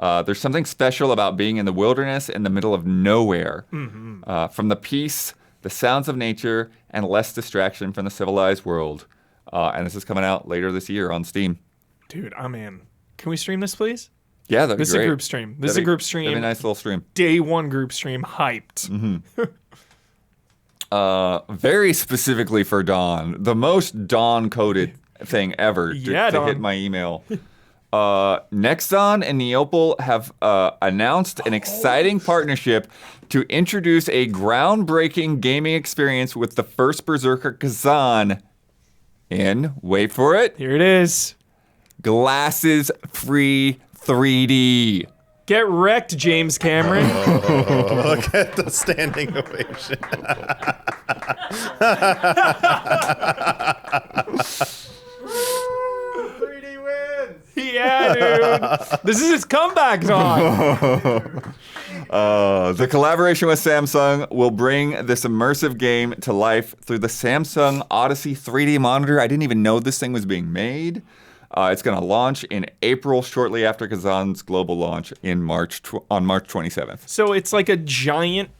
There's something special about being in the wilderness in the middle of nowhere. From the peace, the sounds of nature, and less distraction from the civilized world. And this is coming out later this year on Steam. Dude, I'm in. Can we stream this, please? Yeah, that'd be This is great. a group stream. This is a group stream. That'd be a nice little stream. Day one group stream. Hyped. Very specifically for Dawn. The most Dawn-coded thing ever to Dawn. hit my email. Nexon and Neopol have announced an exciting partnership to introduce a groundbreaking gaming experience with the first Berserker Kazan in, wait for it, Here it is. glasses-free 3D. Get wrecked, James Cameron. Look at the standing ovation. Yeah, dude. This is his comeback song. The collaboration with Samsung will bring this immersive game to life through the Samsung Odyssey 3D monitor. I didn't even know this thing was being made. It's going to launch in April, shortly after Kazan's global launch in on March 27th. So it's like a giant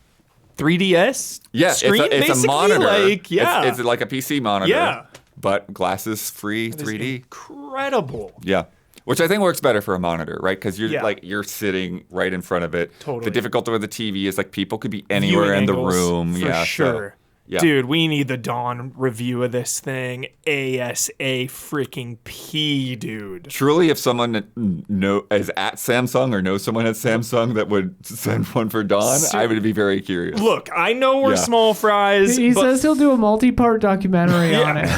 3DS Yeah, screen, it's a basically? monitor. Like, yeah. It's like a PC monitor. Yeah. But glasses-free That is 3D. Incredible. Yeah. Which I think works better for a monitor, right? Because Yeah. you're sitting right in front of it. Totally. The difficulty with the TV is like people could be anywhere Viewing in the angles, room. For yeah, sure. Yeah. Dude, we need the Dawn review of this thing ASA freaking P, dude. Truly, if someone is at Samsung or knows someone at Samsung that would send one for Dawn, I would be very curious. Look, I know we're Yeah. small fries. He but says he'll do a multi-part documentary on it.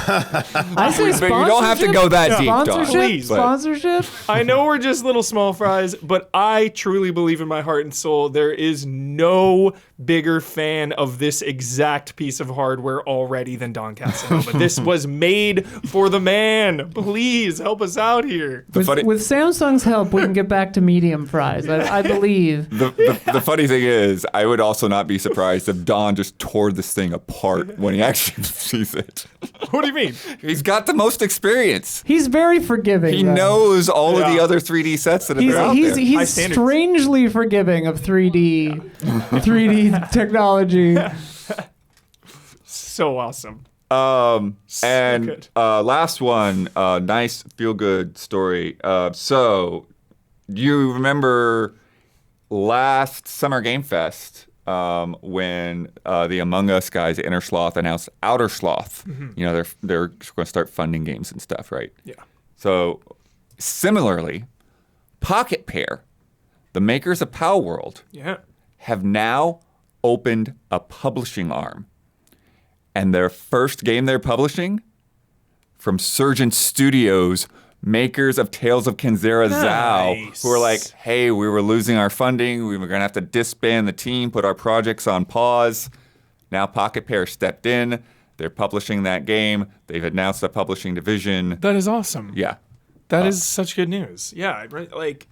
I say But you don't have to go that deep, Dawn. Sponsorship? Please, but- Sponsorship? I know we're just little small fries, but I truly believe in my heart and soul there is no bigger fan of this exact piece of hardware already than Don Casanova. This was made for the man. Please help us out here. With, funny- with Samsung's help, we can get back to medium fries. I believe. The funny thing is, I would also not be surprised if Don just tore this thing apart when he actually sees it. What do you mean? He's got the most experience. He's very forgiving. He though. knows all of Yeah. the other 3D sets that He's are out there. High he's standards. strangely forgiving of 3D technology. So awesome. And good. last one, nice feel-good story. So you remember last Summer Game Fest when the Among Us guys, Inner Sloth, announced Outer Sloth. You know, they're going to start funding games and stuff, right? Yeah. So similarly, Pocket Pair, the makers of Pow World, Yeah. have now opened a publishing arm. And their first game they're publishing from Surgeon Studios, makers of Tales of Kenzera Zao, Nice. who are like, hey, we were losing our funding. We were going to have to disband the team, put our projects on pause. Now Pocket Pair stepped in. They're publishing that game. They've announced a publishing division. That is awesome. Yeah. That is such good news. Yeah, right, like,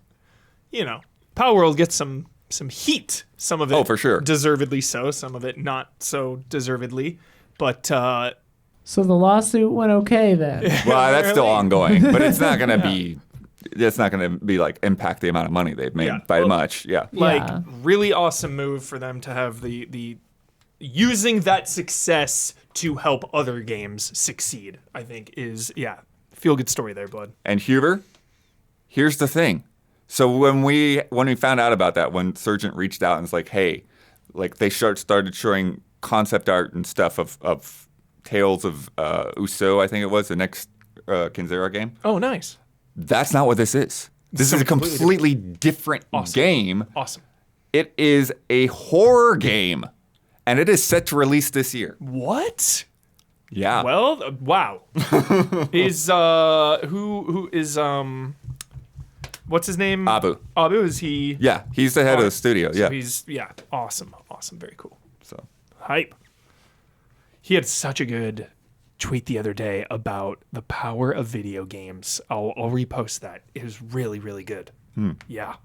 you know, Power World gets some heat. Some of it, Oh, for sure. deservedly so. Some of it not so deservedly. But So the lawsuit went okay then. Well, that's still ongoing, but it's not going to be. It's not going to be like impact the amount of money they've made Yeah. by Well, much. Yeah. like, Yeah. really awesome move for them to have the using that success to help other games succeed. I think is Feel good story there, bud. And Huber, here's the thing. So when we found out about that, when Surgent reached out and was like, hey, like they started showing concept art and stuff of Tales of Uso, I think it was, the next Kinzera game. Oh, nice. That's not what this is. This is a completely different game. Awesome. It is a horror game, and it is set to release this year. What? Yeah. Well, wow. Is who is what's his name? Abu. Abu, is he? Yeah, he's the head of the studio. So Yeah. he's awesome, very cool. So Hype. He had such a good tweet the other day about the power of video games. I'll repost that. It was really, really good. Yeah.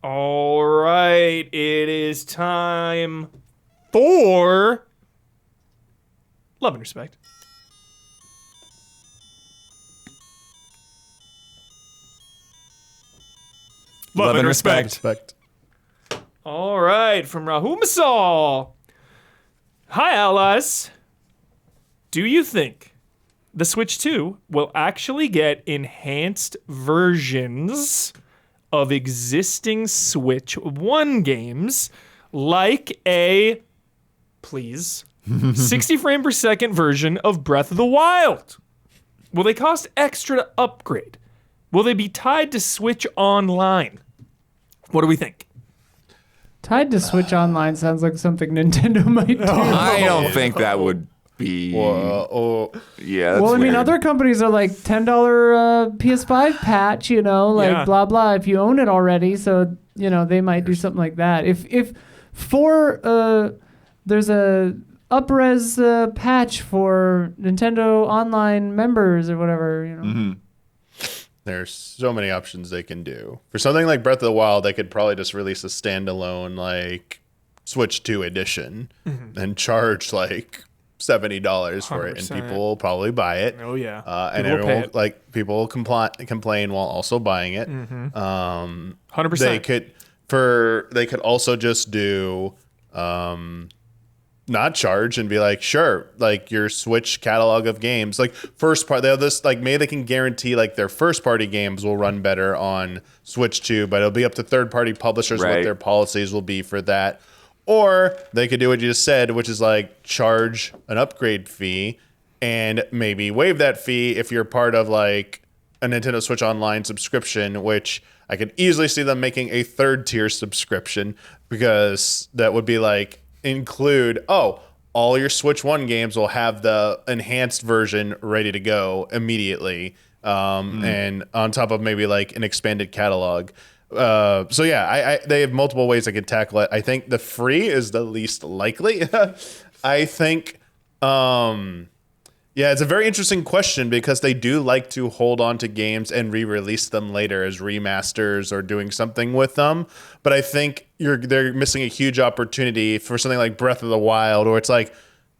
All right, it is time for Love and Respect. Love and Respect. All right, from Rahul Masal. Hi, allies. Do you think the Switch 2 will actually get enhanced versions of existing Switch 1 games like a, please, 60 frame per second version of Breath of the Wild? Will they cost extra to upgrade? Will they be tied to Switch Online? What do we think? Tied to Switch Online sounds like something Nintendo might do. I don't think that would be. Yeah, That's Well, I mean, weird. other companies are like $10 PS5 patch, like Yeah. blah blah. If you own it already, so they might do something like that. If there's a upres patch for Nintendo Online members or whatever, There's so many options they can do. For something like Breath of the Wild, they could probably just release a standalone like Switch 2 edition and charge like $70 for it, and 100%. people will probably buy it. Oh, yeah. And People will pay everyone it. people will complain while also buying it. 100%. They could also just do not charge and be like, sure, like your Switch catalog of games, like first part, they'll just like, maybe they can guarantee like their first party games will run better on Switch 2, but it'll be up to third party publishers what Right. their policies will be for that. Or they could do what you just said, which is like charge an upgrade fee and maybe waive that fee if you're part of like a Nintendo Switch Online subscription, which I could easily see them making a third tier subscription, because that would be like include, all your Switch 1 games will have the enhanced version ready to go immediately. And on top of maybe like an expanded catalog. So yeah, they have multiple ways I could tackle it. I think the free is the least likely. I think, yeah, it's a very interesting question because they do like to hold on to games and re-release them later as remasters or doing something with them. But I think they're missing a huge opportunity for something like Breath of the Wild, or it's like,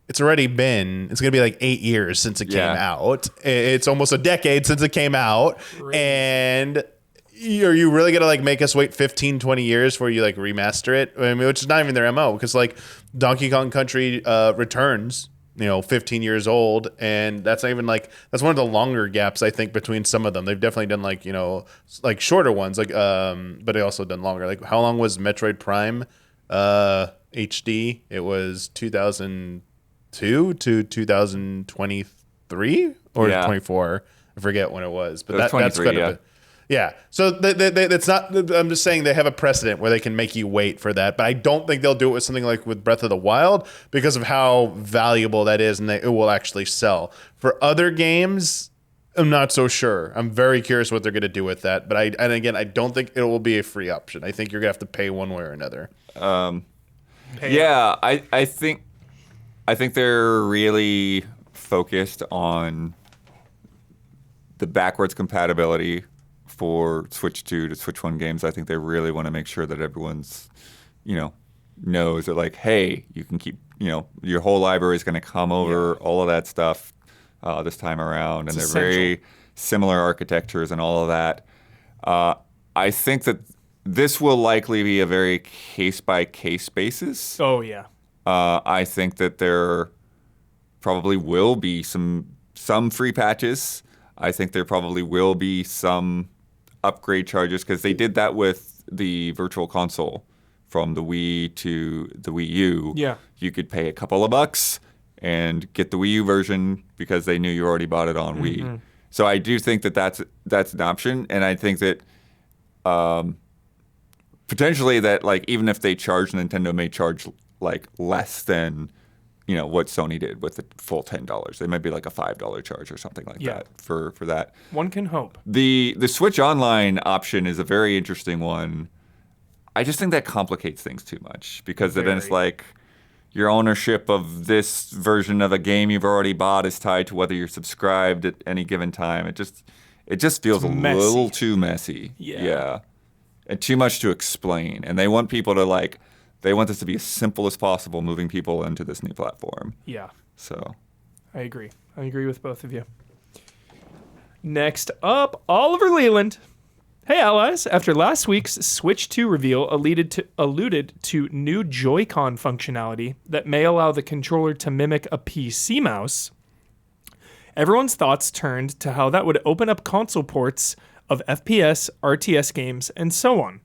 it's going to be like 8 years since it came out. It's almost a decade since it came out. And are you really going to like make us wait 15, 20 years before you like remaster it? I mean, which is not even their MO, because like Donkey Kong Country Returns, 15 years old, and that's not even like, that's one of the longer gaps I think between some of them. They've definitely done like, like shorter ones, like but they also done longer. Like how long was Metroid Prime HD? It was 2002 to 2023 or 24. I forget when it was, but that's quite a bit. Yeah, so that's not. I'm just saying they have a precedent where they can make you wait for that, but I don't think they'll do it with something like with Breath of the Wild because of how valuable that is, and it will actually sell. For other games, I'm not so sure. I'm very curious what they're going to do with that, but I don't think it will be a free option. I think you're going to have to pay one way or another. Yeah, I think they're really focused on the backwards compatibility for Switch 2 to Switch 1 games. I think they really want to make sure that everyone's, knows that like, hey, you can keep, your whole library is going to come over, all of that stuff this time around. And they're very similar architectures and all of that. I think that this will likely be a very case-by-case basis. Oh, yeah. I think that there probably will be some some free patches. I think there probably will be some upgrade charges because they did that with the Virtual Console from the Wii to the Wii U. Yeah. You could pay a couple of bucks and get the Wii U version because they knew you already bought it on Wii. So I do think that that's an option, and I think that potentially that like even if they charge, Nintendo may charge like less than what Sony did with the full $10. They might be like a $5 charge or something like that for that. One can hope. The Switch Online option is a very interesting one. I just think that complicates things too much because then it's like your ownership of this version of a game you've already bought is tied to whether you're subscribed at any given time. It just feels a little too messy. Yeah. And too much to explain. And they want people to they want this to be as simple as possible, moving people into this new platform. Yeah. So I agree. I agree with both of you. Next up, Oliver Leland. Hey, allies. After last week's Switch 2 reveal alluded to new Joy-Con functionality that may allow the controller to mimic a PC mouse, everyone's thoughts turned to how that would open up console ports of FPS, RTS games, and so on.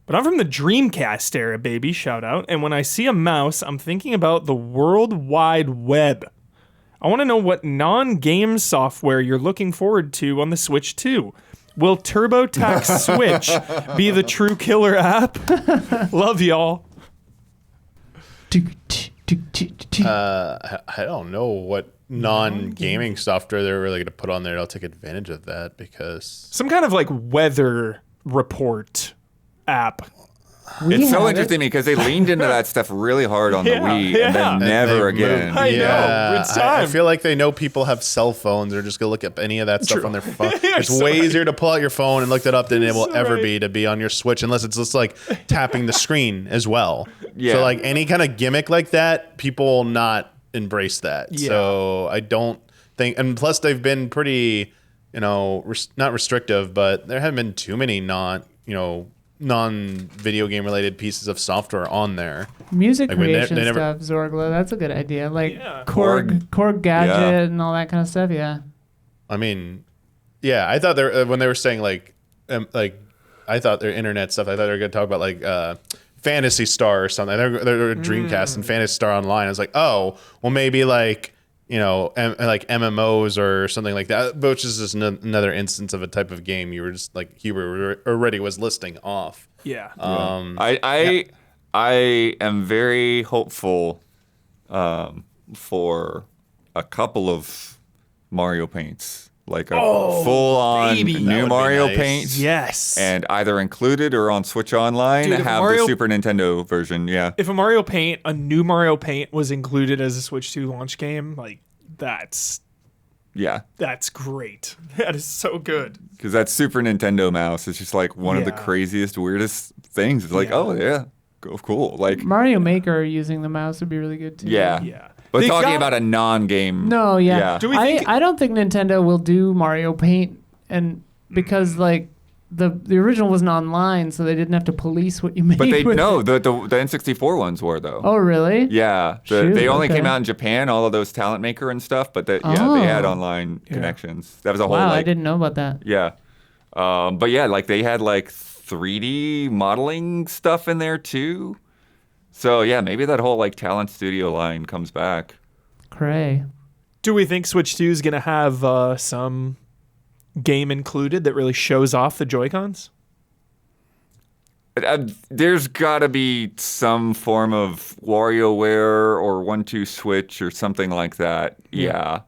But I'm from the Dreamcast era, baby, shout out. And when I see a mouse, I'm thinking about the World Wide Web. I want to know what non-game software you're looking forward to on the Switch 2. Will TurboTax Switch be the true killer app? Love y'all. I don't know what non-gaming software they're really going to put on there. I'll take advantage of that because Some kind of like weather report app. it's so interesting to me because they leaned into that stuff really hard on the Wii and then never again. I know. It's time. I feel like they know people have cell phones. They're just going to look up any of that stuff on their phone. It's way easier to pull out your phone and look that up than it will ever be to be on your Switch unless it's just like tapping the screen as well. Yeah. So like any kind of gimmick like that, people will not embrace that. Yeah. So I don't think, and plus they've been pretty, not restrictive, but there haven't been too many non-video game related pieces of software on there. Music Like, creation they never- stuff, Zorgla, that's a good idea. Like Korg. Korg Gadget and all that kind of stuff, yeah. I mean, yeah, I thought when they were saying I thought their internet stuff, I thought they were going to talk about like Phantasy Star or something. They're Dreamcast and Phantasy Star Online. I was like, oh, well maybe like like MMOs or something like that, which is just another instance of a type of game you were just like Huber already was listing off. Yeah. I am very hopeful for a couple of Mario paints, like a full-on baby. new That would be Mario nice. paints. Yes. And either included or on Switch Online Dude, if have Mario- the Super Nintendo version. Yeah. If a new Mario Paint was included as a Switch 2 launch game, like that's great. That is so good. Because that Super Nintendo mouse is just like one of the Yeah. craziest, weirdest things. It's like, oh yeah, cool. Like, Mario Maker using the mouse would be really good too. yeah. Yeah. But They've talking got- about a non-game. No, yeah. Do we think- I don't think Nintendo will do Mario Paint, and because like the original wasn't online, so they didn't have to police what you made. But they with no, it. the N64 ones were though. Oh, really? Yeah, Shoot, they only okay. came out in Japan, all of those Talent Maker and stuff. But they had online connections. That was a whole Wow, I like didn't know about that. yeah, but yeah, like they had like 3D modeling stuff in there too. So yeah, maybe that whole like Talent Studio line comes back. Cray. Do we think Switch 2 is going to have some game included that really shows off the Joy-Cons? There's got to be some form of WarioWare or 1-2 Switch or something like that. Yeah.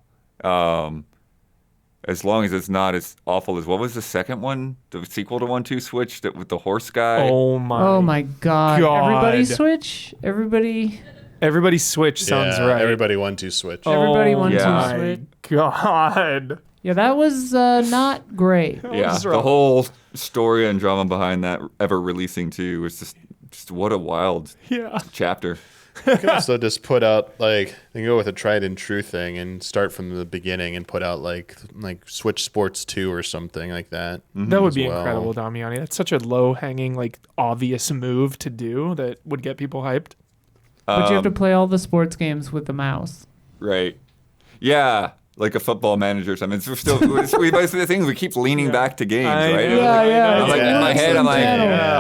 As long as it's not as awful as what was the second one? The sequel to 1-2 Switch that with the horse guy. Oh my God. God. Everybody switch. Everybody Switch sounds Yeah, right. Everybody 1-2 Switch. Everybody want to yeah. switch. God. Yeah, that was not great. Yeah, was the rough. whole story and drama behind that ever releasing too was just what a wild Yeah. chapter. You can also just put out like they can go with a tried and true thing and start from the beginning and put out like Switch Sports 2 or something like that. That would be as well. incredible, Damiani. That's such a low-hanging, like, obvious move to do that would get people hyped. But you have to play all the sports games with the mouse. Right. Yeah. like a football manager or something. We basically the things we keep leaning back to games, right? Yeah. I'm like in my head, I'm like,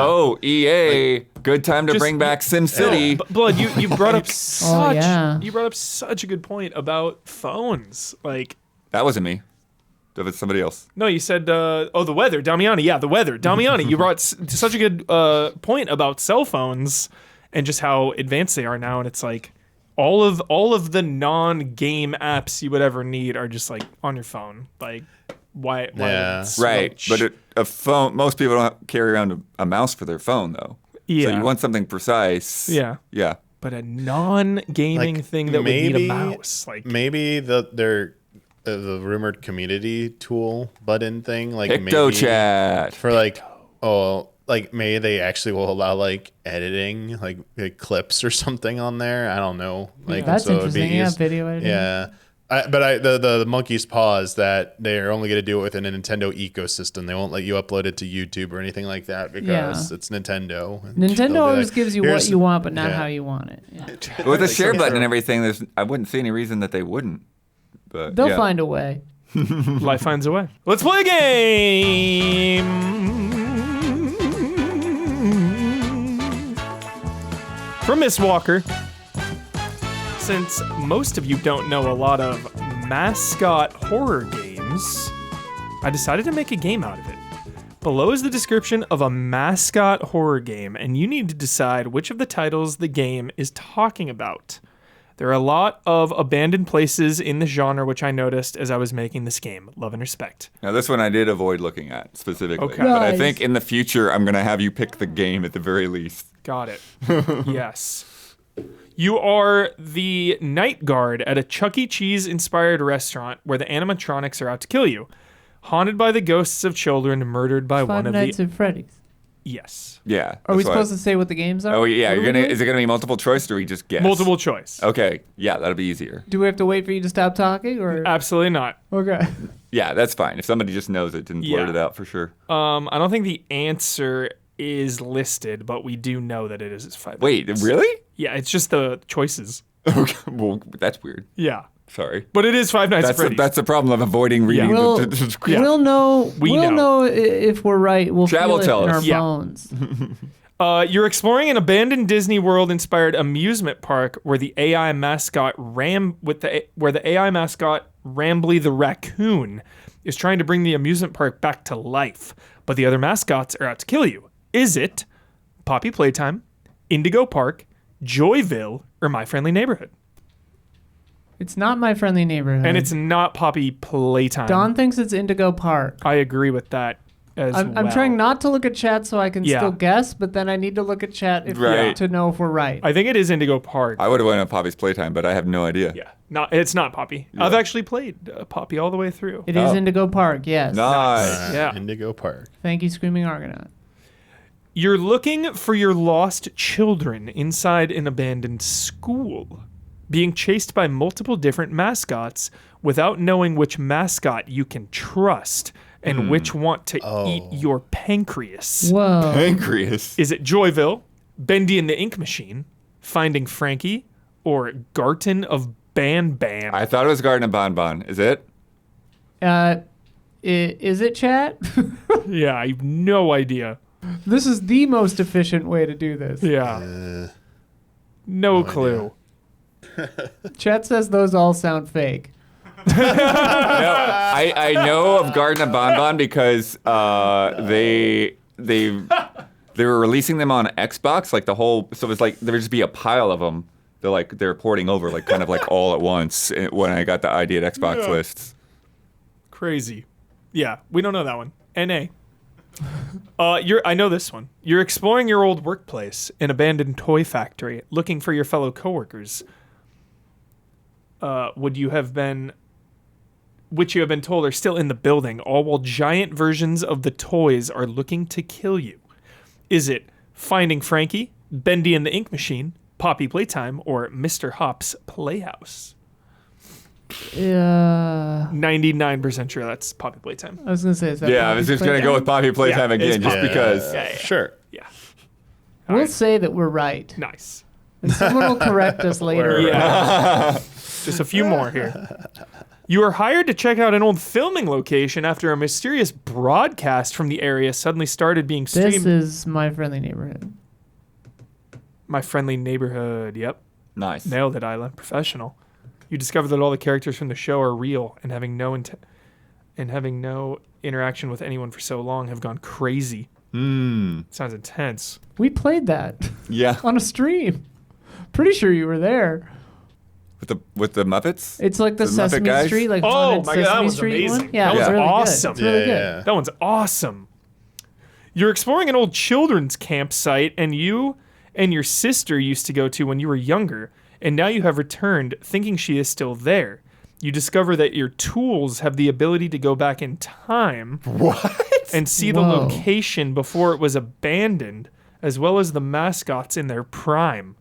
oh, EA, good time to bring back SimCity. Blood, you brought up such yeah. you brought up such a good point about phones. Like That wasn't me. That was somebody else. no, you said the weather, Damiani. Yeah, the weather, Damiani. You brought such a good point about cell phones and just how advanced they are now, and it's like. All of the non-game apps you would ever need are just like on your phone. Like, why Right, but a phone. Most people don't carry around a mouse for their phone, though. Yeah. So you want something precise. Yeah. Yeah. But a non-gaming thing that would need a mouse, like maybe the rumored community tool button thing, like PictoChat. for like maybe they actually will allow like editing, like clips or something on there. I don't know. Like That's so it'd be interesting. Yeah, easy- video editing. Yeah. The monkey's paw is that they're only going to do it within a Nintendo ecosystem. They won't let you upload it to YouTube or anything like that because it's Nintendo. And they'll Nintendo be always like, gives you what "Here's-" you want, but not Yeah. how you want it. Yeah. With the share button and everything, I wouldn't see any reason that they wouldn't. But They'll yeah. find a way. life finds a way. Let's play a game. From Miss Walker. Since most of you don't know a lot of Mascot horror games, I decided to make a game out of it. Below is the description of a Mascot horror game, and you need to decide which of the titles the game is talking about. There are a lot of abandoned places in the genre, which I noticed as I was making this game. Love and respect. Now, this one I did avoid looking at specifically. Okay. But I Nice. think in the future, I'm going to have you pick the game at the very least. Got it. Yes. You are the night guard at a Chuck E. Cheese inspired restaurant where the animatronics are out to kill you. Haunted by the ghosts of children murdered by Five one of Nights the... at Freddy's. Yes. Yeah. Are we that's why- supposed to say what the games are? Oh, yeah. What are we doing? Is it going to be multiple choice or do we just guess? Multiple choice. Okay. Yeah, that'll be easier. Do we have to wait for you to stop talking, or Absolutely not. okay? Yeah, that's fine. If somebody just knows it, didn't blurt Yeah. it out for sure. I don't think the answer is listed, but we do know that it is 5 Wait, minutes. really? Yeah, it's just the choices. Okay. Well, that's weird. Yeah. Sorry. But it is Five Nights at Freddy's. That's the problem of avoiding reading We'll, the script. we'll know. We We'll know. know if we're right. We'll Chat feel will it tell in us. our Yeah. bones. You're exploring an abandoned Disney World inspired amusement park where the AI mascot Rambly the raccoon is trying to bring the amusement park back to life, but the other mascots are out to kill you. Is it Poppy Playtime, Indigo Park, Joyville, or My Friendly Neighborhood? It's not My Friendly Neighborhood. And it's not Poppy Playtime. Don thinks it's Indigo Park. I agree with that as well. I'm trying not to look at chat so I can Yeah. still guess, but then I need to look at chat Right. to know if we're right. I think it is Indigo Park. I would have went on Poppy's Playtime, but I have no idea. Yeah, it's not Poppy. I've actually played Poppy all the way through. It is Indigo Park, yes. Nice. Yeah. Indigo Park. Thank you, Screaming Argonaut. You're looking for your lost children inside an abandoned school, being chased by multiple different mascots without knowing which mascot you can trust and which want to eat your pancreas. Whoa. Pancreas. Is it Joyville, Bendy and the Ink Machine, Finding Frankie, or Garten of Ban? I thought it was Garden of Bonbon. Is it? Is it chat? Yeah, I have no idea. This is the most efficient way to do this. Yeah. No clue. Chat says those all sound fake. No, I know of Garden of Bonbon because they were releasing them on Xbox, like the whole. So it was like there would just be a pile of them. They're porting over like kind of like all at once when I got the ID at Xbox lists. Crazy. Yeah, we don't know that one. NA. I know this one. You're exploring your old workplace, an abandoned toy factory, looking for your fellow coworkers. Which you have been told are still in the building, all while giant versions of the toys are looking to kill you. Is it Finding Frankie, Bendy and the Ink Machine, Poppy Playtime, or Mr. Hop's Playhouse? Yeah. 99% sure that's Poppy Playtime. I was gonna say, is that Yeah, I was just gonna go with Poppy Playtime Yeah, again, it's just Poppy. because. Yeah. Sure. Yeah. We'll Alright. say that we're right. Nice. And someone will correct us later. Yeah. Just a few more here. You are hired to check out an old filming location after a mysterious broadcast from the area suddenly started being streamed. This is My Friendly Neighborhood. My Friendly Neighborhood. Yep. Nice. Nailed it, Isla. Professional. You discover that all the characters from the show are real and having no interaction with anyone for so long have gone crazy. Sounds intense. We played that Yeah. on a stream. Pretty sure you were there. With the Muppets? It's like the The Muppet Sesame guys? Street, like Oh haunted my God, that Sesame was Street amazing. one. Yeah, That it was really awesome. Good. It's really Yeah. good. That one's awesome. You're exploring an old children's campsite and you and your sister used to go to when you were younger, and now you have returned thinking she is still there. You discover that your tools have the ability to go back in time. What? And see the Whoa. location before it was abandoned, as well as the mascots in their prime.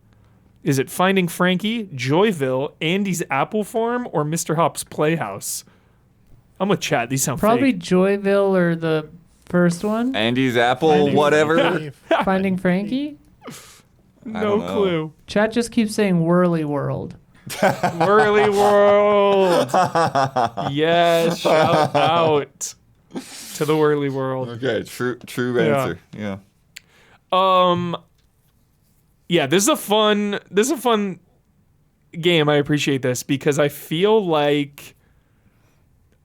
Is it Finding Frankie, Joyville, Andy's Apple Farm, or Mr. Hop's Playhouse? I'm with chat. These sound Probably fake. Joyville or the first one. Andy's Apple, whatever. Finding Frankie. No don't know. clue. Chat just keeps saying Whirly World. Whirly World. Yes, shout out to the Whirly World. Okay, true Yeah. answer. Yeah. Yeah, this is a fun game. I appreciate this because I feel like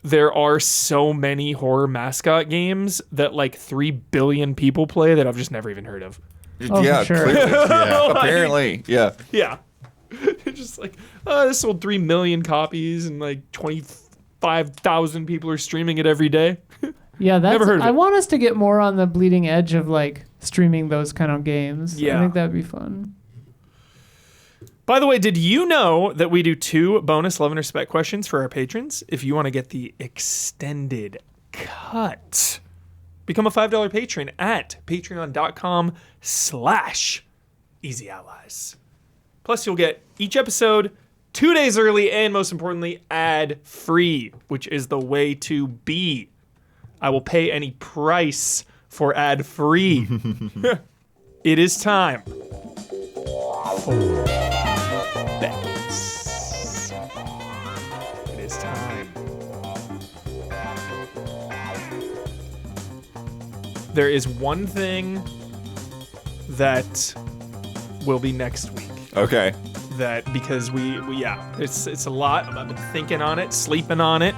there are so many horror mascot games that like 3 billion people play that I've just never even heard of. Oh, yeah, for sure. clearly. Yeah. Apparently. Yeah. Yeah. It's just like, this sold 3 million copies and like 25,000 people are streaming it every day. Yeah, that's. Never heard of I it. want us to get more on the bleeding edge of like streaming those kind of games. Yeah. I think that'd be fun. By the way, did you know that we do 2 bonus love and respect questions for our patrons? If you want to get the extended cut, become a $5 patron at patreon.com/easyallies. Plus, you'll get each episode 2 days early and, most importantly, ad-free, which is the way to be. I will pay any price for ad-free. It is time for bets. It is time. There is one thing that will be next week. Okay. That because it's a lot. I've been thinking on it, sleeping on it.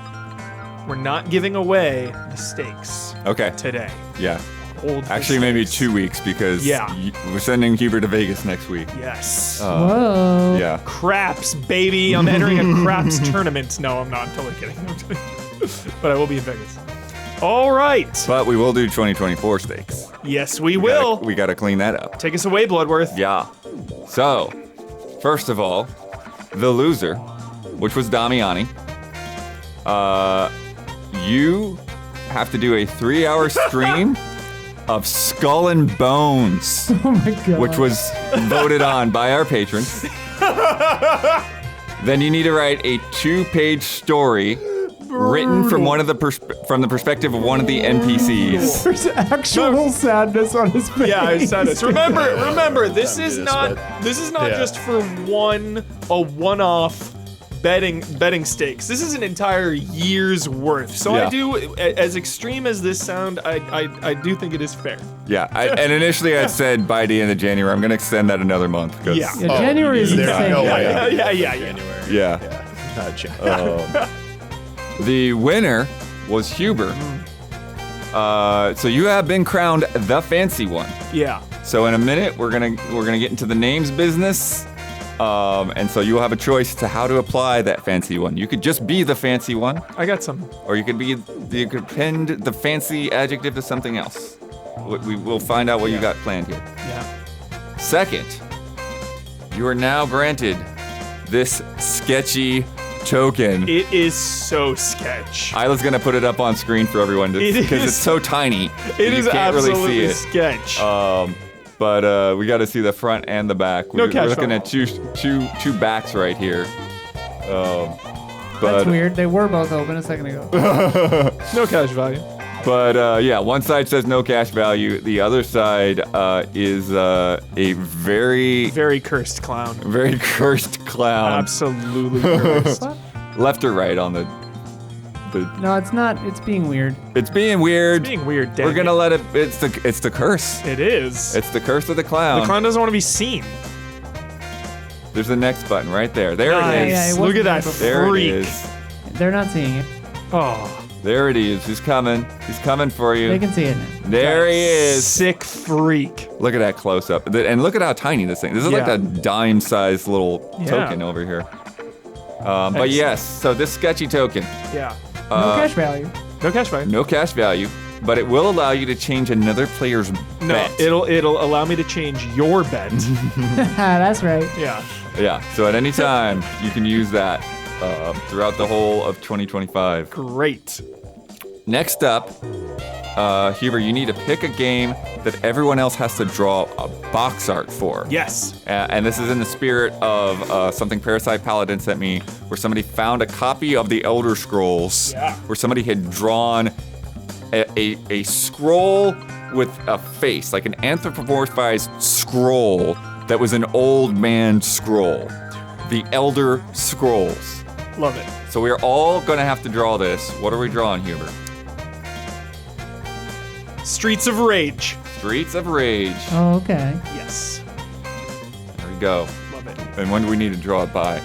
We're not giving away the stakes Okay. today. Yeah. Hold the Actually, maybe stakes. 2 weeks because Yeah. we're sending Huber to Vegas next week. Yes. Whoa. Yeah. Craps, baby. I'm entering a craps tournament. No, I'm not. I'm totally kidding. But I will be in Vegas. All right. But we will do 2024 stakes. Yes, we will. We got to clean that up. Take us away, Bloodworth. Yeah. So, first of all, the loser, which was Damiani, you have to do a 3-hour stream of Skull and Bones, Oh my god. which was voted on by our patrons. Then you need to write a 2-page story written from from the perspective of one of the NPCs. There's actual sadness on his face. Yeah, I said it. Remember, this is this, not but- just for a one-off betting stakes. This is an entire year's worth. So Yeah. I do, as extreme as this sound, I do think it is fair. Yeah, and initially I said by the end of January, I'm going to extend that another month. 'Cause- Yeah. Yeah, January is there's insane. no way. Yeah. January. Yeah. Not January. The winner was Huber. So you have been crowned the fancy one. Yeah. So in a minute, we're gonna get into the names business, and so you'll have a choice to how to apply that fancy one. You could just be the fancy one, I got some. or you could append the fancy adjective to something else. We will find out what you got planned here. Yeah. Second, you are now granted this sketchy token. It is so sketch. Isla's gonna put it up on screen for everyone It because is- it's so tiny. It you is can't really absolutely see it. sketch. But we got to see the front and the back. No We're cash looking value. at two backs right here. That's But weird. They were both open a second ago. No cash value. yeah, one side says no cash value. The other side is a very Very cursed clown. very cursed clown. Absolutely cursed. Left or right on the stupid. No, it's not. It's being weird. It's being weird. It's being weird, dang We're gonna it. let it. It's the curse. It is. It's the curse of the clown. The clown doesn't want to be seen. There's the next button right there. There Nice. it is. Yeah, it Look at wasn't that there There freak. it is. They're not seeing it. Oh, There it is. He's coming. He's coming for you. They can see it now. There he is. sick freak. Look at that close up. And look at how tiny this thing. This is like Yeah. a dime sized little Yeah. token over here. But Excellent. yes, so this sketchy token, Yeah. No cash value. No cash value. no cash value, but it will allow you to change another player's No, bet. it'll allow me to change your bet. That's right. Yeah. Yeah, so at any time, you can use that throughout the whole of 2025. Great. Next up, Huber, you need to pick a game that everyone else has to draw a box art for. Yes. And this is in the spirit of something Parasite Paladin sent me, where somebody found a copy of the Elder Scrolls, Yeah. where somebody had drawn a scroll with a face, like an anthropomorphized scroll that was an old man scroll. The Elder Scrolls. Love it. So we're all gonna have to draw this. What are we drawing, Huber? Streets of Rage. Streets of Rage. Oh, okay. Yes. There we go. Love it. And when do we need to draw it by?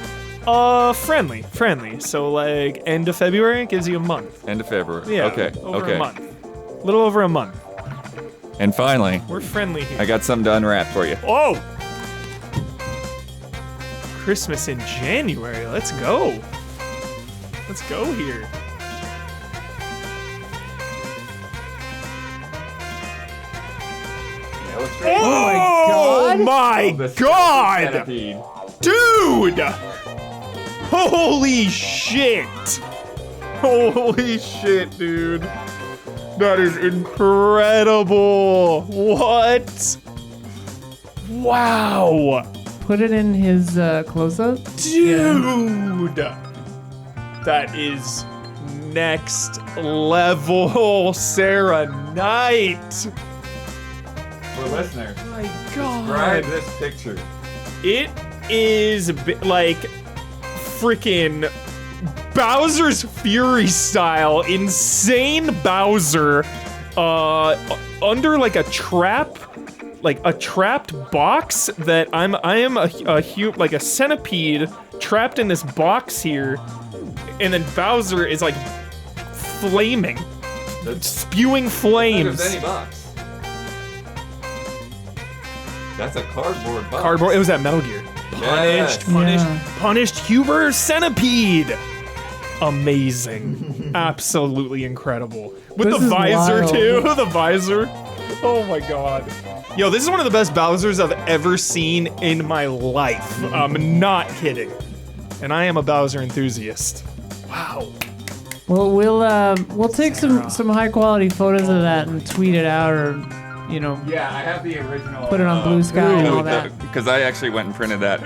Friendly. So like end of February gives you a month. End of February. Yeah. Okay. Over okay. a month. A little over a month. And finally, We're friendly here. I got something to unwrap for you. Oh! Christmas in January. Let's go. Let's go here. Oh my god! Dude! Holy shit! Holy shit, dude. That is incredible. What? Wow. Put it in his close-up. Dude. That is next level Sarah Knight. For listeners, My describe god. this picture. It is like freaking Bowser's Fury style, insane Bowser, under like a trap, like a trapped box that I am like a centipede trapped in this box here, and then Bowser is like flaming, spewing flames. Any box. That's a cardboard box. Cardboard. It was at Metal Gear. Yes. Punished Huber Centipede. Amazing. Absolutely incredible. With This the is visor wild. too. The visor. Oh my god. Yo, this is one of the best Bowsers I've ever seen in my life. I'm not kidding. And I am a Bowser enthusiast. Wow. Well, we'll take some high quality photos of that and tweet it out, or Yeah, I have the original. Put it on Blue Sky and all that. Because I actually went and printed that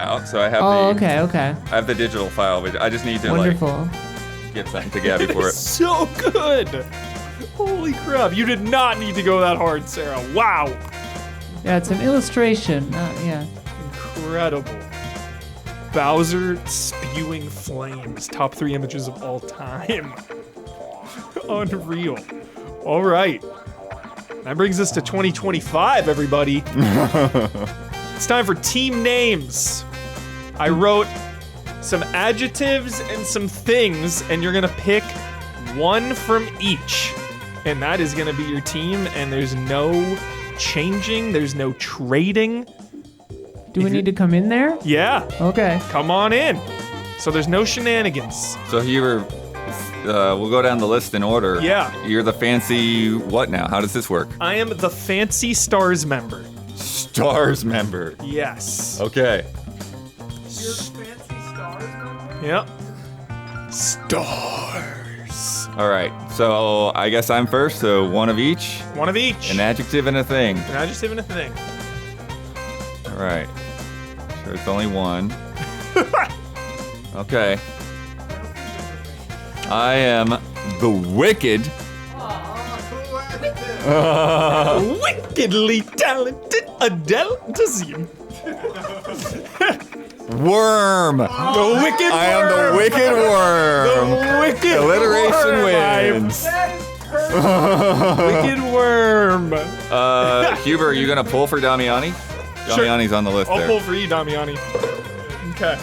out, so I have Oh, the. okay. I have the digital file, but I just need to Wonderful. like get something to Gabby for it. So good. Holy crap. You did not need to go that hard, Sarah. Wow. Yeah, it's an illustration. Yeah. Incredible. Bowser spewing flames. Top 3 images of all time. Unreal. All right. That brings us to 2025, everybody. It's time for team names. I wrote some adjectives and some things, and you're gonna pick one from each. And that is gonna be your team, and there's no changing, there's no trading. Do we need to come in there? Yeah, Okay. come on in. So there's no shenanigans. So Huber, we'll go down the list in order. Yeah. You're the fancy what now? How does this work? I am the Fancy Stars member. Stars member. Yes. Okay. Yep. Stars. All right. So I guess I'm first. So one of each. One of each. An adjective and a thing. An adjective and a thing. All right. Sure, it's only one. Okay. I am the wicked. Wickedly talented Adele Dazeem. Worm. The wicked I am the worm. wicked worm. The wicked Alliteration worm. wins. Wicked worm. Huber, are you gonna pull for Damiani? Sure. Damiani's on the list I'll there. pull for you, Damiani. Okay.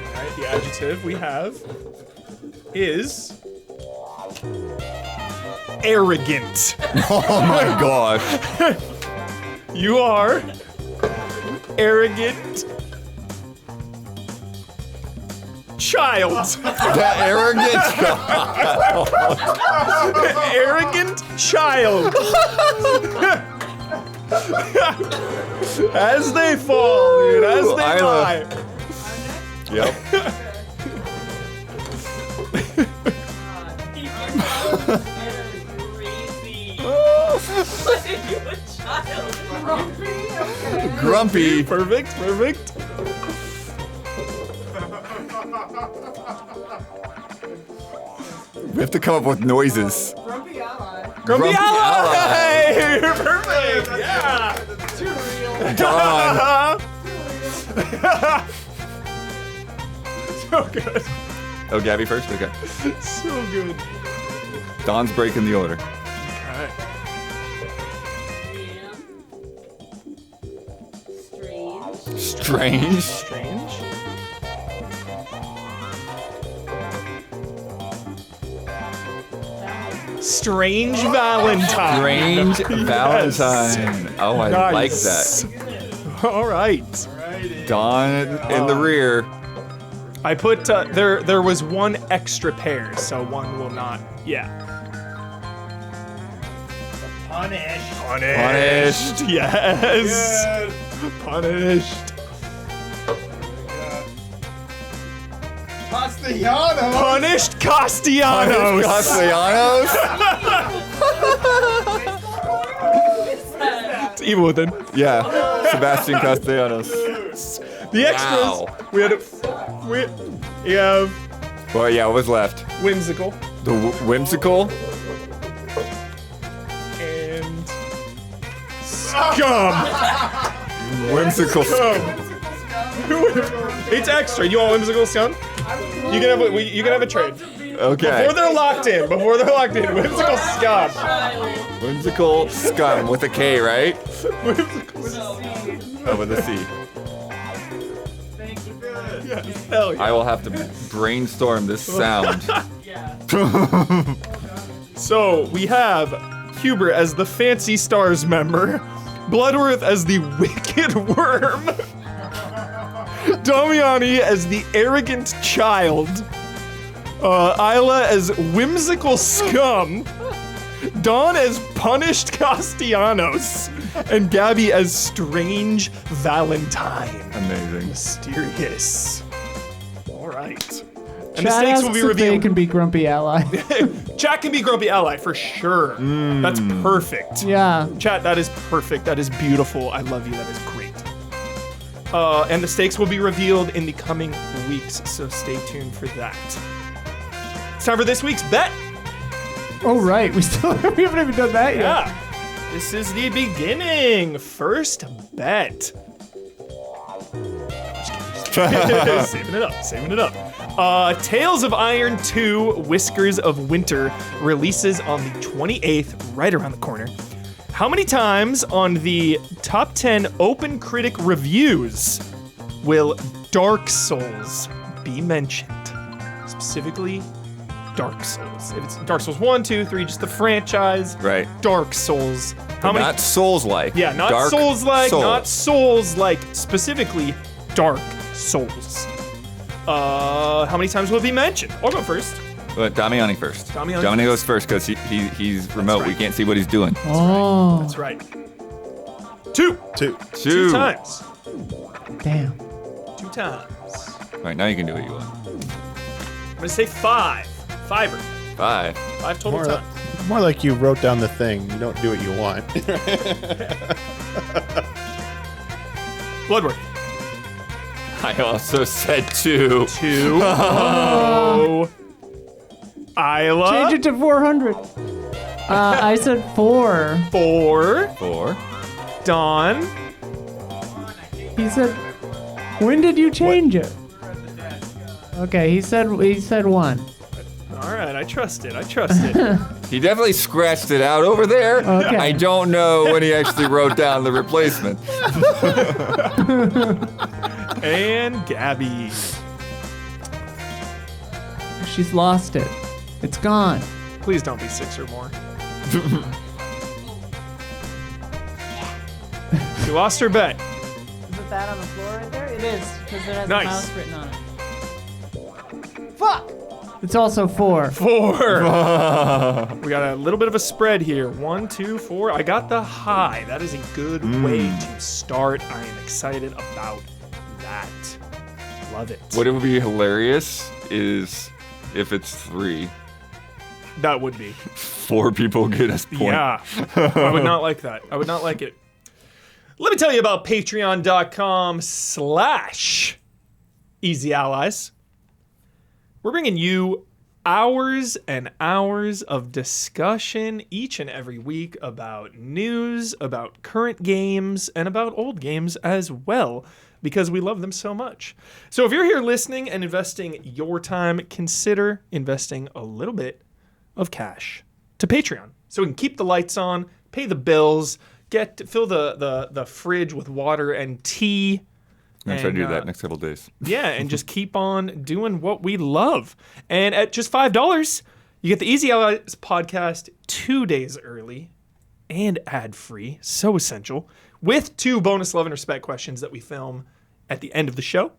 All right, the adjective we have is arrogant. Oh my gosh. You are arrogant child. That arrogant. Arrogant child. As they fall, dude. As they I fly. Yep. Grumpy. Perfect. Perfect. We have to come up with noises. Grumpy Grumpy ally. You're perfect. Yeah. Don. So good. Oh, Gabby first? Okay. So good. Don's breaking the order. All right. Strange. Strange. Strange Valentine. Strange Valentine. Oh, I like that. All right. Don in the rear. I put there was one extra pair, so one will not. Yeah. Punish. Punished. Yes. Punished. Castellano. Punished Castellanos. Castellanos. It's evil within. Yeah. Sebastian Castellanos. The extras. Wow. We have Well, yeah, what was left? Whimsical The whimsical. and Scum. Whimsical. It's extra. You want Whimsical Scum? You can have a trade. Okay. Before they're locked in. Whimsical Scum. Whimsical scum with a K, right? Whimsical. Oh, with a C. Yes, hell yeah. I will have to brainstorm this sound. So we have Huber as the Fancy Stars member, Bloodworth as the Wicked Worm, Damiani as the Arrogant Child, Isla as Whimsical Scum, Dawn as Punished Castellanos, and Gabby as Strange Valentine. Amazing. Mysterious. All right. And Chat the stakes will asks be if they revealed. can be grumpy ally. Chat can be Grumpy Ally for sure. That's perfect. Yeah. Chat, that is perfect. That is beautiful. I love you. That is great. And the stakes will be revealed in the coming weeks, so stay tuned for that. It's time for this week's bet. Oh right, we haven't even done that yet. Yeah. This is the beginning. First bet. Saving it up. Tales of Iron 2 Whiskers of Winter releases on the 28th, right around the corner. How many times on the top 10 open critic reviews will Dark Souls be mentioned? Specifically, Dark Souls. If it's Dark Souls 1, 2, 3, just the franchise. Right. Dark Souls. How many? Not Souls-like. Yeah, not Dark Souls-like, Soul. not Souls-like, specifically Dark Souls. How many times will it be mentioned? I'll go first. But Damiani first. Damiani goes first because he's remote. We right. can't see what he's doing. Oh. That's right. Two. Two. Two times. Damn. 2 times. All right, now you can do what you want. I'm gonna say 5. Fiver. 5. 5 total times. More like you wrote down the thing. You don't do what you want. Bloodworth. I also said 2. 2. Oh. Isla. Change it to 400. I said 4. 4. 4. Dawn. He said When did you change it? Okay, he said 1. All right, I trust it. He definitely scratched it out over there. Okay. I don't know when he actually wrote down the replacement. And Gabby. She's lost it. It's gone. Please don't be 6 or more. She lost her bet. Is it that on the floor right there? It is, because it has Nice. a mouse written on it. Fuck! It's also 4. 4. We got a little bit of a spread here. 1, 2, 4. I got the high. That is a good way to start. I am excited about that. Love it. What would be hilarious is if it's 3. That would be. 4 people get us point. Yeah. I would not like that. I would not like it. Let me tell you about patreon.com/Easy Allies. We're bringing you hours and hours of discussion each and every week about news, about current games, and about old games as well, because we love them so much. So if you're here listening and investing your time, consider investing a little bit of cash to Patreon so we can keep the lights on, pay the bills, fill the fridge with water and tea. I'm going to try to do that next couple of days. Yeah, and just keep on doing what we love. And at just $5, you get the Easy Allies podcast 2 days early and ad-free, so essential, with 2 bonus love and respect questions that we film at the end of the show.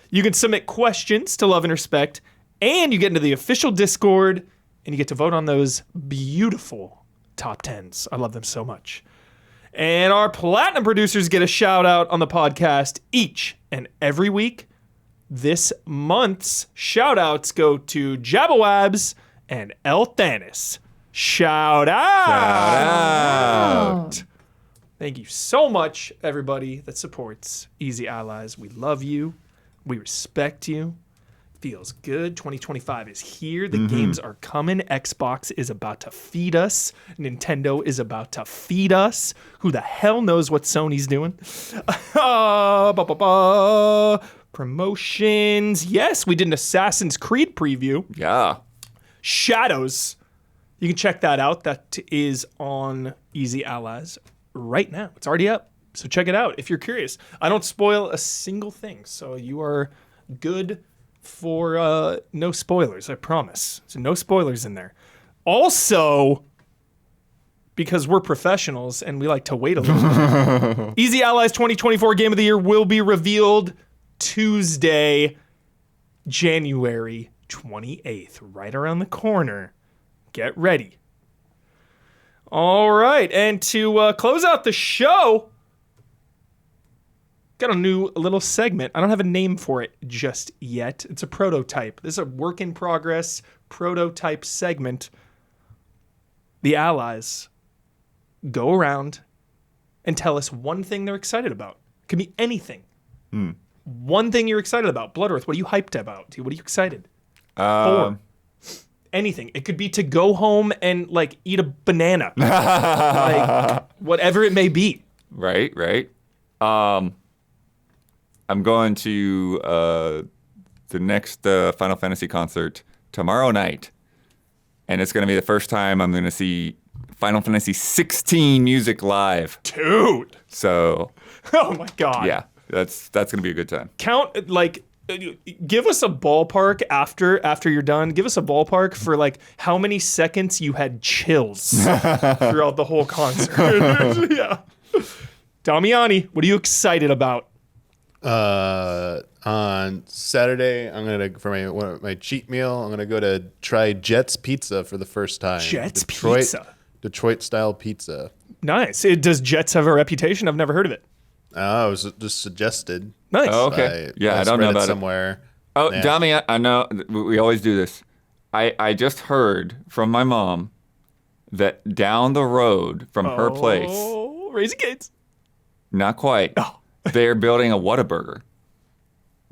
You can submit questions to Love and Respect, and you get into the official Discord, and you get to vote on those beautiful top 10s. I love them so much. And our platinum producers get a shout out on the podcast each and every week. This month's shout outs go to Jabawabs and El Thanis. Shout out! Shout out! Thank you so much, everybody that supports Easy Allies. We love you. We respect you. Feels good. 2025 is here. The games are coming. Xbox is about to feed us. Nintendo is about to feed us. Who the hell knows what Sony's doing? Promotions. Yes, we did an Assassin's Creed preview. Yeah. Shadows. You can check that out. That is on Easy Allies right now. It's already up. So check it out if you're curious. I don't spoil a single thing. So you are good for no spoilers, I promise. So no spoilers in there. Also, because we're professionals and we like to wait a little bit, Easy Allies 2024 Game of the Year will be revealed Tuesday, January 28th, right around the corner. Get ready. All right, and to close out the show, got a new little segment. I don't have a name for it just yet. It's a prototype. This is a work in progress prototype segment. The allies go around and tell us one thing they're excited about. It could be anything. One thing you're excited about. Blood Earth, what are you hyped about? What are you excited for? Anything. It could be to go home and like eat a banana. Like whatever it may be. Right. I'm going to the next Final Fantasy concert tomorrow night, and it's going to be the first time I'm going to see Final Fantasy 16 music live. Dude. So, Oh my God. yeah, that's going to be a good time. Count, like, give us a ballpark after you're done. Give us a ballpark for like how many seconds you had chills throughout the whole concert. Yeah. Damiani, what are you excited about? On Saturday, I'm gonna for my cheat meal. I'm gonna go to try Jet's Pizza for the first time. Jet's Pizza? Detroit style pizza. Nice. Does Jets have a reputation? I've never heard of it. Oh, it was just suggested. Nice. Oh, okay. by- I don't know read about it. somewhere. Oh, Yeah. Dami, I know we always do this. I just heard from my mom that down the road from her place, Oh, Raising Cane's. not quite, Oh. they're building a Whataburger.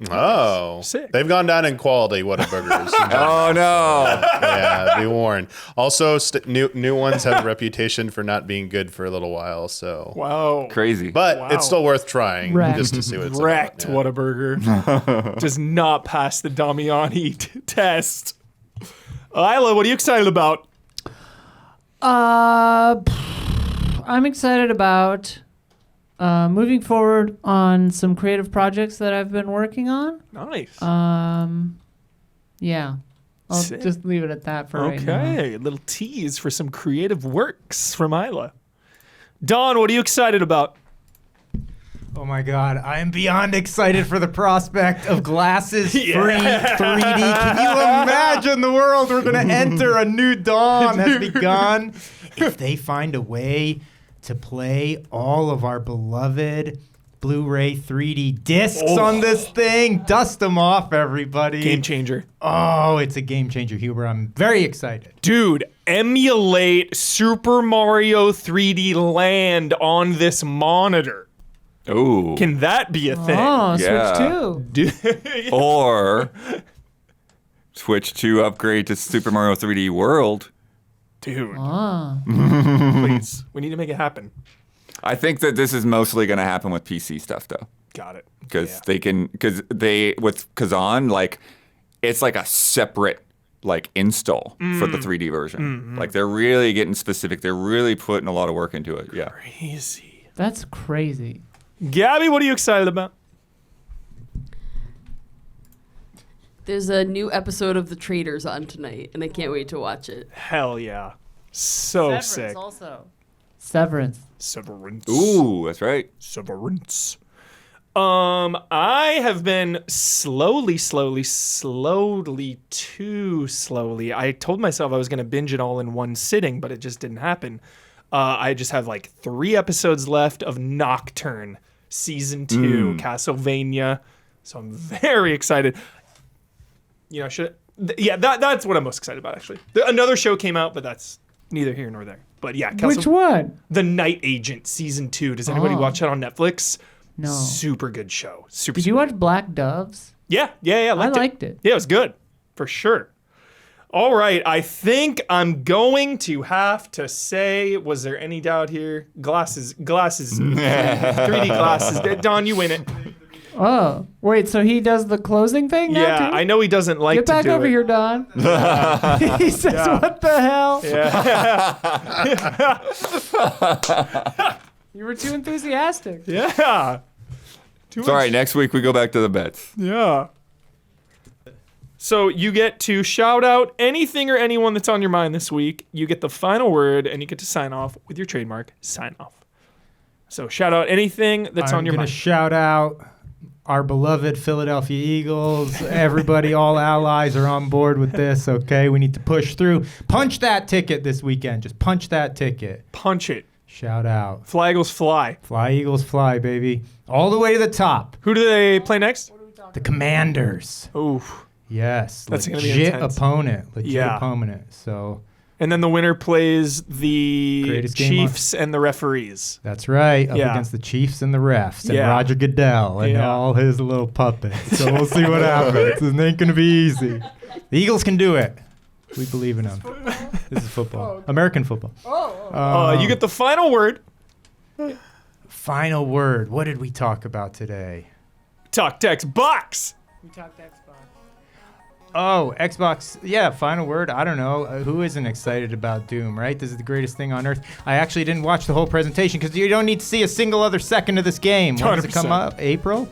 Oh, Sick. They've gone down in quality. Whataburgers. Oh no! Yeah, be warned. Also, new ones have a reputation for not being good for a little while. So, Wow. Crazy. but Wow. it's still worth trying Wrecked. just to see what it's Wrecked about. Yeah. Whataburger. Does not pass the Damiani test. Isla, what are you excited about? I'm excited about moving forward on some creative projects that I've been working on. Nice. Yeah. I'll Sick. just leave it at that for right now. Okay, a little tease for some creative works from Isla. Don, what are you excited about? Oh my God, I am beyond excited for the prospect of glasses free 3D. Can you imagine the world we're going to enter? A new dawn has begun. If they find a way to play all of our beloved Blu-ray 3D discs on this thing, dust them off, everybody. Game changer. Oh, it's a game changer, Huber. I'm very excited. Dude, emulate Super Mario 3D Land on this monitor. Ooh. Can that be a thing? Oh, Yeah. Switch 2. Or switch to upgrade to Super Mario 3D World. Dude, Ah. please. We need to make it happen. I think that this is mostly going to happen with PC stuff though, Got it. because with Kazan, like it's like a separate like install for the 3D version. Like they're really getting specific. They're really putting a lot of work into it. Yeah. Crazy. That's crazy. Gabby, what are you excited about? There's a new episode of The Traders on tonight, and I can't wait to watch it. Hell yeah. So sick. also. Severance. Severance. Ooh, that's right. Severance. I have been slowly, too slowly. I told myself I was going to binge it all in one sitting, but it just didn't happen. I just have like 3 episodes left of Nocturne, season 2, Castlevania. So I'm very excited. You know, that's what I'm most excited about, actually. Another show came out, but that's neither here nor there. But yeah, Which one? The Night Agent, season 2. Does anybody watch that on Netflix? No. Super good show. Did you watch Black Doves? Yeah. I liked it. Yeah, it was good. For sure. All right. I think I'm going to have to say, was there any doubt here? Glasses. 3D glasses. Don, you win it. Oh, wait, so he does the closing thing now, Yeah, too? I know he doesn't like Get to back do over it. here, Don. He says, what the hell? You were too enthusiastic. Yeah. It's all right. Next week we go back to the bets. Yeah. So you get to shout out anything or anyone that's on your mind this week. You get the final word, and you get to sign off with your trademark sign off. So shout out anything that's on your I'm going mind. to shout out our beloved Philadelphia Eagles. Everybody, all allies are on board with this, okay? We need to push through. Punch that ticket this weekend. Just punch that ticket. Punch it. Shout out. Fly Eagles fly. Fly, Eagles, fly, baby. All the way to the top. Who do they play next? The Commanders. Ooh. Yes. That's gonna be legit intense. opponent. Legit Yeah. opponent. So And then the winner plays the Greatest game Chiefs and the referees. that's right. Up Yeah. against the Chiefs and the refs and Yeah. Roger Goodell and Yeah. all his little puppets. So we'll see what happens. It ain't going to be easy. The Eagles can do it. We believe in them. This is football. American football. You get the final word. Final word. What did we talk about today? Talk text box. We talked Xbox. Oh, Xbox. Yeah, final word. I don't know. Who isn't excited about Doom, right? This is the greatest thing on earth. I actually didn't watch the whole presentation because you don't need to see a single other second of this game. When does it come 100%. up? April?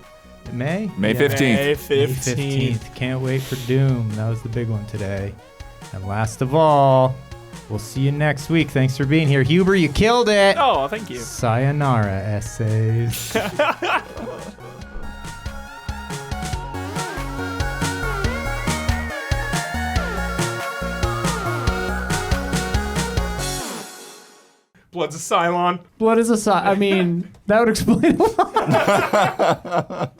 May? May Yeah. 15th. May May 15th. 15th. Can't wait for Doom. That was the big one today. And last of all, we'll see you next week. Thanks for being here. Huber, you killed it. Oh, thank you. Sayonara, essays. Blood's a Cylon. Blood is a I mean, that would explain a lot.